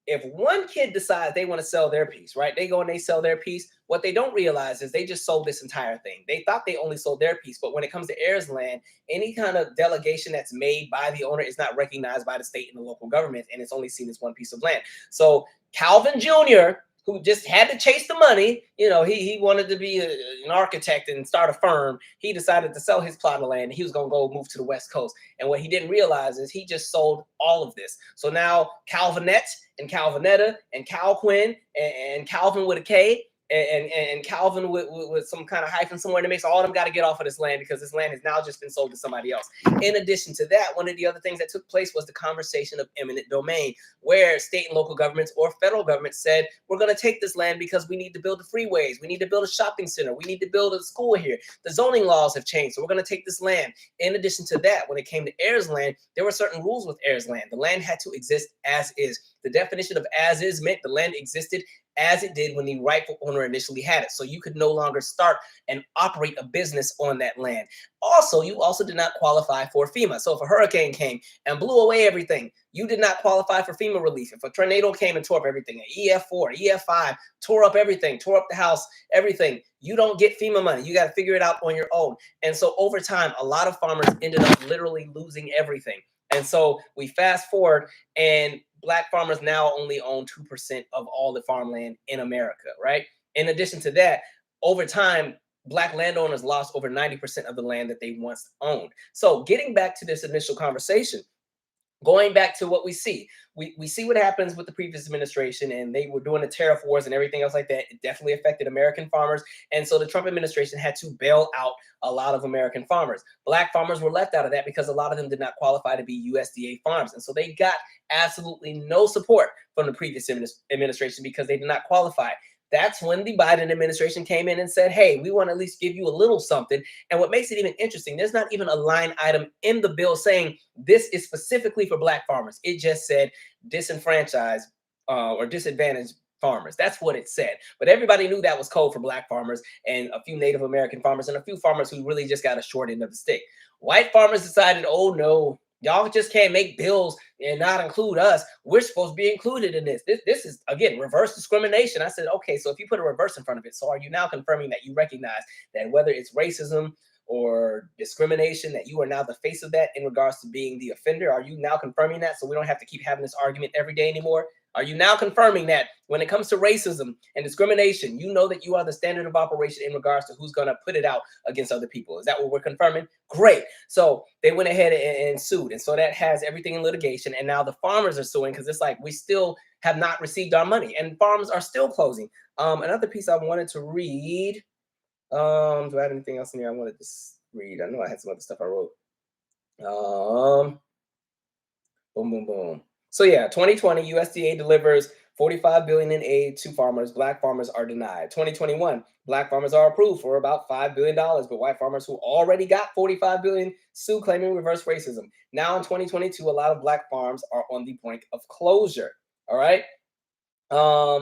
If one kid decides they want to sell their piece, right? They go and they sell their piece. What they don't realize is they just sold this entire thing. They thought they only sold their piece. But when it comes to heirs land, any kind of delegation that's made by the owner is not recognized by the state and the local government. And it's only seen as one piece of land. So Calvin Jr., who just had to chase the money, you know, he wanted to be an architect and start a firm. He decided to sell his plot of land and he was going to go move to the West Coast. And what he didn't realize is he just sold all of this. So now Calvinette and Calvinetta and Cal Quinn and Calvin with a K and Calvin with some kind of hyphen somewhere in the mix. All of them got to get off of this land because this land has now just been sold to somebody else. In addition to that, one of the other things that took place was the conversation of eminent domain, where state and local governments or federal government said, we're going to take this land because we need to build the freeways. We need to build a shopping center. We need to build a school here. The zoning laws have changed, so we're going to take this land. In addition to that, when it came to heirs land, there were certain rules with heirs land. The land had to exist as is. The definition of as is meant the land existed as it did when the rightful owner initially had it. So you could no longer start and operate a business on that land. Also, you also did not qualify for FEMA. So if a hurricane came and blew away everything, you did not qualify for FEMA relief. If a tornado came and tore up everything, an EF4, EF5, tore up everything, tore up the house, everything, you don't get FEMA money. You got to figure it out on your own. And so over time, a lot of farmers ended up literally losing everything. And so we fast forward, and Black farmers now only own 2% of all the farmland in America, right? In addition to that, over time, Black landowners lost over 90% of the land that they once owned. So getting back to this initial conversation, going back to what we see what happens with the previous administration, and they were doing the tariff wars and everything else like that. It definitely affected American farmers. And so the Trump administration had to bail out a lot of American farmers. Black farmers were left out of that because a lot of them did not qualify to be USDA farms. And so they got absolutely no support from the previous administration because they did not qualify. That's when the Biden administration came in and said, hey, we want to at least give you a little something. And what makes it even interesting, there's not even a line item in the bill saying this is specifically for Black farmers. It just said disenfranchised or disadvantaged farmers. That's what it said. But everybody knew that was code for Black farmers and a few Native American farmers and a few farmers who really just got a short end of the stick. White farmers decided, oh no, y'all just can't make bills and not include us. We're supposed to be included in this. This is, again, reverse discrimination. I said, okay, so if you put a reverse in front of it, so are you now confirming that you recognize that whether it's racism or discrimination, that you are now the face of that in regards to being the offender? Are you now confirming that so we don't have to keep having this argument every day anymore? Are you now confirming that when it comes to racism and discrimination, you know that you are the standard of operation in regards to who's going to put it out against other people? Is that what we're confirming? Great. So they went ahead and sued. And so that has everything in litigation. And now the farmers are suing because it's like we still have not received our money and farms are still closing. Another piece I wanted to read. Do I have anything else in here I wanted to read? I know I had some other stuff I wrote. Boom, boom, boom. So yeah, 2020, USDA delivers $45 billion in aid to farmers. Black farmers are denied. 2021, Black farmers are approved for about $5 billion, but white farmers who already got $45 billion sue claiming reverse racism. Now in 2022, a lot of Black farms are on the brink of closure. All right.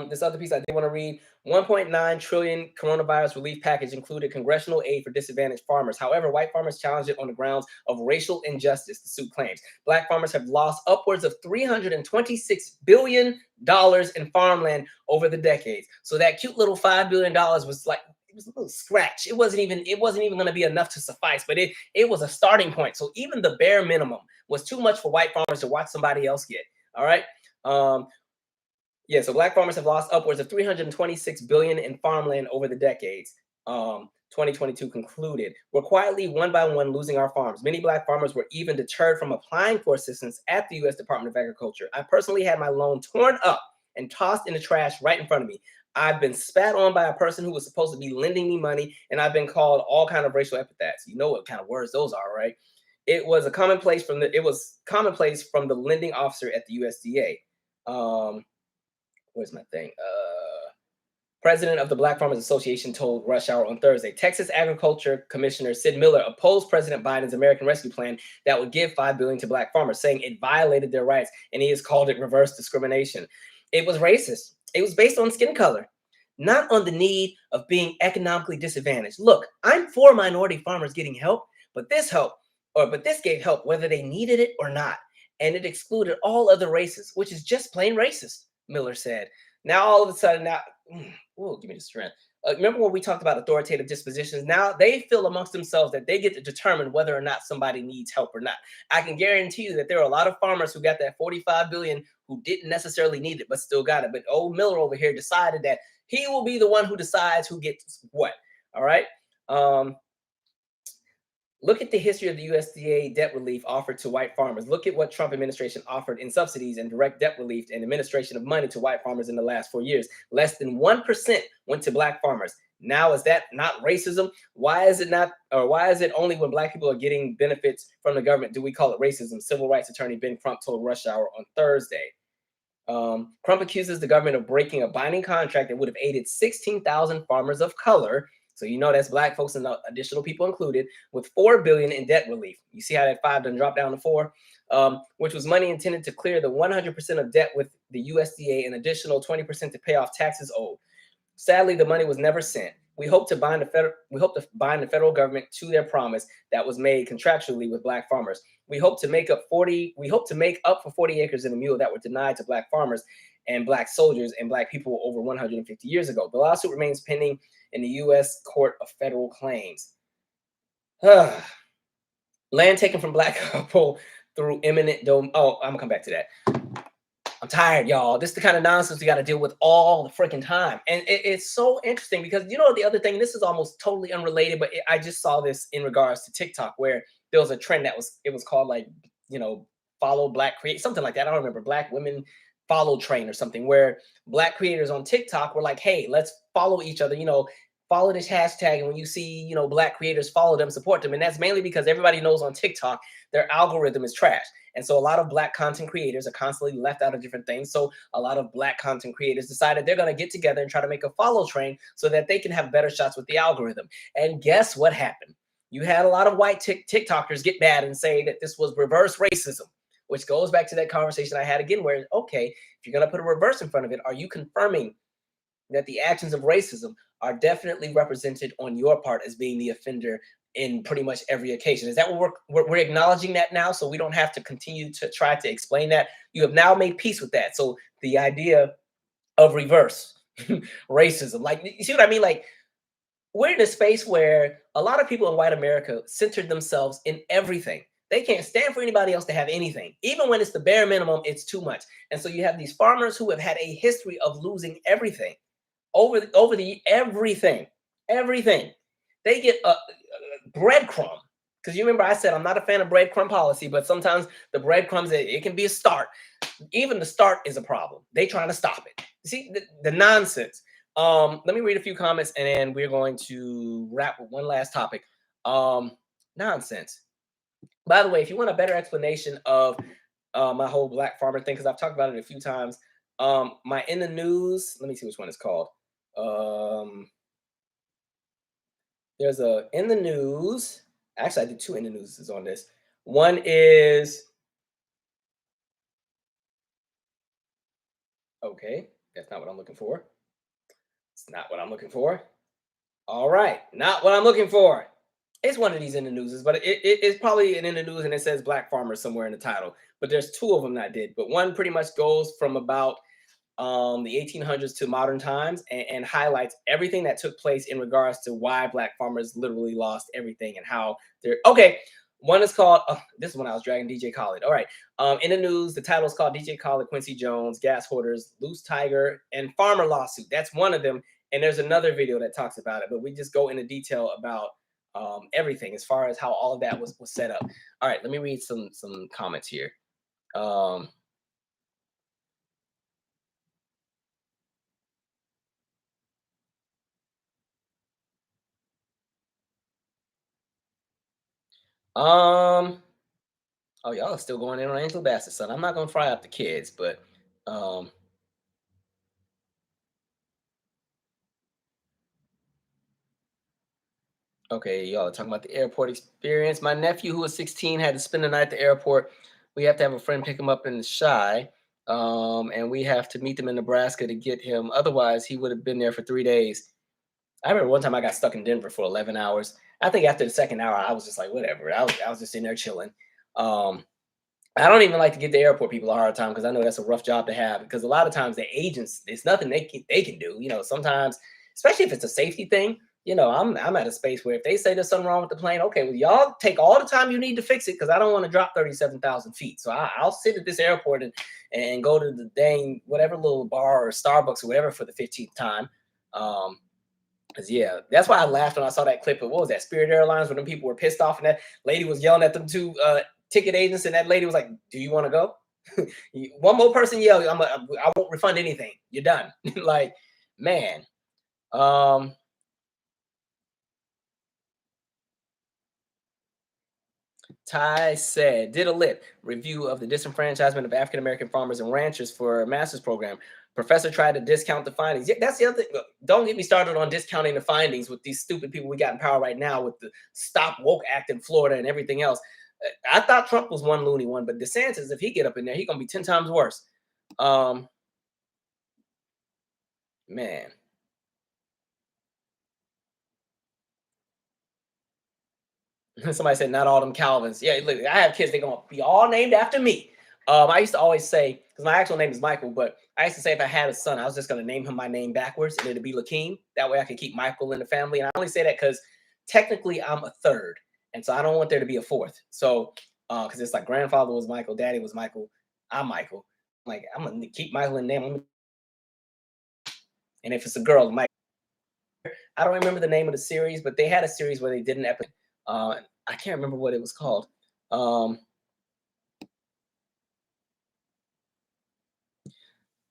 This other piece I did want to read. 1.9 trillion coronavirus relief package included congressional aid for disadvantaged farmers. However, white farmers challenged it on the grounds of racial injustice, the suit claims. Black farmers have lost upwards of $326 billion in farmland over the decades. So that cute little $5 billion was like, it was a little scratch. It wasn't even going to be enough to suffice, but it was a starting point. So even the bare minimum was too much for white farmers to watch somebody else get. All right. Yeah, so Black farmers have lost upwards of $326 billion in farmland over the decades. 2022 concluded. We're quietly, one by one, losing our farms. Many Black farmers were even deterred from applying for assistance at the U.S. Department of Agriculture. I personally had my loan torn up and tossed in the trash right in front of me. I've been spat on by a person who was supposed to be lending me money, and I've been called all kind of racial epithets. You know what kind of words those are, right? It was commonplace from the lending officer at the USDA. Where's my thing? President of the Black Farmers Association told Rush Hour on Thursday. Texas Agriculture Commissioner Sid Miller opposed President Biden's American Rescue Plan that would give $5 billion to Black farmers, saying it violated their rights, and he has called it reverse discrimination. It was racist. It was based on skin color, not on the need of being economically disadvantaged. Look, I'm for minority farmers getting help, but this gave help whether they needed it or not, and it excluded all other races, which is just plain racist, Miller said. Now, all of a sudden, give me the strength. Remember when we talked about authoritative dispositions? Now they feel amongst themselves that they get to determine whether or not somebody needs help or not. I can guarantee you that there are a lot of farmers who got that $45 billion who didn't necessarily need it, but still got it. But old Miller over here decided that he will be the one who decides who gets what. All right. Look at the history of the USDA debt relief offered to white farmers. Look at what Trump administration offered in subsidies and direct debt relief and administration of money to white farmers in the last 4 years. Less than 1% went to black farmers. Now, is that not racism? Why is it not, or why is it only when black people are getting benefits from the government do we call it racism? Civil rights attorney Ben Crump told Rush Hour on Thursday. Crump accuses the government of breaking a binding contract that would have aided 16,000 farmers of color. So you know that's black folks and additional people included, with $4 billion in debt relief. You see how that 5 doesn't drop down to 4, which was money intended to clear the 100% of debt with the USDA, and additional 20% to pay off taxes owed. Sadly, the money was never sent. We hope to bind the federal government to their promise that was made contractually with black farmers. We hope to make up for 40 acres and a mule that were denied to black farmers and black soldiers and black people over 150 years ago. The lawsuit remains pending in the U.S. Court of Federal Claims. Land taken from black couple through eminent domain. Oh, I'm gonna come back to that. I'm tired, y'all. This is the kind of nonsense we got to deal with all the freaking time. And it's so interesting because, you know, the other thing, this is almost totally unrelated, but I just saw this in regards to TikTok, where there was a trend that was called, like, you know, follow black create, something like that. I don't remember, black women follow train or something, where black creators on TikTok were like, hey, let's follow each other, you know, follow this hashtag. And when you see, you know, black creators, follow them, support them. And that's mainly because everybody knows on TikTok, their algorithm is trash. And so a lot of black content creators are constantly left out of different things. So a lot of black content creators decided they're going to get together and try to make a follow train so that they can have better shots with the algorithm. And guess what happened? You had a lot of white TikTokers get mad and say that this was reverse racism, which goes back to that conversation I had again, where, okay, if you're going to put a reverse in front of it, are you confirming that the actions of racism are definitely represented on your part as being the offender in pretty much every occasion? Is that what we're acknowledging that now, so we don't have to continue to try to explain that? You have now made peace with that. So the idea of reverse racism, like, you see what I mean? Like, we're in a space where a lot of people in white America centered themselves in everything. They can't stand for anybody else to have anything. Even when it's the bare minimum, it's too much. And so you have these farmers who have had a history of losing everything. Over the everything. They get a breadcrumb. Because you remember I said I'm not a fan of breadcrumb policy, but sometimes the breadcrumbs, it can be a start. Even the start is a problem. They trying to stop it. See the nonsense. Let me read a few comments and then we're going to wrap with one last topic. Nonsense. By the way, if you want a better explanation of my whole black farmer thing, because I've talked about it a few times, my In the News, let me see which one it's called. There's a In the News. Actually, I did 2 In the Newses on this. One is, okay, that's not what I'm looking for. It's not what I'm looking for. All right, not what I'm looking for. It's one of these In the Newses, but it's probably an In the News and it says Black Farmer somewhere in the title. But there's 2 of them that I did. But one pretty much goes from about the 1800s to modern times, and highlights everything that took place in regards to why black farmers literally lost everything and how they're okay. One is called, this is when I was dragging DJ Khaled. All right. In the News, the title is called DJ Khaled, Quincy Jones, Gas Hoarders, Loose Tiger, and Farmer Lawsuit. That's one of them. And there's another video that talks about it, but we just go into detail about everything as far as how all of that was set up. All right, let me read some comments here. Oh, y'all are still going in on Angela Bassett, son. I'm not gonna fry up the kids, but okay, y'all are talking about the airport experience. My nephew, who was 16, had to spend the night at the airport. We have to have a friend pick him up in the Shy, and we have to meet them in Nebraska to get him. Otherwise, he would have been there for 3 days. I remember one time I got stuck in Denver for 11 hours. I think after the second hour, I was just like, whatever. I was just sitting there chilling. I don't even like to give the airport people a hard time because I know that's a rough job to have. Because a lot of times the agents, it's nothing they can do. You know, sometimes, especially if it's a safety thing. You know, I'm at a space where if they say there's something wrong with the plane, okay, well, y'all take all the time you need to fix it because I don't want to drop 37,000 feet. So I'll sit at this airport and go to the dang whatever little bar or Starbucks or whatever for the 15th time. Yeah, that's why I laughed when I saw that clip of what was that Spirit Airlines when them people were pissed off and that lady was yelling at them two ticket agents and that lady was like, "Do you want to go?" One more person yelled, I won't refund anything. You're done." Like, man. Um, Ty said, did a lit review of the disenfranchisement of African American farmers and ranchers for a master's program. Professor tried to discount the findings. Yeah, that's the other thing. Look, don't get me started on discounting the findings with these stupid people we got in power right now with the Stop Woke Act in Florida and everything else. I thought Trump was one loony one, but DeSantis, if he get up in there, he gonna be 10 times worse. Um, man. Somebody said not all them Calvins. Yeah, look, I have kids. They're gonna be all named after me. I used to always say because my actual name is Michael, but I used to say if I had a son, I was just gonna name him my name backwards, and it'd be Lakeem. That way, I could keep Michael in the family. And I only say that because technically I'm a third, and so I don't want there to be a fourth. So, because it's like grandfather was Michael, daddy was Michael, I'm Michael. Like I'm gonna keep Michael in the name, and if it's a girl, Mike. I don't remember the name of the series, but they had a series where they did an episode. I can't remember what it was called. Um,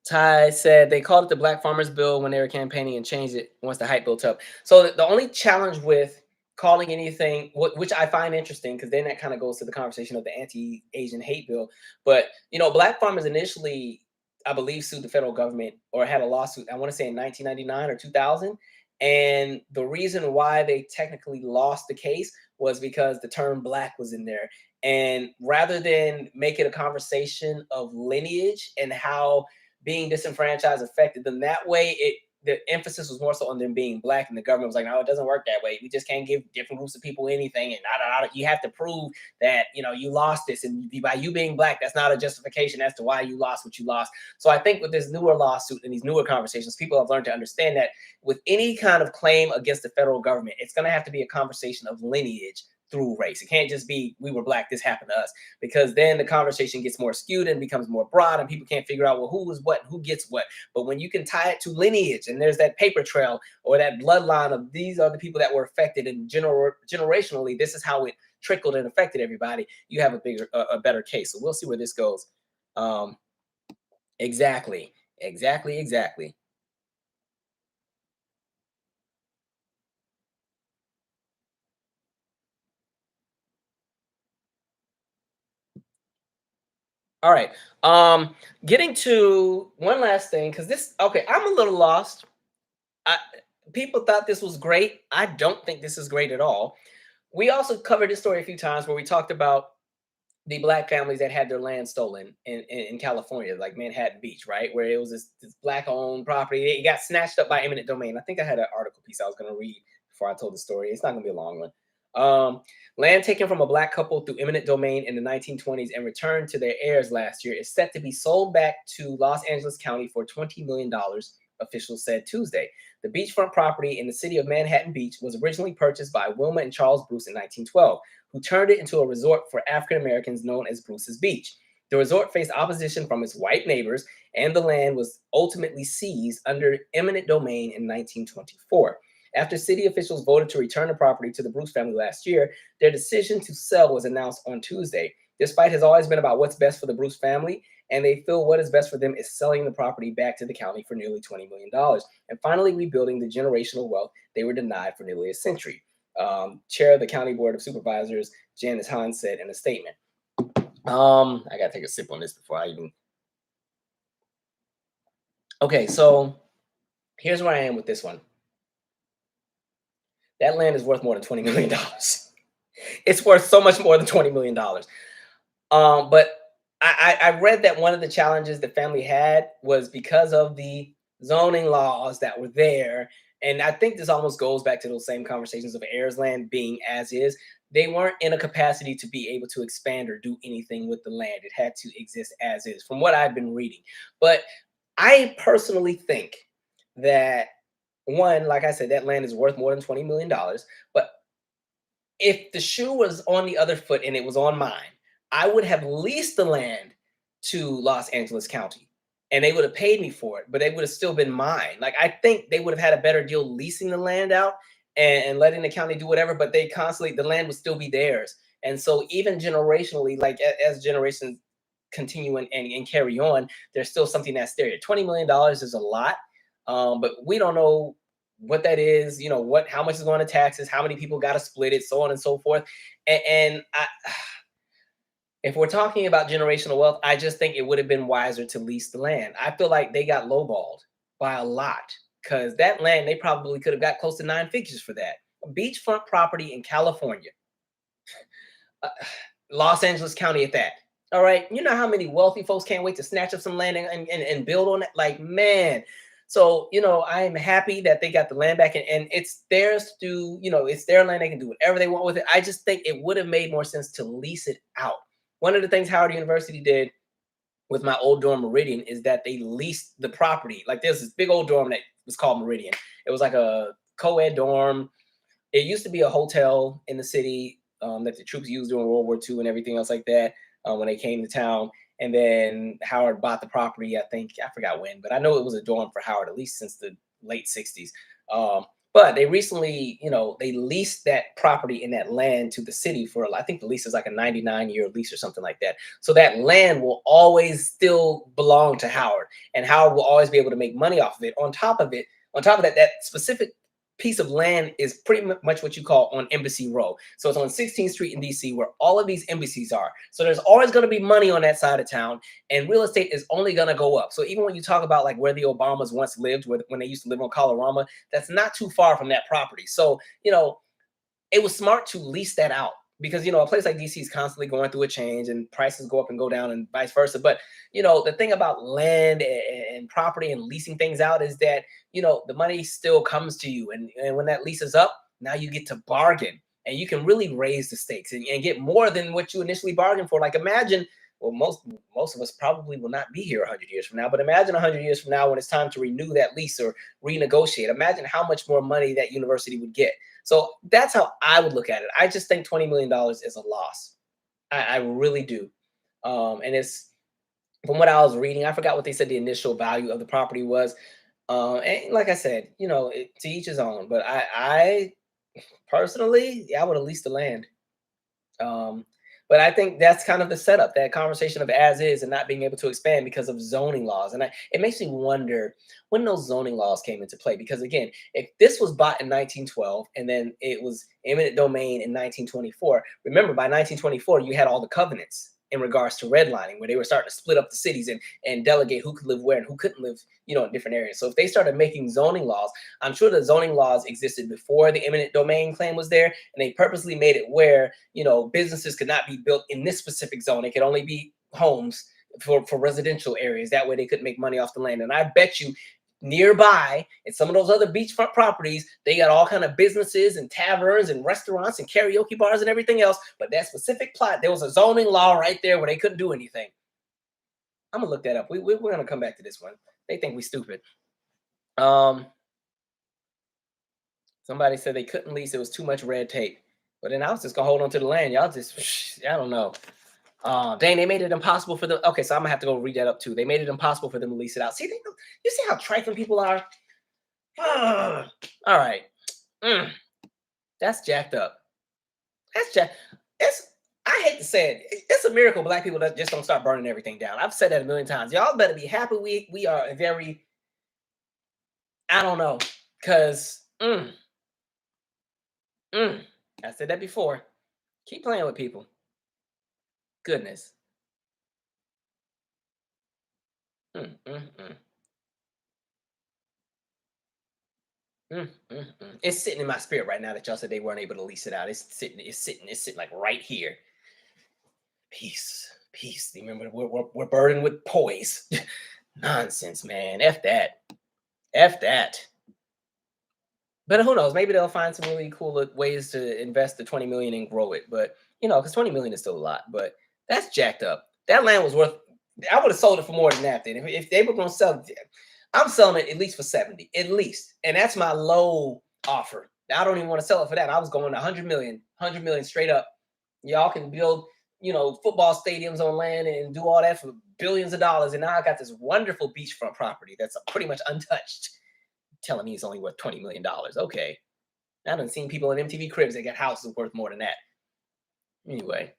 Ty said they called it the Black Farmers Bill when they were campaigning and changed it once the hype built up. So the only challenge with calling anything, which I find interesting, because then that kind of goes to the conversation of the anti-Asian hate bill. But Black farmers initially, I believe, sued the federal government or had a lawsuit. I want to say in 1999 or 2000. And the reason why they technically lost the case was because the term black was in there. And rather than make it a conversation of lineage and how being disenfranchised affected them that way, the emphasis was more so on them being black, and the government was like, no, it doesn't work that way. We just can't give different groups of people anything, and you have to prove that you lost this, and by you being black, that's not a justification as to why you lost what you lost. So I think with this newer lawsuit and these newer conversations, people have learned to understand that with any kind of claim against the federal government, it's going to have to be a conversation of lineage through race. It can't just be we were black, this happened to us, because then the conversation gets more skewed and becomes more broad, and people can't figure out, well, who was what, who gets what. But when you can tie it to lineage, and there's that paper trail or that bloodline of these are the people that were affected, and generationally, this is how it trickled and affected everybody, you have a better case. So we'll see where this goes. Um, exactly, exactly. All right. Getting to one last thing, because okay, I'm a little lost. I, People thought this was great. I don't think this is great at all. We also covered this story a few times where we talked about the black families that had their land stolen in California, like Manhattan Beach, right? Where it was this black owned property. It got snatched up by eminent domain. I think I had an article piece I was going to read before I told the story. It's not going to be a long one. Land taken from a black couple through eminent domain in the 1920s and returned to their heirs last year is set to be sold back to Los Angeles County for $20 million, officials said Tuesday. The beachfront property in the city of Manhattan Beach was originally purchased by Wilma and Charles Bruce in 1912, who turned it into a resort for African Americans known as Bruce's Beach. The resort faced opposition from its white neighbors, and the land was ultimately seized under eminent domain in 1924. After city officials voted to return the property to the Bruce family last year, their decision to sell was announced on Tuesday. This fight has always been about what's best for the Bruce family, and they feel what is best for them is selling the property back to the county for nearly $20 million and finally rebuilding the generational wealth they were denied for nearly a century. Chair of the County Board of Supervisors, Janice Hahn, said in a statement. I gotta take a sip on this before I even. Okay, so here's where I am with this one. That land is worth more than $20 million. It's worth so much more than $20 million. But I read that one of the challenges the family had was because of the zoning laws that were there. And I think this almost goes back to those same conversations of heirs land being as is. They weren't in a capacity to be able to expand or do anything with the land. It had to exist as is, from what I've been reading. But I personally think that one, like I said, that land is worth more than $20 million. But if the shoe was on the other foot and it was on mine, I would have leased the land to Los Angeles County. and they would have paid me for it, but they would have still been mine. Like I think they would have had a better deal leasing the land out and letting the county do whatever, but they constantly the land would still be theirs. And so even generationally, like as generations continue and carry on, there's still something that's there. $20 million is a lot, but we don't know what that is. You know what? How much is going to taxes? How many people got to split it? So on and so forth. And if we're talking about generational wealth, I just think it would have been wiser to lease the land. I feel like they got lowballed by a lot because that land they probably could have got close to 9 figures for that. A beachfront property in California, uh, Los Angeles County at that. All right, you know how many wealthy folks can't wait to snatch up some land and build on it? Like, man. So, I am happy that they got the land back and it's theirs to, it's their land. They can do whatever they want with it. I just think it would have made more sense to lease it out. One of the things Howard University did with my old dorm Meridian is that they leased the property. Like there's this big old dorm that was called Meridian. It was like a co-ed dorm. It used to be a hotel in the city that the troops used during World War II and everything else like that when they came to town. And then Howard bought the property, I think, I forgot when, but I know it was a dorm for Howard, at least since the late 60s. But they recently, they leased that property in that land to the city for, I think the lease is like a 99-year lease or something like that. So that land will always still belong to Howard, and Howard will always be able to make money off of it. On top of that, that specific piece of land is pretty much what you call on Embassy Row. So it's on 16th Street in DC where all of these embassies are. So there's always going to be money on that side of town, and real estate is only going to go up. So even when you talk about like where the Obamas once lived, when they used to live on Colorama, that's not too far from that property. So, it was smart to lease that out because, a place like DC is constantly going through a change and prices go up and go down and vice versa. But, the thing about land and property and leasing things out is that, the money still comes to you. And when that lease is up, now you get to bargain and you can really raise the stakes and get more than what you initially bargained for. Like imagine, well, most of us probably will not be here 100 years from now, but imagine 100 years from now when it's time to renew that lease or renegotiate. Imagine how much more money that university would get. So that's how I would look at it. I just think $20 million is a loss. I really do. And it's from what I was reading, I forgot what they said the initial value of the property was. And like I said, to each his own. But I personally, I would have leased the land. But I think that's kind of the setup, that conversation of as is and not being able to expand because of zoning laws. And it makes me wonder when those zoning laws came into play. Because again, if this was bought in 1912 and then it was eminent domain in 1924, remember by 1924, you had all the covenants in regards to redlining, where they were starting to split up the cities and delegate who could live where and who couldn't live, in different areas. So if they started making zoning laws, I'm sure the zoning laws existed before the eminent domain claim was there, and they purposely made it where, businesses could not be built in this specific zone. It could only be homes for residential areas. That way they could make money off the land. And I bet you nearby in some of those other beachfront properties, they got all kind of businesses and taverns and restaurants and karaoke bars and everything else. But that specific plot, there was a zoning law right there where they couldn't do anything. I'm gonna look that up. We're gonna come back to this one. They think we stupid. Somebody said they couldn't lease. It was too much red tape. But then I was just gonna hold on to the land. Y'all just, I don't know. Dang, they made it impossible for them. Okay, so I'm gonna have to go read that up too. They made it impossible for them to lease it out. See, you see how trifling people are? All right. That's jacked up. I hate to say it. It's a miracle black people that just don't start burning everything down. I've said that a million times. Y'all better be happy we are very, I don't know, because I said that before. Keep playing with people. Goodness. Mm, mm, mm. It's sitting in my spirit right now that y'all said they weren't able to lease it out. It's sitting like right here. Peace, peace. Remember, we're burdened with poise. Nonsense, man. F that. F that. But who knows? Maybe they'll find some really cool ways to invest the 20 million and grow it. But because 20 million is still a lot. But that's jacked up. That land was worth. I would have sold it for more than that. Then if they were going to sell it, I'm selling it at least for 70, at least, and that's my low offer. I don't even want to sell it for that. I was going 100 million straight up. Y'all can build, football stadiums on land and do all that for billions of dollars, and now I got this wonderful beachfront property that's pretty much untouched. Telling me it's only worth $20 million. Okay. I done seen people in MTV cribs that got houses worth more than that. Anyway.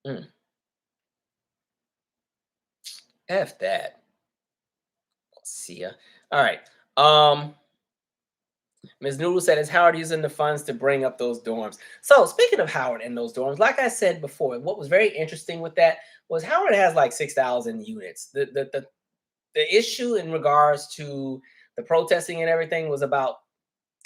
Mm, F that. See ya. All right. Ms. Noodle said, is Howard using the funds to bring up those dorms? So speaking of Howard and those dorms, like I said before, what was very interesting with that was Howard has like 6,000 units. The issue in regards to the protesting and everything was about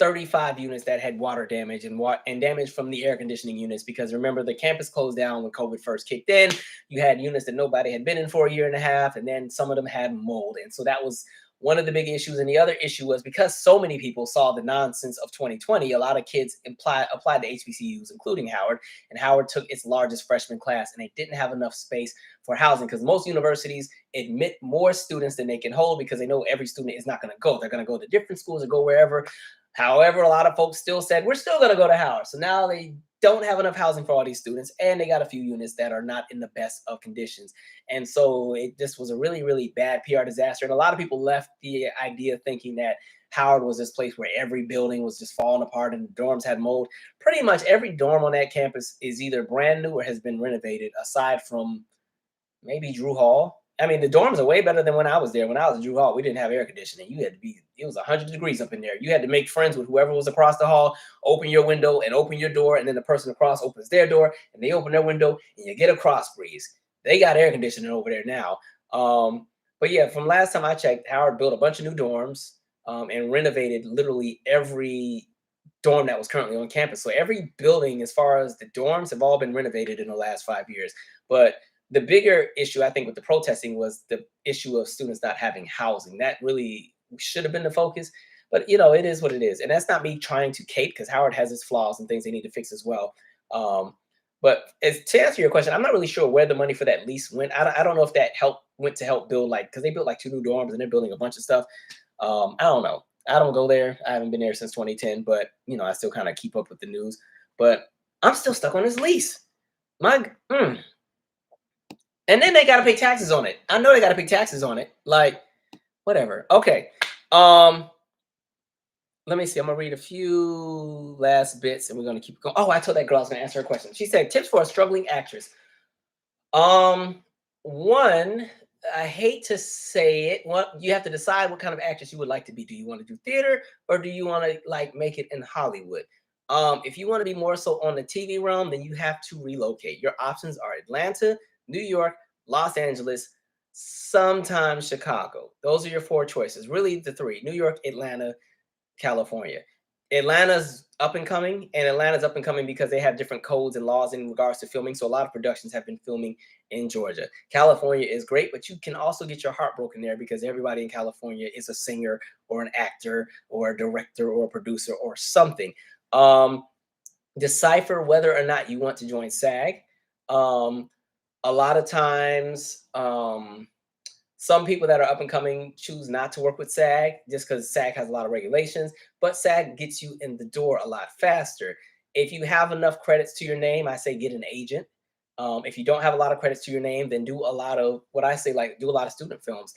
35 units that had water damage and damage from the air conditioning units, because remember, the campus closed down when COVID first kicked in. You had units that nobody had been in for a year and a half, and then some of them had mold. And so that was one of the big issues. And the other issue was because so many people saw the nonsense of 2020, a lot of kids applied to HBCUs, including Howard. And Howard took its largest freshman class, and they didn't have enough space for housing, because most universities admit more students than they can hold, because they know every student is not going to go. They're going to go to different schools or go wherever. However, a lot of folks still said, we're still going to go to Howard. So now they don't have enough housing for all these students, and they got a few units that are not in the best of conditions. And so this was a really, really bad PR disaster. And a lot of people left the idea thinking that Howard was this place where every building was just falling apart and the dorms had mold. Pretty much every dorm on that campus is either brand new or has been renovated, aside from maybe Drew Hall. I mean, the dorms are way better than when I was there. When I was at Drew Hall, we didn't have air conditioning. You had to be, it was 100 degrees up in there. You had to make friends with whoever was across the hall, open your window and open your door, and then the person across opens their door and they open their window and you get a cross breeze. They got air conditioning over there now. But yeah, from last time I checked, Howard built a bunch of new dorms and renovated literally every dorm that was currently on campus. So every building, as far as the dorms, have all been renovated in the last 5 years. But the bigger issue, I think, with the protesting was the issue of students not having housing. That really should have been the focus. But, you know, it is what it is. And that's not me trying to cape, because Howard has its flaws and things they need to fix as well. But to answer your question, I'm not really sure where the money for that lease went. I don't know if that went to help build, like, because they built like 2 new dorms and they're building a bunch of stuff. I don't know. I don't go there. I haven't been there since 2010, but, you know, I still kind of keep up with the news. But I'm still stuck on this lease. And then they got to pay taxes on it. I know they got to pay taxes on it. Like, whatever. Okay. Let me see. I'm going to read a few last bits and we're going to keep going. Oh, I told that girl I was going to answer her question. She said, tips for a struggling actress. One, I hate to say it. You have to decide what kind of actress you would like to be. Do you want to do theater, or do you want to like make it in Hollywood? If you want to be more so on the TV realm, then you have to relocate. Your options are Atlanta, New York, Los Angeles, sometimes Chicago. Those are your 4 choices. Really, the 3: New York, Atlanta, California. Atlanta's up and coming, and Atlanta's up and coming because they have different codes and laws in regards to filming. So a lot of productions have been filming in Georgia. California is great, but you can also get your heart broken there, because everybody in California is a singer or an actor or a director or a producer or something. Decipher whether or not you want to join SAG. A lot of times, some people that are up and coming choose not to work with SAG just because SAG has a lot of regulations, but SAG gets you in the door a lot faster. If you have enough credits to your name, I say get an agent. If you don't have a lot of credits to your name, then do a lot of what I say, like do a lot of student films.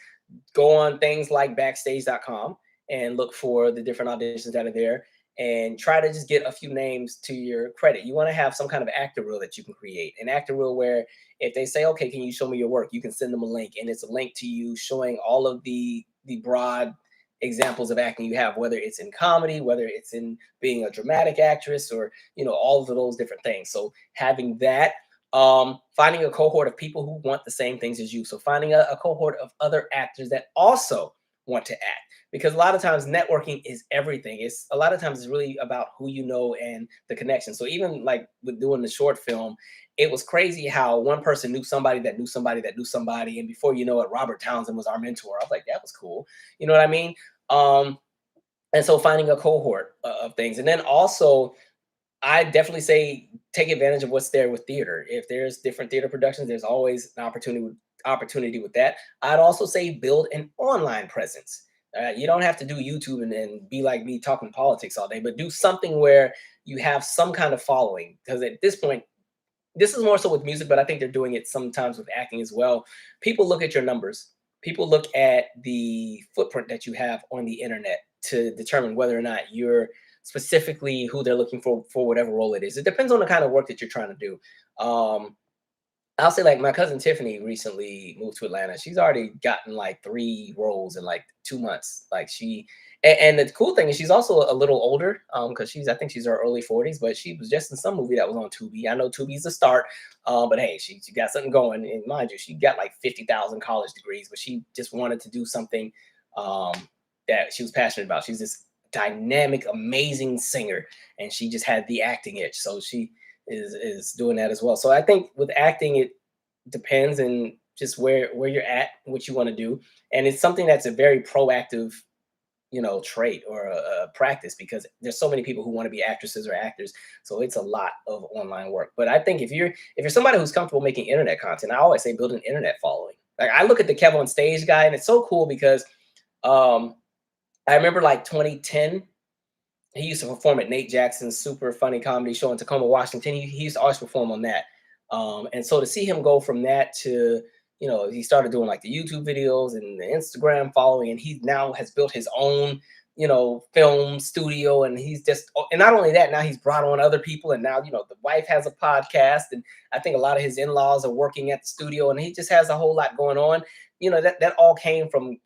Go on things like backstage.com and look for the different auditions that are there, and try to just get a few names to your credit. You want to have some kind of actor reel that you can create. An actor reel where if they say, okay, can you show me your work? You can send them a link, and it's a link to you showing all of the broad examples of acting you have, whether it's in comedy, whether it's in being a dramatic actress, or, you know, all of those different things. So having that, finding a cohort of people who want the same things as you. So finding a cohort of other actors that also want to act, because a lot of times networking is everything. It's a lot of times it's really about who you know and the connection. So even like with doing the short film, it was crazy how one person knew somebody that knew somebody that knew somebody, and before you know it, Robert Townsend was our mentor. I was like, that was cool. You know what I mean? And so finding a cohort of things, and then also I definitely say take advantage of what's there with theater. If there's different theater productions, there's always an opportunity with that. I'd also say build an online presence. You don't have to do YouTube and be like me talking politics all day, but do something where you have some kind of following. Because at this point, this is more so with music, but I think they're doing it sometimes with acting as well. People look at your numbers. People look at the footprint that you have on the internet to determine whether or not you're specifically who they're looking for whatever role it is. It depends on the kind of work that you're trying to do. I'll say like my cousin Tiffany recently moved to Atlanta. She's already gotten like 3 roles in like 2 months. Like and the cool thing is she's also a little older, because I think she's her early 40s, but she was just in some movie that was on Tubi. I know Tubi's the start, but hey, she got something going. And mind you, she got like 50,000 college degrees, but she just wanted to do something um, that she was passionate about. She's this dynamic, amazing singer, and she just had the acting itch. So she is doing that as well. So I think with acting, it depends and just where you're at, what you want to do, and it's something that's a very proactive, trait or a practice, because there's so many people who want to be actresses or actors. So it's a lot of online work. But I think if you're somebody who's comfortable making internet content, I always say build an internet following. Like I look at the Kev on Stage guy, and it's so cool because um, I remember like 2010 he used to perform at Nate Jackson's super funny comedy show in Tacoma, Washington. He used to always perform on that. And so to see him go from that to, he started doing like the YouTube videos and the Instagram following, and he now has built his own, film studio. And he's just, and not only that, now he's brought on other people. And now, the wife has a podcast. And I think a lot of his in laws are working at the studio, and he just has a whole lot going on. That all came from,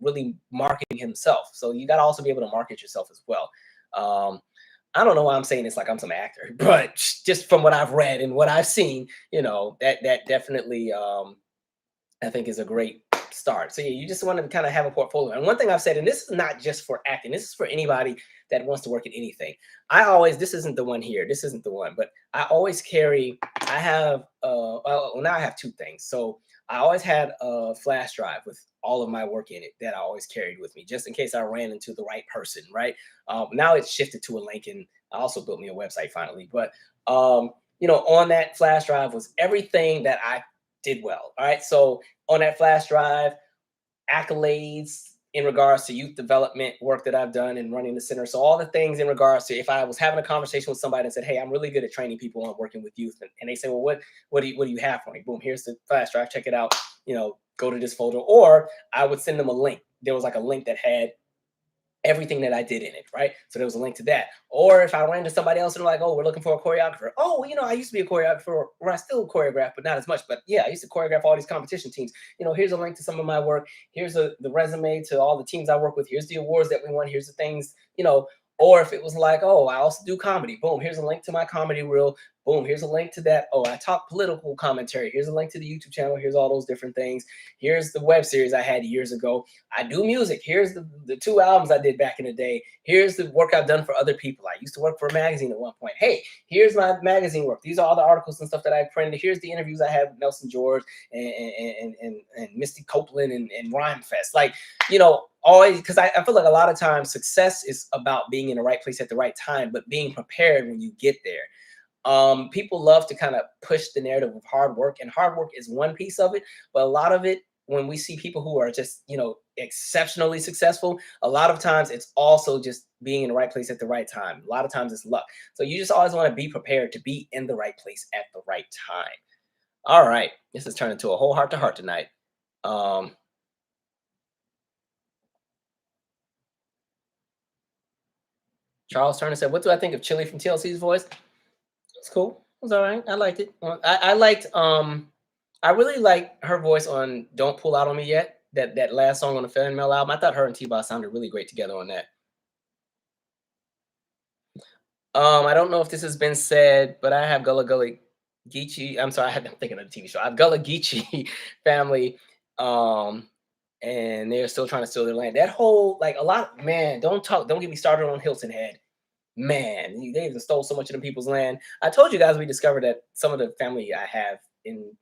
really marketing himself. So you got to also be able to market yourself as well. Um, I don't know why I'm saying this like I'm some actor, but just from what I've read and what I've seen, that definitely I think is a great start. So yeah, you just want to kind of have a portfolio. And one thing I've said, and this is not just for acting, this is for anybody that wants to work in anything. This isn't the one here, this isn't the one, but I always carry, I have, well, now I have 2 things. So I always had a flash drive with all of my work in it that I always carried with me, just in case I ran into the right person, right? Now it's shifted to a link, and I also built me a website finally. But on that flash drive was everything that I did well. All right. So on that flash drive, accolades in regards to youth development work that I've done and running the center. So all the things in regards to if I was having a conversation with somebody and said, hey, I'm really good at training people on working with youth. And they say, well, what do you have for me? Boom, here's the flash drive. Check it out. Go to this folder. Or I would send them a link. There was like a link that had everything that I did in it, right? So there was a link to that. Or if I ran to somebody else and they're like, oh, we're looking for a choreographer. Oh, I used to be a choreographer, or I still choreograph, but not as much. But yeah, I used to choreograph all these competition teams. Here's a link to some of my work. Here's the resume to all the teams I work with. Here's the awards that we won. Here's the things, or if it was like, oh, I also do comedy. Boom, here's a link to my comedy reel. Boom, here's a link to that. Oh, I talk political commentary. Here's a link to the YouTube channel. Here's all those different things. Here's the web series I had years ago. I do music. Here's the 2 albums I did back in the day. Here's the work I've done for other people. I used to work for a magazine at one point. Hey, here's my magazine work. These are all the articles and stuff that I printed. Here's the interviews I had with Nelson George and Misty Copeland and Rhyme Fest. Like, always, because I feel like a lot of times success is about being in the right place at the right time, but being prepared when you get there. People love to kind of push the narrative of hard work, and hard work is one piece of it, but a lot of it, when we see people who are just, exceptionally successful, a lot of times it's also just being in the right place at the right time. A lot of times it's luck. So you just always want to be prepared to be in the right place at the right time. All right. This has turned into a whole heart to heart tonight. Um, Charles Turner said, what do I think of Chili from TLC's voice? It's cool. It was all right. I liked it. I liked I really liked her voice on Don't Pull Out on Me Yet. That last song on the Fan Mail album. I thought her and T-Boz sounded really great together on that. I don't know if this has been said, but I have Gullah Gullah Geechee. I'm sorry, I'm thinking of the TV show. I have Gullah Geechee family. And they're still trying to steal their land. That whole, like, a lot, man, don't get me started on Hilton Head. Man, they even stole so much of the people's land. I told you guys we discovered that some of the family I have in,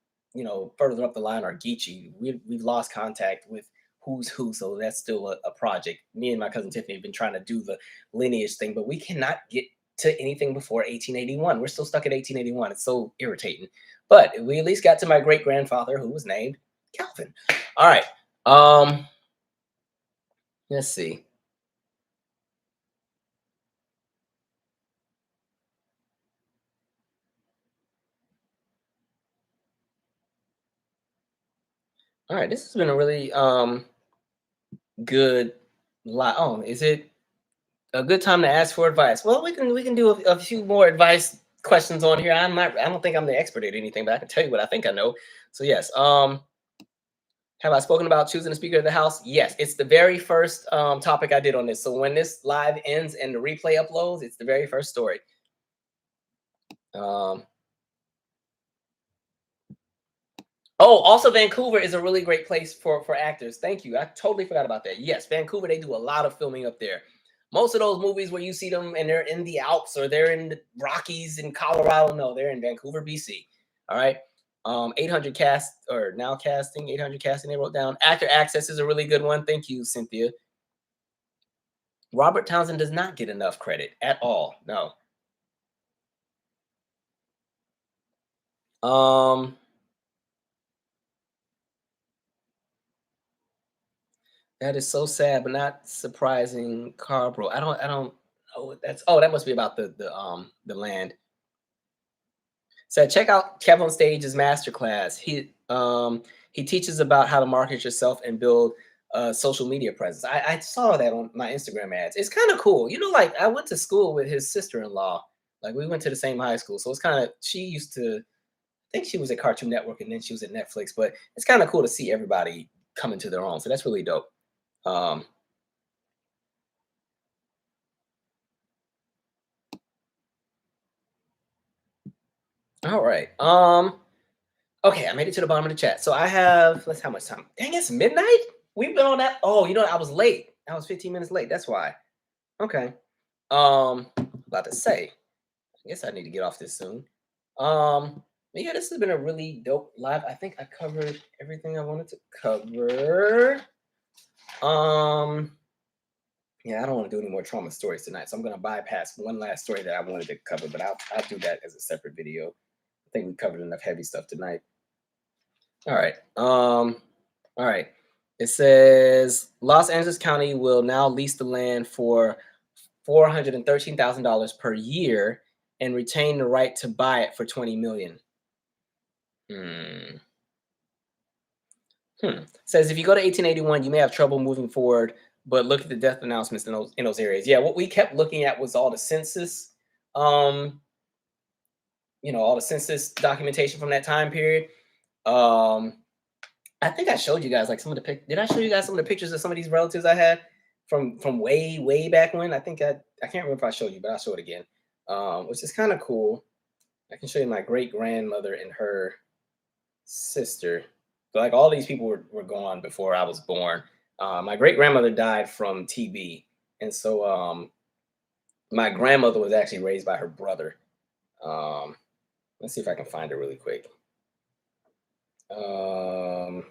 further up the line are Geechee. We've lost contact with who's who, so that's still a project. Me and my cousin Tiffany have been trying to do the lineage thing, but we cannot get to anything before 1881. We're still stuck at 1881. It's so irritating. But we at least got to my great grandfather, who was named Calvin. All right. Let's see. All right, this has been a really good lot. Oh, is it a good time to ask for advice? Well, we can do a few more advice questions on here. I don't think I'm the expert at anything, but I can tell you what I think I know. So yes, have I spoken about choosing the Speaker of the House? Yes, it's the very first topic I did on this. So when this live ends and the replay uploads, it's the very first story. Um, oh, also Vancouver is a really great place for actors. Thank you. I totally forgot about that. Yes, Vancouver, they do a lot of filming up there. Most of those movies where you see them and they're in the Alps or they're in the Rockies in Colorado, no, they're in Vancouver, BC. All right. 800 cast or now casting, 800 casting, they wrote down. Actor Access is a really good one. Thank you, Cynthia. Robert Townsend does not get enough credit at all. No. That is so sad, but not surprising. Carbro. I don't know what that's. Oh, that must be about the land. So check out Kev on Stage's masterclass. He teaches about how to market yourself and build a social media presence. I saw that on my Instagram ads. It's kind of cool. You know, like I went to school with his sister-in-law. Like we went to the same high school. So it's kind of she used to I think she was at Cartoon Network and then she was at Netflix, but it's kind of cool to see everybody coming to their own. So that's really dope. Um, all right. Okay, I made it to the bottom of the chat. So I have let's how much time? Dang, it's midnight. We've been on that. Oh, you know, I was late. I was 15 minutes late. That's why. Okay. About to say. I guess I need to get off this soon. But yeah, this has been a really dope live. I think I covered everything I wanted to cover. Um, yeah, I don't want to do any more trauma stories tonight, so I'm gonna bypass one last story that I wanted to cover, but I'll do that as a separate video. I think we covered enough heavy stuff tonight. All right. All right. It says Los Angeles County will now lease the land for $413,000 per year and retain the right to buy it for $20 million. Hmm. Says if you go to 1881, you may have trouble moving forward, but look at the death announcements in those areas. Yeah, what we kept looking at was all the census, um, all the census documentation from that time period. Um, I think I showed you guys like some of the Did I show you guys some of the pictures of some of these relatives I had from way back when? I think I can't remember if I showed you, but I'll show it again. Which is kind of cool. I can show you my great grandmother and her sister. So like all these people were gone before I was born. My great grandmother died from TB, and so my grandmother was actually raised by her brother. Um, let's see if I can find it really quick. All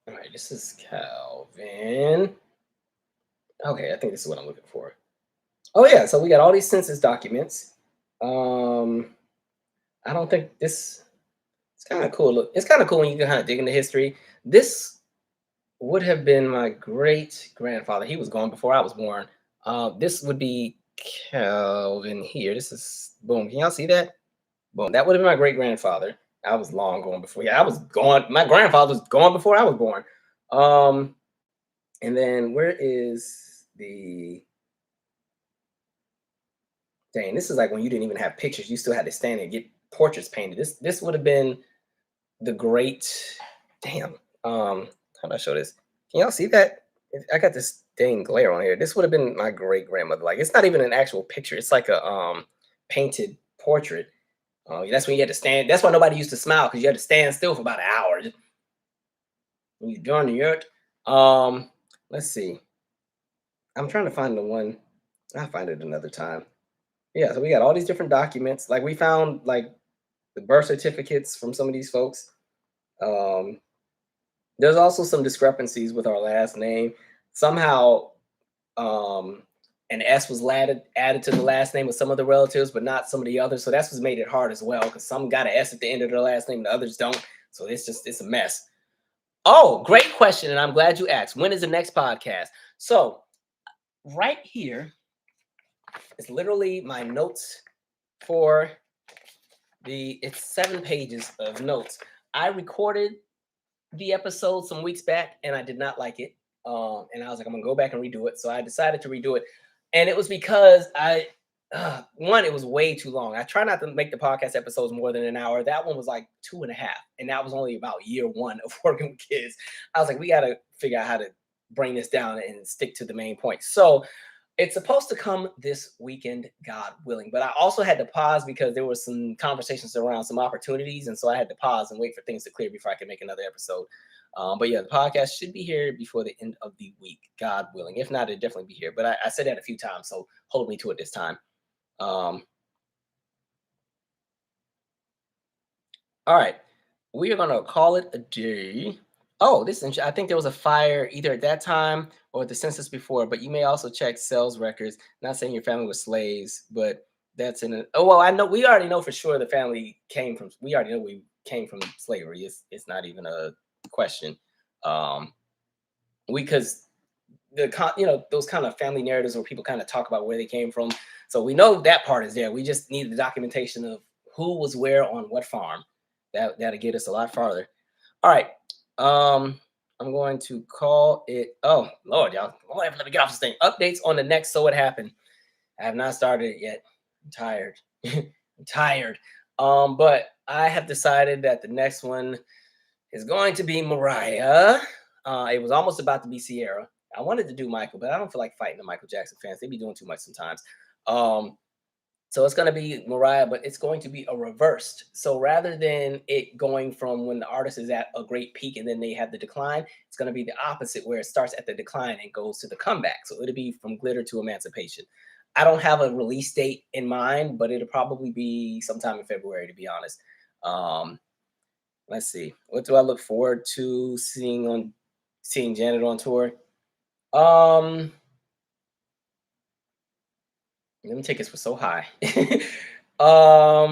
right, this is Calvin. Okay, I think this is what I'm looking for. Oh yeah, so we got all these census documents. I don't think this. It's kind of cool. Look, it's kind of cool when you can kind of dig into history. This would have been my great grandfather. He was gone before I was born. This would be Calvin here. This is boom. Can y'all see that? Boom. That would have been my great grandfather. I was long gone before. Yeah, I was gone. My grandfather was gone before I was born. And then where is the dang? This is like when you didn't even have pictures. You still had to stand and get portraits painted. This would have been the great damn. How do I show this? Can y'all see that? I got this dang glare on here. This would have been my great grandmother. Like it's not even an actual picture. It's like a painted portrait. That's when you had to stand. That's why nobody used to smile because you had to stand still for about an hour when you join the earth. Let's see. I'm trying to find the one. I'll find it another time. Yeah, so we got all these different documents. Like we found like the birth certificates from some of these folks. Um, there's also some discrepancies with our last name. Somehow, an S was added to the last name of some of the relatives, but not some of the others. So that's what's made it hard as well, because some got an S at the end of their last name, the others don't. So it's a mess. Oh, great question, and I'm glad you asked. When is the next podcast? So right here is literally my notes for it's 7 pages of notes. I recorded the episode some weeks back and I did not like it. And I was like, I'm gonna go back and redo it. So I decided to redo it. And it was because one, it was way too long. I try not to make the podcast episodes more than an hour. That one was like 2.5. And that was only about year one of working with kids. I was like, we got to figure out how to bring this down and stick to the main point. So it's supposed to come this weekend, God willing. But I also had to pause because there were some conversations around some opportunities. And so I had to pause and wait for things to clear before I could make another episode. But yeah, the podcast should be here before the end of the week, God willing. If not, it'll definitely be here. But I said that a few times, so hold me to it this time. All right. We are going to call it a day. Oh, I think there was a fire either at that time or the census before, but you may also check sales records. Not saying your family was slaves, but that's in a, oh, well, I know we already know for sure the family we already know we came from slavery. It's not even a question. Um, because those kind of family narratives where people kind of talk about where they came from. So we know that part is there. We just need the documentation of who was where on what farm. That'll get us a lot farther. All right. I'm going to call it. Oh Lord, y'all! Let me get off this thing. Updates on the next. So what happened? I have not started it yet. I'm tired. I'm tired. But I have decided that the next one is going to be Mariah. It was almost about to be Sierra. I wanted to do Michael, but I don't feel like fighting the Michael Jackson fans. They be doing too much sometimes. So it's going to be Mariah, but it's going to be a reversed. So rather than it going from when the artist is at a great peak and then they have the decline, it's going to be the opposite where it starts at the decline and goes to the comeback. So it'll be from glitter to emancipation. I don't have a release date in mind, but it'll probably be sometime in February, to be honest. Let's see. What do I look forward to seeing Janet on tour? Let me take this for so high. I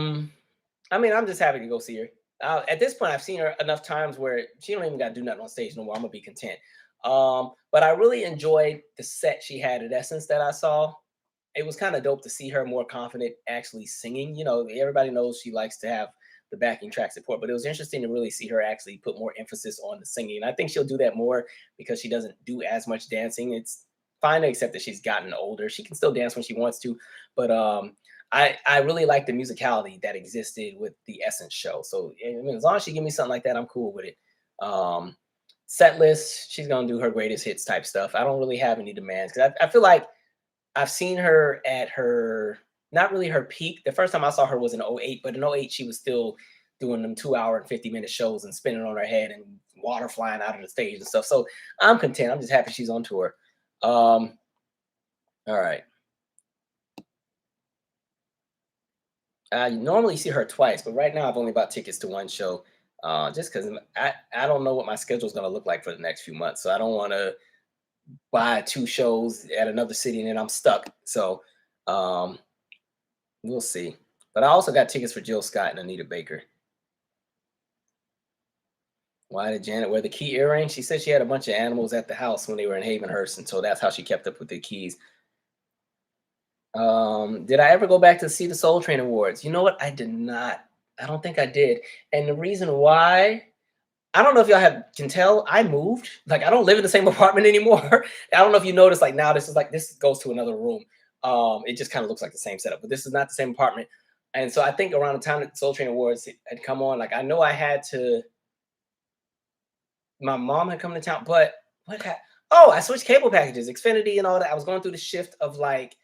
mean, I'm just happy to go see her. At this point, I've seen her enough times where she don't even got to do nothing on stage no more. I'm gonna be content. But I really enjoyed the set she had at Essence that I saw. It was kind of dope to see her more confident actually singing. Everybody knows she likes to have the backing track support, but it was interesting to really see her actually put more emphasis on the singing. And I think she'll do that more because she doesn't do as much dancing. It's fine to accept that she's gotten older. She can still dance when she wants to, but I really like the musicality that existed with the Essence show. So I mean, as long as she give me something like that, I'm cool with it. Set list, she's gonna do her greatest hits type stuff. I don't really have any demands because I feel like I've seen her at her not really her peak. The first time I saw her was in '08, but in '08 she was still doing them 2 hour and 50-minute shows and spinning on her head and water flying out of the stage and stuff. So I'm content. I'm just happy she's on tour. All right. I normally see her twice, but right now I've only bought tickets to one show. Just because I don't know what my schedule is going to look like for the next few months. So I don't want to buy 2 shows at another city and then I'm stuck. So um, we'll see. But I also got tickets for Jill Scott and Anita Baker. Why did Janet wear the key earring? She said she had a bunch of animals at the house when they were in Havenhurst, and so that's how she kept up with the keys. Did I ever go back to see the Soul Train Awards? You know what? I did not. I don't think I did. And the reason why, I don't know if y'all can tell, I moved. Like I don't live in the same apartment anymore. I don't know if you noticed, like now this goes to another room. It just kind of looks like the same setup, but this is not the same apartment. And so I think around the time that the Soul Train Awards had come on, like I know my mom had come to town, but I switched cable packages, Xfinity and all that. I was going through the shift of like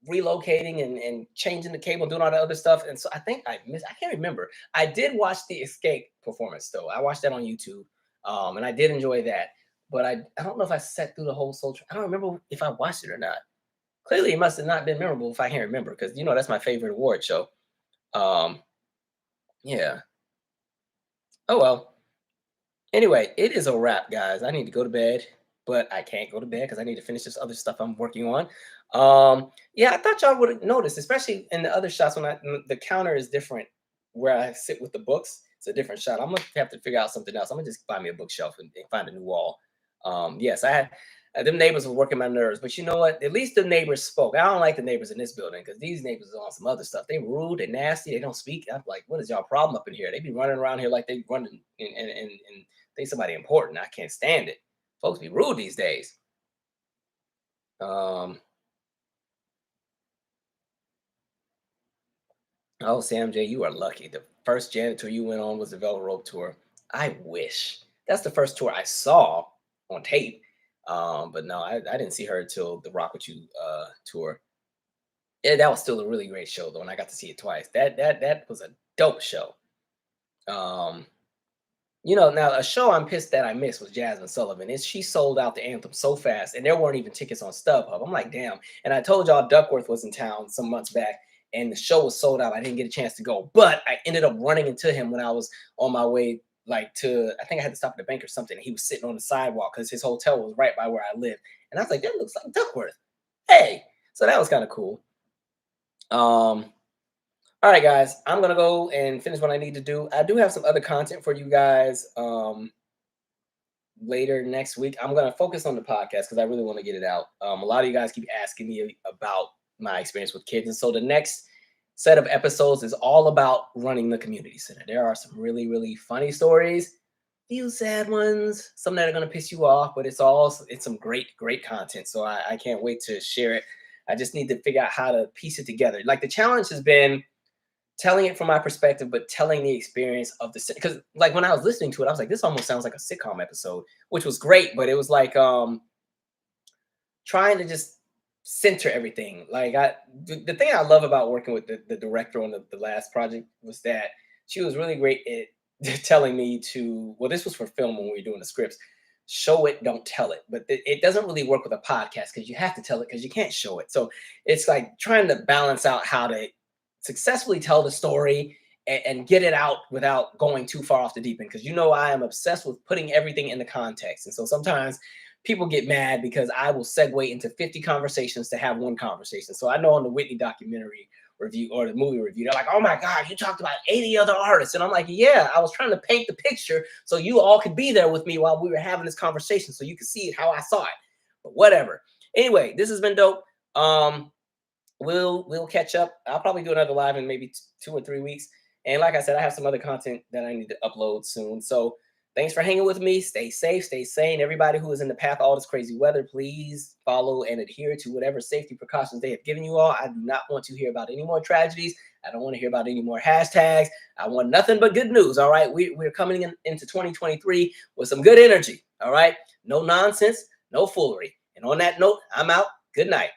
relocating and changing the cable, doing all that other stuff. And so I think I can't remember. I did watch the Escape performance though. I watched that on YouTube. And I did enjoy that. But I don't know if I sat through the whole Soul Train. I don't remember if I watched it or not. Clearly it must have not been memorable if I can't remember, because that's my favorite award show. Yeah. Oh well. Anyway, it is a wrap, guys. I need to go to bed, but I can't go to bed because I need to finish this other stuff I'm working on. Yeah, I thought y'all would have noticed, especially in the other shots when the counter is different where I sit with the books. It's a different shot. I'm gonna have to figure out something else. I'm gonna just buy me a bookshelf and find a new wall. Yes, Them neighbors were working my nerves. But you know what? At least the neighbors spoke. I don't like the neighbors in this building because these neighbors are on some other stuff. They rude and nasty. They don't speak. I'm like, what is y'all problem up in here? They be running around here like they running and they somebody important. I can't stand it. Folks be rude these days. Oh, Sam J, you are lucky. The first janitor you went on was the Velvet Rope tour. I wish. That's the first tour I saw on tape. But no, I didn't see her until the Rock With You tour. Yeah, that was still a really great show though, and I got to see it twice. That was a dope show. Now a show I'm pissed that I missed was Jasmine Sullivan. She sold out the anthem so fast, and there weren't even tickets on StubHub. I'm like, damn. And I told y'all Duckworth was in town some months back, and the show was sold out. I didn't get a chance to go, but I ended up running into him when I was on my way, like I think I had to stop at the bank or something. And he was sitting on the sidewalk because his hotel was right by where I live, and I was like, that looks like Duckworth. Hey, so that was kind of cool. All right, guys, I'm going to go and finish what I need to do. I do have some other content for you guys later next week. I'm going to focus on the podcast because I really want to get it out. A lot of you guys keep asking me about my experience with kids. And so the next set of episodes is all about running the community center. There are some really, really funny stories, few sad ones, some that are going to piss you off, but it's some great, great content. So I can't wait to share it. I just need to figure out how to piece it together. Like the challenge has been telling it from my perspective, but telling the experience of because like when I was listening to it, I was like, this almost sounds like a sitcom episode, which was great, but it was like trying to just center everything. Like the thing I love about working with the director on the last project was that she was really great at telling me well, this was for film when we were doing the scripts, show it, don't tell it. But it doesn't really work with a podcast because you have to tell it because you can't show it. So it's like trying to balance out how to successfully tell the story and get it out without going too far off the deep end. Because I am obsessed with putting everything into context. And so sometimes people get mad because I will segue into 50 conversations to have one conversation. So I know on the Whitney documentary review or the movie review, they're like, oh my God, you talked about 80 other artists. And I'm like, yeah, I was trying to paint the picture so you all could be there with me while we were having this conversation so you could see it how I saw it. But whatever. Anyway, this has been dope. We'll catch up. I'll probably do another live in maybe 2 or 3 weeks. And like I said, I have some other content that I need to upload soon. So thanks for hanging with me. Stay safe, stay sane. Everybody who is in the path of all this crazy weather, please follow and adhere to whatever safety precautions they have given you all. I do not want to hear about any more tragedies. I don't want to hear about any more hashtags. I want nothing but good news. All right. We're coming into 2023 with some good energy. All right. No nonsense, no foolery. And on that note, I'm out. Good night.